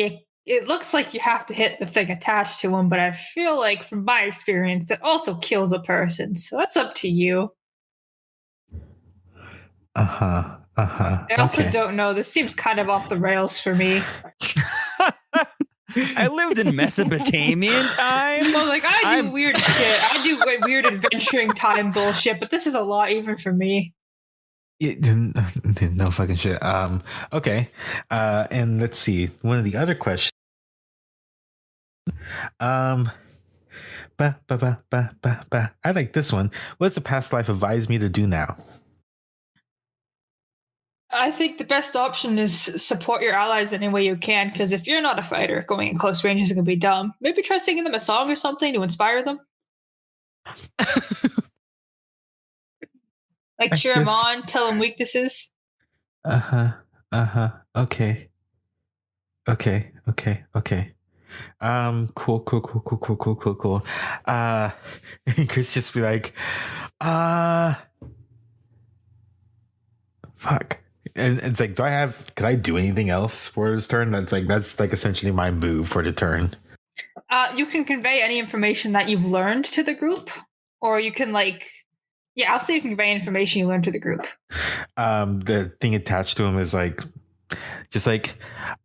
it looks like you have to hit the thing attached to him, but I feel like from my experience, that also kills a person. So that's up to you. I also don't know. This seems kind of off the rails for me. I lived in Mesopotamian times. I was like, I do weird shit. I do like, weird adventuring time bullshit, but this is a lot even for me. No fucking shit. Okay. And let's see. One of the other questions. I like this one. What's the past life advise me to do now? I think the best option is support your allies any way you can, because if you're not a fighter, going in close range is going to be dumb. Maybe try singing them a song or something to inspire them. Like cheer them on, tell them weaknesses. Okay. Cool. Chris just be like, fuck. And it's like, could I do anything else for his turn? That's like essentially my move for the turn. You can convey any information that you've learned to the group, or you can I'll say you can convey information you learned to the group. The thing attached to him is just like,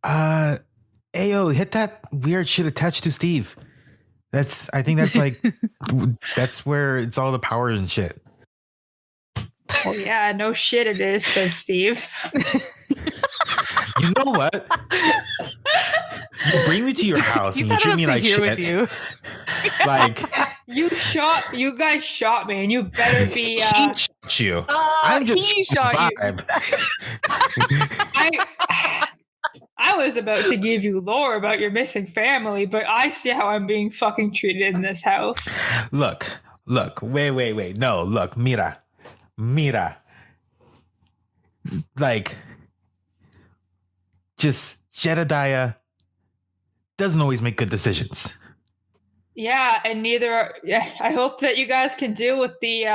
Ayo, hit that weird shit attached to Steve. I think that's like, that's where it's all the power and shit. Well, yeah, no shit it is, says Steve. You know what? You bring me to your house and you treat me like shit. Like you guys shot me, and you better be. He shot you. I'm just he shot vibe. I was about to give you lore about your missing family, but I see how I'm being fucking treated in this house. Look, wait. No, look, Mira. Like, just Jedediah doesn't always make good decisions. Yeah, and neither. Yeah, I hope that you guys can deal with the.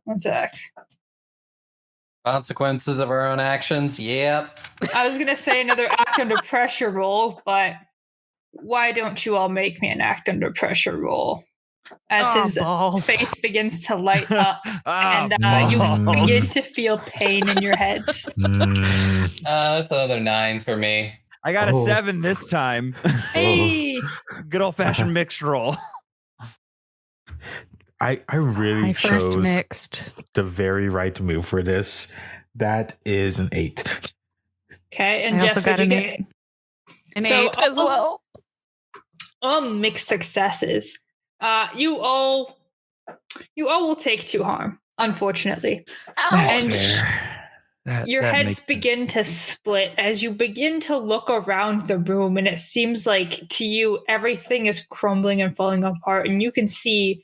One sec. Consequences of our own actions. Yep. I was gonna say another act under pressure roll, but why don't you all make me an act under pressure roll? As his face begins to light up, and you begin to feel pain in your heads. That's another 9 for me. I got a 7 this time. Hey, good old fashioned mixed roll. I really chose mixed. the very right move for this. That is an 8. Okay, and I Jess, also got an 8. An 8 as well. All mixed successes. You all will take 2 harm, unfortunately. That's and your heads begin to split as you begin to look around the room, and it seems like to you everything is crumbling and falling apart, and you can see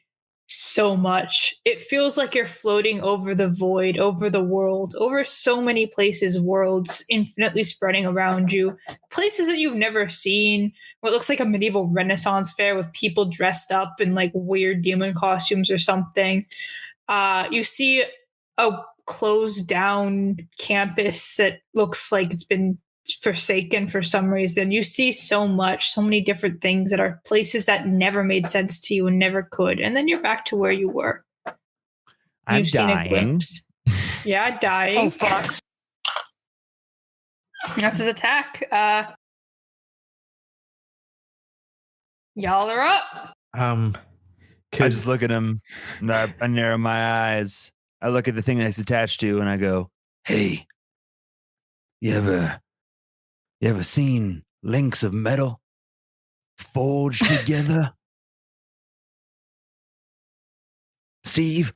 so much. It feels like you're floating over the void, over the world, over so many places, worlds infinitely spreading around you, places that you've never seen. What looks like a medieval Renaissance fair with people dressed up in like weird demon costumes or something. You see a closed down campus that looks like it's been forsaken for some reason. You see so many different things that are places that never made sense to you and never could. And then you're back to where you were. You've seen a glimpse. Yeah, dying. Oh, fuck. That's his attack. Y'all are up. I just look at him and I narrow my eyes. I look at the thing that's attached to and I go, "Hey, you ever seen links of metal forged together?" Steve?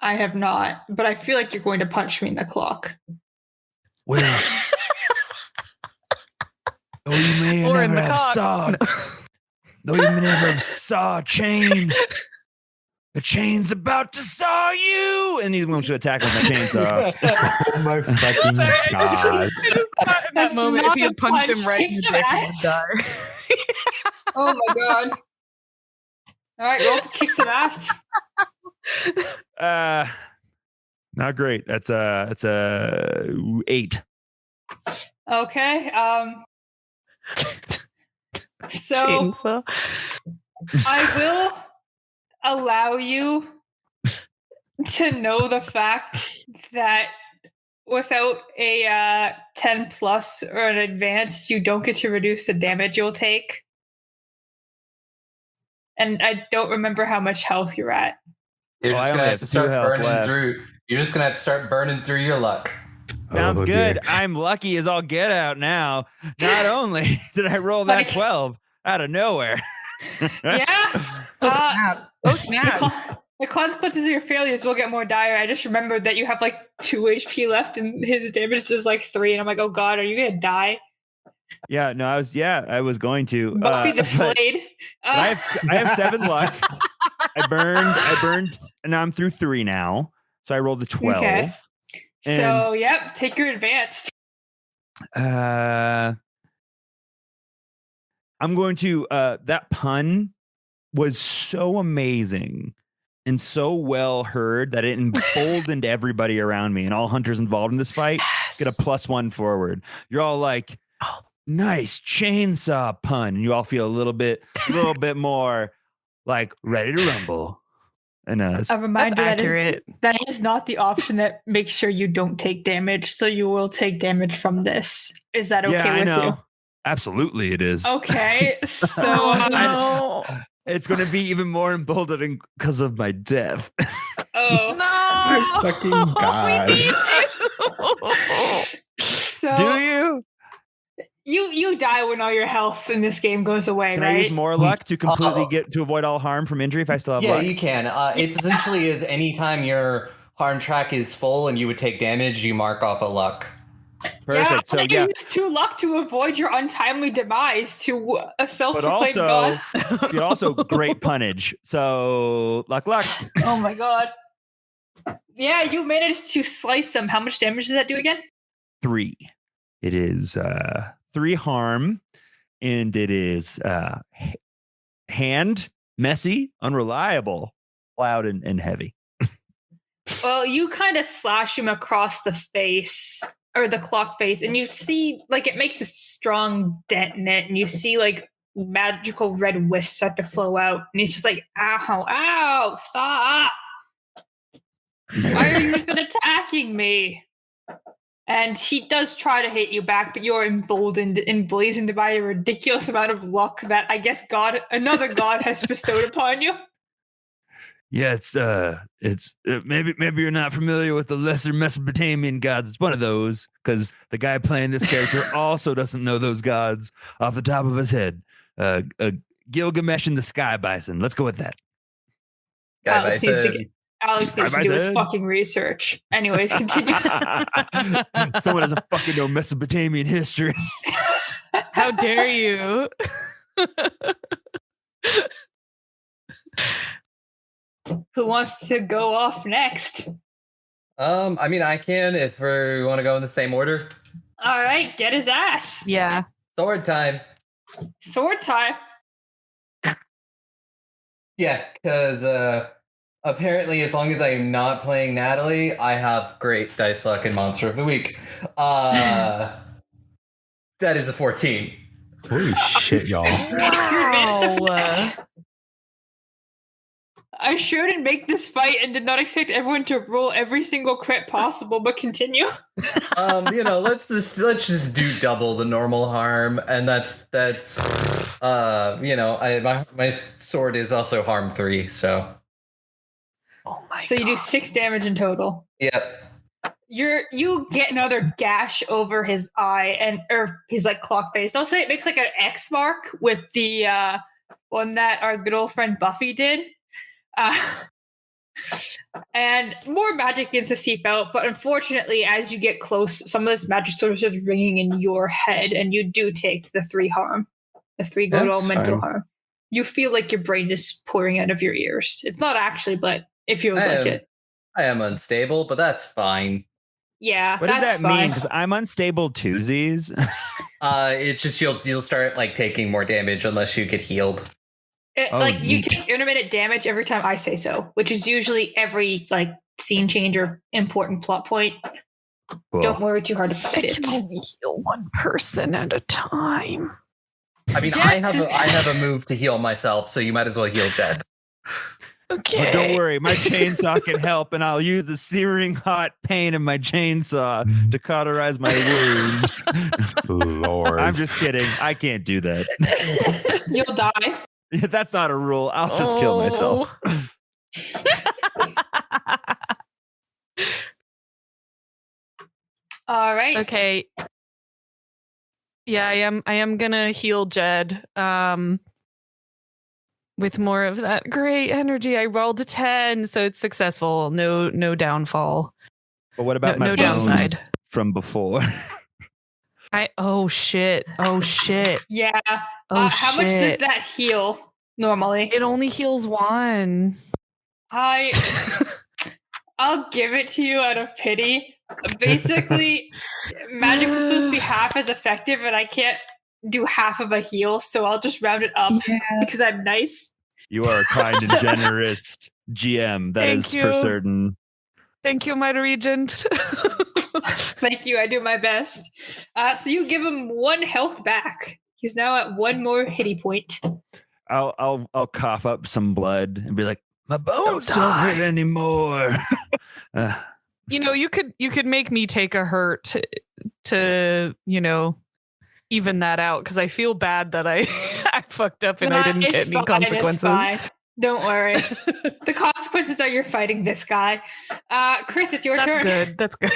I have not, but I feel like you're going to punch me in the clock. Well, though you may Or in never the have cock. saw, though you may never have saw a chain, the chain's about to saw you, and he's going to attack with my chainsaw. Oh my fucking god! I just thought in that That's moment, if not he a had punched him punch, right in kick the some dick, he would ass. die. Oh my god. All right, roll to kick some ass. Not great. That's a 8. Okay. So Chainsaw. I will allow you to know the fact that without a 10 plus or an advanced, you don't get to reduce the damage you'll take. And I don't remember how much health you're at. You're Oh, just I gonna only have to have 2 start health burning left. through. You're just gonna have to start burning through your luck. Sounds Oh, good. dear. I'm lucky as all get out now. Not only did I roll that Like- 12 out of nowhere. Yeah. Oh, snap. Oh, snap. The consequences of your failures will get more dire. I just remembered that you have like 2 HP left and his damage is like 3. And I'm like, oh God, are you going to die? Yeah, no, I was going to. Buffy the but Slade. I have 7 luck. I burned, and I'm through 3 now. So I rolled a 12. Okay. And- So, yep, take your advanced. I'm going to that pun was so amazing and so well heard that it emboldened everybody around me, and all hunters involved in this fight get a +1 forward. You're all like, nice chainsaw pun, and you all feel a little bit more like ready to rumble. And A reminder That's accurate. that is not the option that makes sure you don't take damage. So you will take damage from this. Is that okay yeah, I with know. you? Absolutely, it is. Okay. So Oh, no. It's going to be even more emboldening because of my death. oh. No. Fucking God. We need to. So Do you? you die when all your health in this game goes away, Can right? I use more luck to completely Oh. to avoid all harm from injury if I still have Yeah, luck? you can. It's essentially as anytime your harm track is full and you would take damage, you mark off a luck. Perfect. So you yeah, use 2 luck to avoid your untimely demise to a but self-proclaimed also god. you also great punnage. So luck. Oh my god. Yeah, you managed to slice them. How much damage does that do again? 3. It is 3 harm, and it is hand, messy, unreliable, loud, and heavy. Well, you kind of slash him across the face or the clock face, and you see like it makes a strong dent in it, and you see like magical red wisps start to flow out, and he's just like, ow, ow, stop. Why are you even attacking me? And he does try to hit you back, but you're emblazoned by a ridiculous amount of luck that I guess another god has bestowed upon you. Yeah, it's maybe you're not familiar with the lesser Mesopotamian gods. It's one of those because the guy playing this character also doesn't know those gods off the top of his head. Gilgamesh and the Sky Bison. Let's go with that. Alex needs to do his Bison. fucking research. Anyways, continue. Someone doesn't fucking know Mesopotamian history. How dare you? Who wants to go off next? I mean, I can if we want to go in the same order. All right, get his ass. Yeah. Sword time. Sword time. Yeah, because apparently, as long as I'm not playing Natalie, I have great dice luck in Monster of the Week. That is a 14. Holy shit, y'all. Your advanced Wow. effect. I sure didn't make this fight and did not expect everyone to roll every single crit possible, but continue. Let's just do double the normal harm, and that's my sword is also harm 3, so Oh my So you do 6 damage in total. yep. You get another gash over his eye or his like clock face. I'll say it makes like an X mark with the one that our good old friend Buffy did. And more magic begins to seep out, but unfortunately, as you get close, some of this magic sort of starts ringing in your head, and you do take the 3 harm, the 3 good That's old mental fine. harm. You feel like your brain is pouring out of your ears. It's not actually, but it feels like it. I am unstable, but that's fine. Yeah, What does that's that fine. mean? Because I'm unstable twosies. It's just you'll start like taking more damage unless you get healed. Oh, You neat. take intermittent damage every time I say so, which is usually every like scene change or important plot point. Cool. Don't worry too hard about I it. can only heal one person at a time. I mean, Jax I have a move to heal myself, so you might as well heal Jet. Okay. Oh, don't worry, my chainsaw can help, and I'll use the searing hot pain of my chainsaw to cauterize my wound. Lord. I'm just kidding. I can't do that. You'll die. That's not a rule. I'll just kill myself. All right. Okay. Yeah, I am gonna heal Jed. With more of that great energy. I rolled a 10, so it's successful. No downfall. But what about my no bones downside from before? Oh shit. Yeah. Oh how much does that heal normally? It only heals 1. I'll give it to you out of pity. Basically, magic was supposed to be half as effective, and I can't do half of a heal, so I'll just round it up because I'm nice. You are a kind and generous GM. That is for certain. Thank you, my regent. Thank you. I do my best. So you give him 1 health back. He's now at 1 more hitty point. I'll cough up some blood and be like, my bones don't hurt anymore. You could make me take a hurt to even that out, because I feel bad that I fucked up and I didn't get any consequences. It's fine. Don't worry. The consequences are you're fighting this guy. Chris, it's your turn. That's good.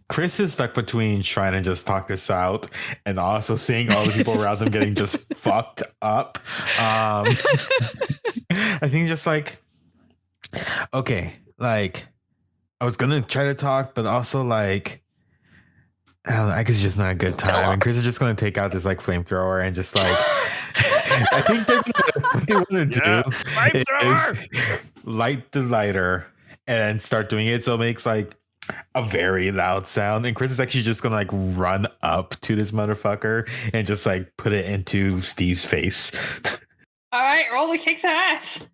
Chris is stuck between trying to just talk this out and also seeing all the people around them getting just fucked up. I think just like, okay, like I was gonna try to talk, but also like, I don't know, I guess it's just not a good time. And Chris is just gonna take out this like flamethrower and just like, I think what they want to do is light the lighter and start doing it so it makes like a very loud sound. And Chris is actually just gonna like run up to this motherfucker and just like put it into Steve's face. All right, roll the kicks ass.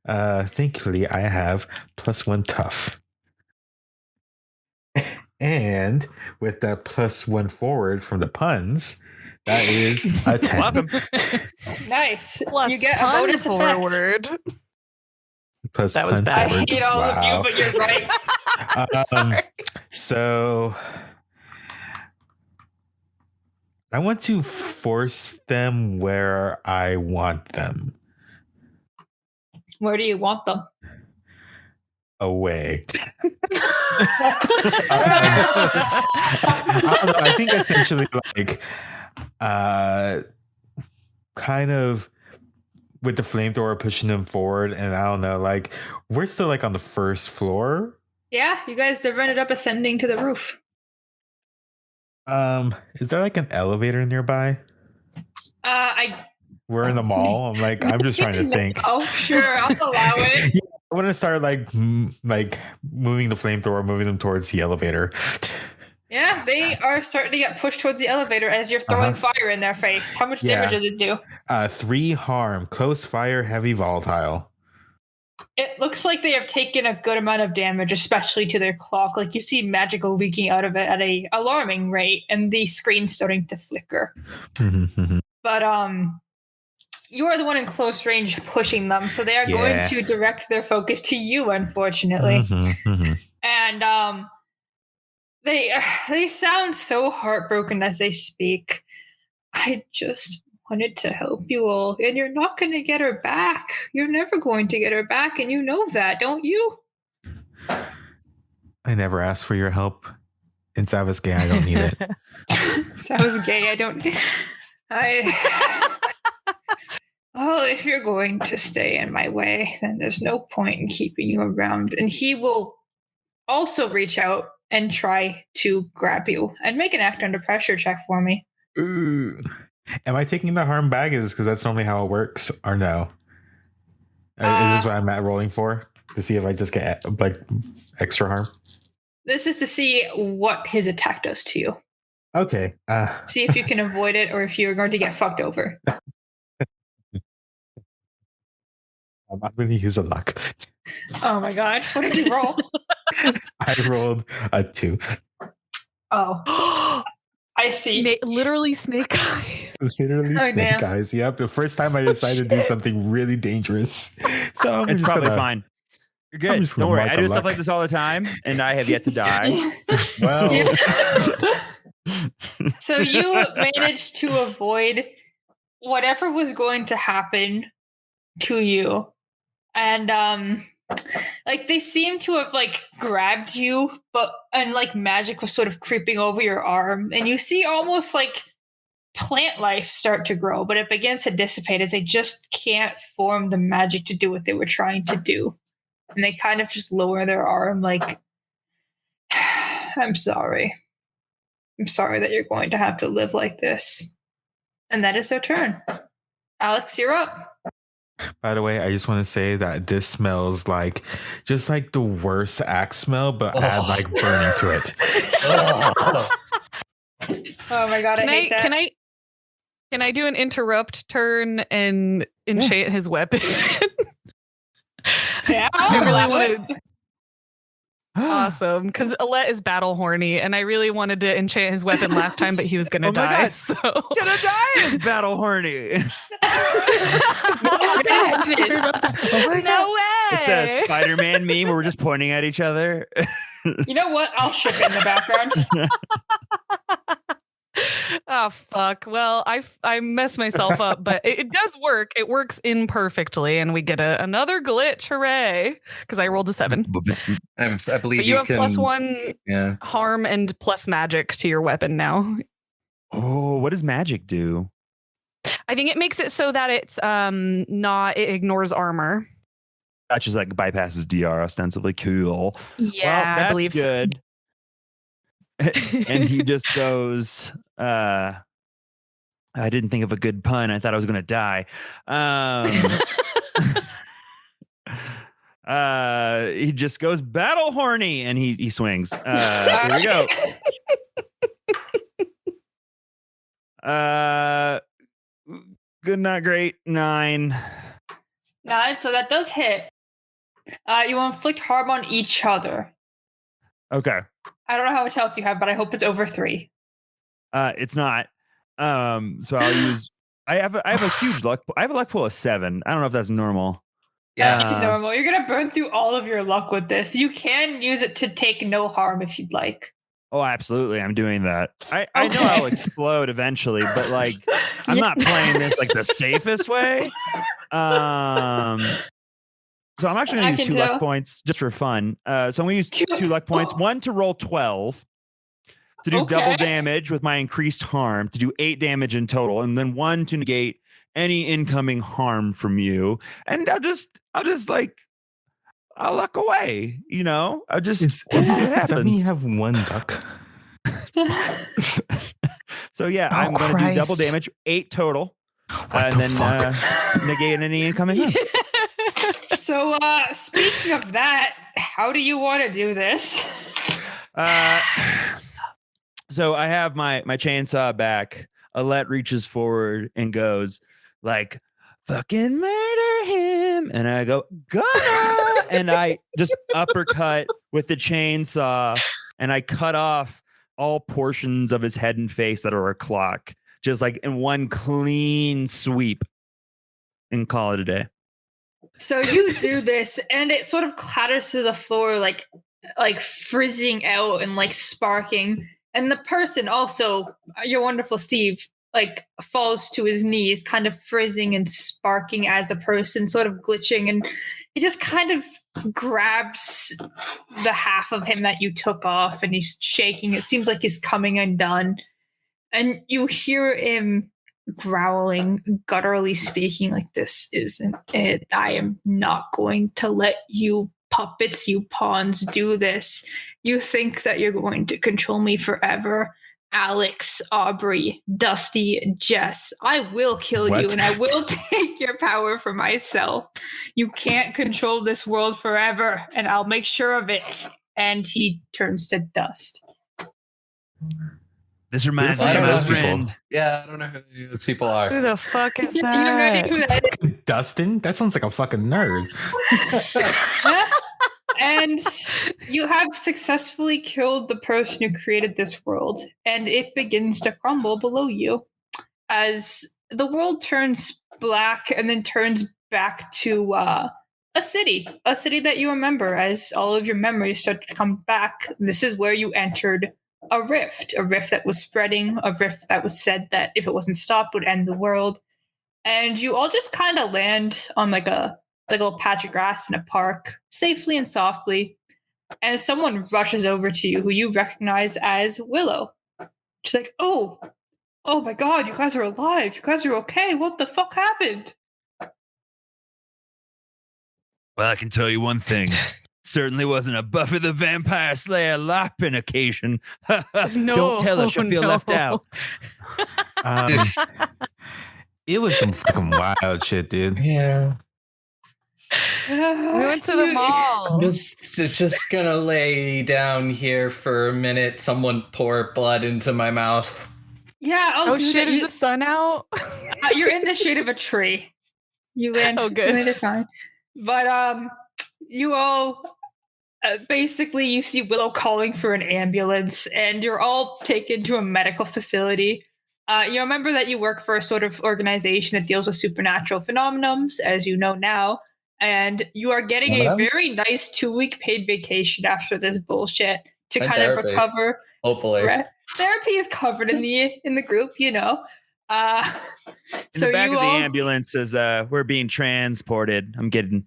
Thankfully, I have +1 tough. And with that +1 forward from the puns, that is a 10. Nice. Plus you get a bonus forward. Plus that was pun bad. forward. I hate all of you, but you're right. So I want to force them where I want them. Where do you want them? Away. I think essentially like kind of with the flamethrower pushing them forward, and I don't know, like we're still like on the first floor. Yeah, you guys have ended up ascending to the roof. Is there like an elevator nearby? We're in the mall. I'm just trying to think. Oh, sure, I'll allow it. Yeah, I want to start like moving the flamethrower, moving them towards the elevator. Yeah, they are starting to get pushed towards the elevator as you're throwing fire in their face. How much damage does it do? 3 harm, close fire, heavy volatile. It looks like they have taken a good amount of damage, especially to their clock. Like you see magical leaking out of it at a alarming rate, and the screen's starting to flicker. But you are the one in close range pushing them, so they are going to direct their focus to you, unfortunately. And they sound so heartbroken as they speak. I just wanted to help you all, and you're not going to get her back. You're never going to get her back, and you know that, don't you? I never asked for your help. And Savas gay, I don't need it. Savas gay, I don't. Well, if you're going to stay in my way, then there's no point in keeping you around. And he will also reach out and try to grab you and make an act under pressure check for me. Ooh. Am I taking the harm baggage? Because that's normally how it works, or no? Is this what I'm at rolling for? To see if I just get like extra harm? This is to see what his attack does to you. Okay. See if you can avoid it or if you're going to get fucked over. I'm not going to use a luck. Oh my god. What did you roll? I rolled a 2. Oh. I see. Literally snake eyes. Literally Oh, snake damn. eyes. Yep. The first time I decided to do something really dangerous. So It's probably fine. You're good. just gonna Don't worry. mark I a do stuff luck. like this all the time, and I have yet to die. Well, So you managed to avoid whatever was going to happen to you. And like they seem to have like grabbed you, and like magic was sort of creeping over your arm, and you see almost like plant life start to grow, but it begins to dissipate as they just can't form the magic to do what they were trying to do. And they kind of just lower their arm like, I'm sorry. I'm sorry that you're going to have to live like this. And that is their turn. Alex, you're up. by the way, I just want to say that this smells like just like the worst axe smell, but add like burning to it. Oh my god, I hate that. Can I do an interrupt turn and enchant his weapon? Yeah, I really that want would- to. Awesome, because Alette is battle horny, and I really wanted to enchant his weapon last time, but he was gonna Oh my die. God. So Gonna die is battle horny. no way. It's the Spider-Man meme where we're just pointing at each other. You know what? I'll ship in the background. Oh fuck. Well, I messed myself up, but it does work. It works imperfectly, and we get another glitch. Hooray! Because I rolled a 7. I believe But you have can, +1 Yeah. harm and plus magic to your weapon now. Oh, what does magic do? I think it makes it so that it's not, it ignores armor. That just like bypasses DR ostensibly. Cool. Yeah, well, that's I believe good. And he just goes, I didn't think of a good pun. I thought I was gonna die. He just goes battle horny and he swings. Here we go. Good, not great. 9. 9, so that does hit. You will inflict harm on each other. Okay. I don't know how much health you have, but I hope it's over 3. It's not. So I'll use. I have a huge luck. I have a luck pool of 7. I don't know if that's normal. Yeah, it's normal. You're gonna burn through all of your luck with this. You can use it to take no harm if you'd like. Oh, absolutely. I'm doing that. I know Okay. I'll explode eventually, but like I'm not playing this like the safest way. So I'm actually I going to can use 2 tell. luck points just for fun. So I'm going to use 2 luck points. 1 to roll 12 to do double Okay. damage with my increased harm, to do 8 damage in total, and then 1 to negate any incoming harm from you. And I'll just like I'll luck away. You know, I'll just we'll see what does that mean happens. you have 1 luck? So yeah, Oh, I'm going to do double Christ. damage, 8 total, What and the then fuck? negate any incoming harm. So, speaking of that, how do you want to do this? So I have my chainsaw back. Alette reaches forward and goes like, "Fucking murder him!" And I go, "Gonna!" And I just uppercut with the chainsaw, and I cut off all portions of his head and face that are a clock, just like in one clean sweep, and call it a day. So you do this, and it sort of clatters to the floor, like frizzing out and like sparking. And the person also, your wonderful Steve, like falls to his knees, kind of frizzing and sparking as a person, sort of glitching, and he just kind of grabs the half of him that you took off, and he's shaking. It seems like he's coming undone, and you hear him growling, gutturally speaking, like, "This isn't it. I am not going to let you puppets, you pawns, do this. You think that you're going to control me forever? Alex, Aubrey, Dusty, Jess, I will kill you, What? and I will take your power for myself. You can't control this world forever, and I'll make sure of it." And he turns to dust. This reminds Who me the of fuck are my those people? friend. Yeah, I don't know who those people are. Who the fuck is You have no idea that? who that is. Dustin? That sounds like a fucking nerd. And you have successfully killed the person who created this world, and it begins to crumble below you. as the world turns black and then turns back to a city that you remember as all of your memories start to come back. This is where you entered a rift that was spreading, a rift that was said that if it wasn't stopped would end the world. And you all just kind of land on like a little patch of grass in a park, safely and softly. And someone rushes over to you who you recognize as Willow. She's like, oh my God, you guys are alive. You guys are okay. What the fuck happened? Well, I can tell you one thing. Certainly wasn't a Buffy the Vampire Slayer LARPing occasion. No, Don't tell us you feel left out. It was some fucking wild shit, dude. Yeah. We went to the mall. I'm just gonna lay down here for a minute. Someone pour blood into my mouth. Yeah. Oh shit! Is the sun out? You're in the shade of a tree. You land. Oh, good. You landed fine. But you all basically you see Willow calling for an ambulance, and you're all taken to a medical facility. You remember that you work for a sort of organization that deals with supernatural phenomenons, as you know now, and you are getting a very nice 2-week paid vacation after this bullshit to And kind of therapy. recover. Hopefully. Therapy is covered in the group, you know. In the back of the ambulance, as we're being transported, I'm getting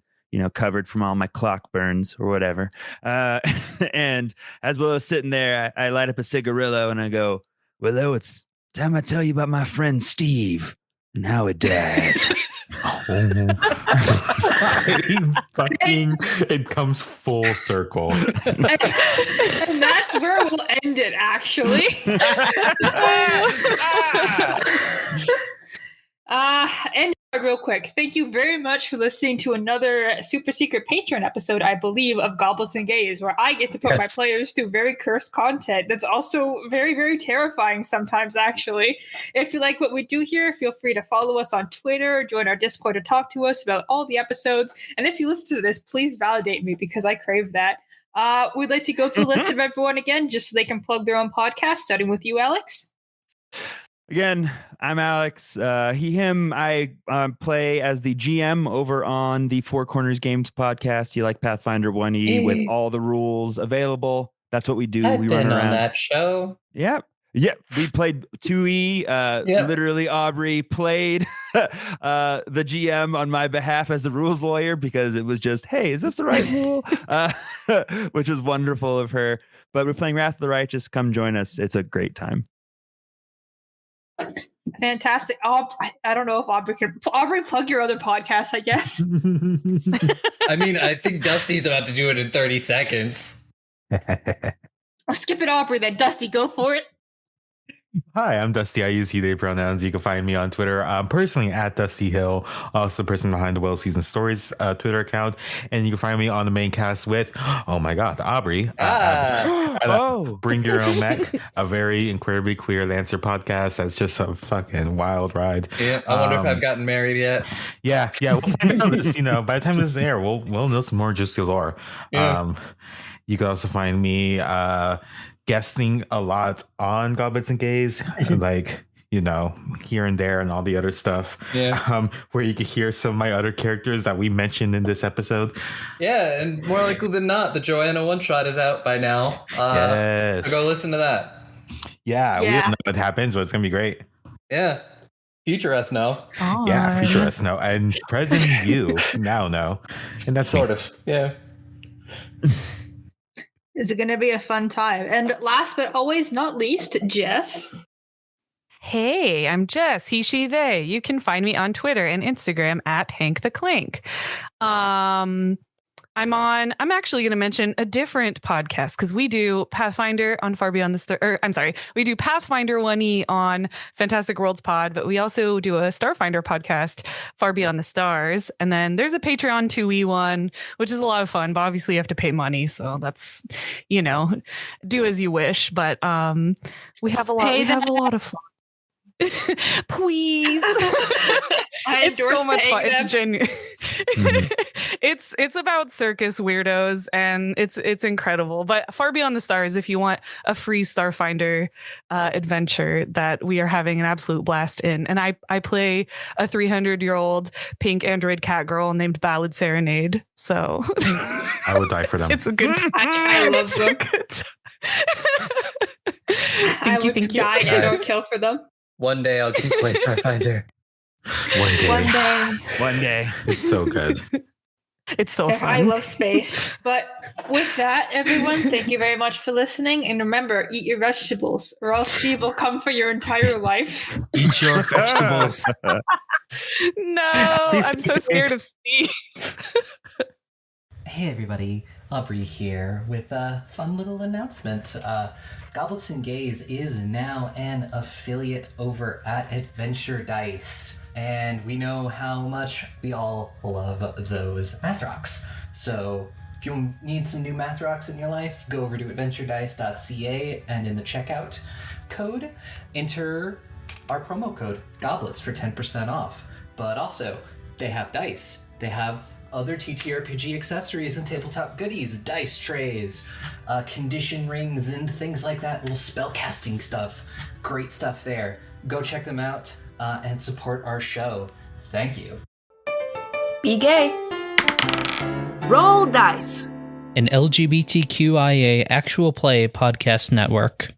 covered from all my clock burns or whatever. And as Willow's sitting there, I light up a cigarillo and I go, Willow, it's time I tell you about my friend Steve and how he died. It comes full circle. And that's where we'll end it, actually. And real quick, thank you very much for listening to another super secret Patreon episode, I believe, of Goblins and Gays, where I get to put my players through very cursed content that's also very, very terrifying sometimes, actually. If you like what we do here, feel free to follow us on Twitter, join our Discord to talk to us about all the episodes. And if you listen to this, please validate me because I crave that. We'd like to go through the list of everyone again, just so they can plug their own podcast, starting with you, Alex. Again, I'm Alex. He, him. I play as the GM over on the Four Corners Games podcast. You like Pathfinder 1E with all the rules available. That's what we do. I've we been run around on that show. Yeah. We played 2E. Literally, Aubrey played the GM on my behalf as the rules lawyer because it was just, hey, is this the right rule? Which was wonderful of her. But we're playing Wrath of the Righteous. Come join us. It's a great time. Fantastic. I don't know if Aubrey plug your other podcast, I guess. I mean, I think Dusty's about to do it in 30 seconds. I'll skip it, Aubrey, then. Dusty, go for it. Hi, I'm Dusty. I use he, they pronouns. You can find me on Twitter. I'm personally at Dusty Hill, also the person behind the Well Season Stories Twitter account. And you can find me on the main cast with, oh my God, Aubrey. Bring Your Own Mech, a very incredibly queer Lancer podcast. That's just a fucking wild ride. Yeah, I wonder if I've gotten married yet. Yeah. We'll find out this, by the time this is air, we'll know some more juicy lore. Yeah. You can also find me guesting a lot on Goblins and Gays, like here and there and all the other stuff. Yeah. Where you can hear some of my other characters that we mentioned in this episode. Yeah, and more likely than not, the Joanna one shot is out by now. Yes. So go listen to that. Yeah, we don't know what happens, but it's gonna be great. Yeah. Future us know. Yeah, future us know. And present you now know. And that's sort of. Yeah. It's going to be a fun time. And last but always not least, Jess. Hey, I'm Jess, he, she, they. You can find me on Twitter and Instagram at Hank the Clink. I'm actually going to mention a different podcast because we do Pathfinder on Far Beyond the we do Pathfinder 1E on Fantastic Worlds Pod, but we also do a Starfinder podcast, Far Beyond the Stars. And then there's a Patreon 2E one, which is a lot of fun, but obviously you have to pay money. So that's, do as you wish. But we have a lot of fun. Please. I It's endorse so much fun. paying them. It's genuine. It's about circus weirdos, and it's incredible. But Far Beyond the Stars, if you want a free Starfinder adventure that we are having an absolute blast in, and I play a 300-year-old pink android cat girl named Ballad Serenade. So I would die for them. it's a good time. I love It's them. a good time. I would thank you. die and or kill for them. One day I'll get to play Starfinder. One day. One day. One day. It's so good. It's so fun. I love space. But with that, everyone, thank you very much for listening. And remember, eat your vegetables, or else Steve will come for your entire life. Eat your vegetables. No, Please I'm so take- scared of Steve. Hey everybody, Aubrey here with a fun little announcement. Goblets and Gays is now an affiliate over at Adventure Dice, and we know how much we all love those math rocks. So if you need some new math rocks in your life, go over to adventuredice.ca, and in the checkout code, enter our promo code GOBLETS for 10% off. But also, they have dice. They have other TTRPG accessories and tabletop goodies, dice trays, condition rings, and things like that, little spell casting stuff. Great stuff there. Go check them out and support our show. Thank you. Be gay. Roll dice. An LGBTQIA actual play podcast network.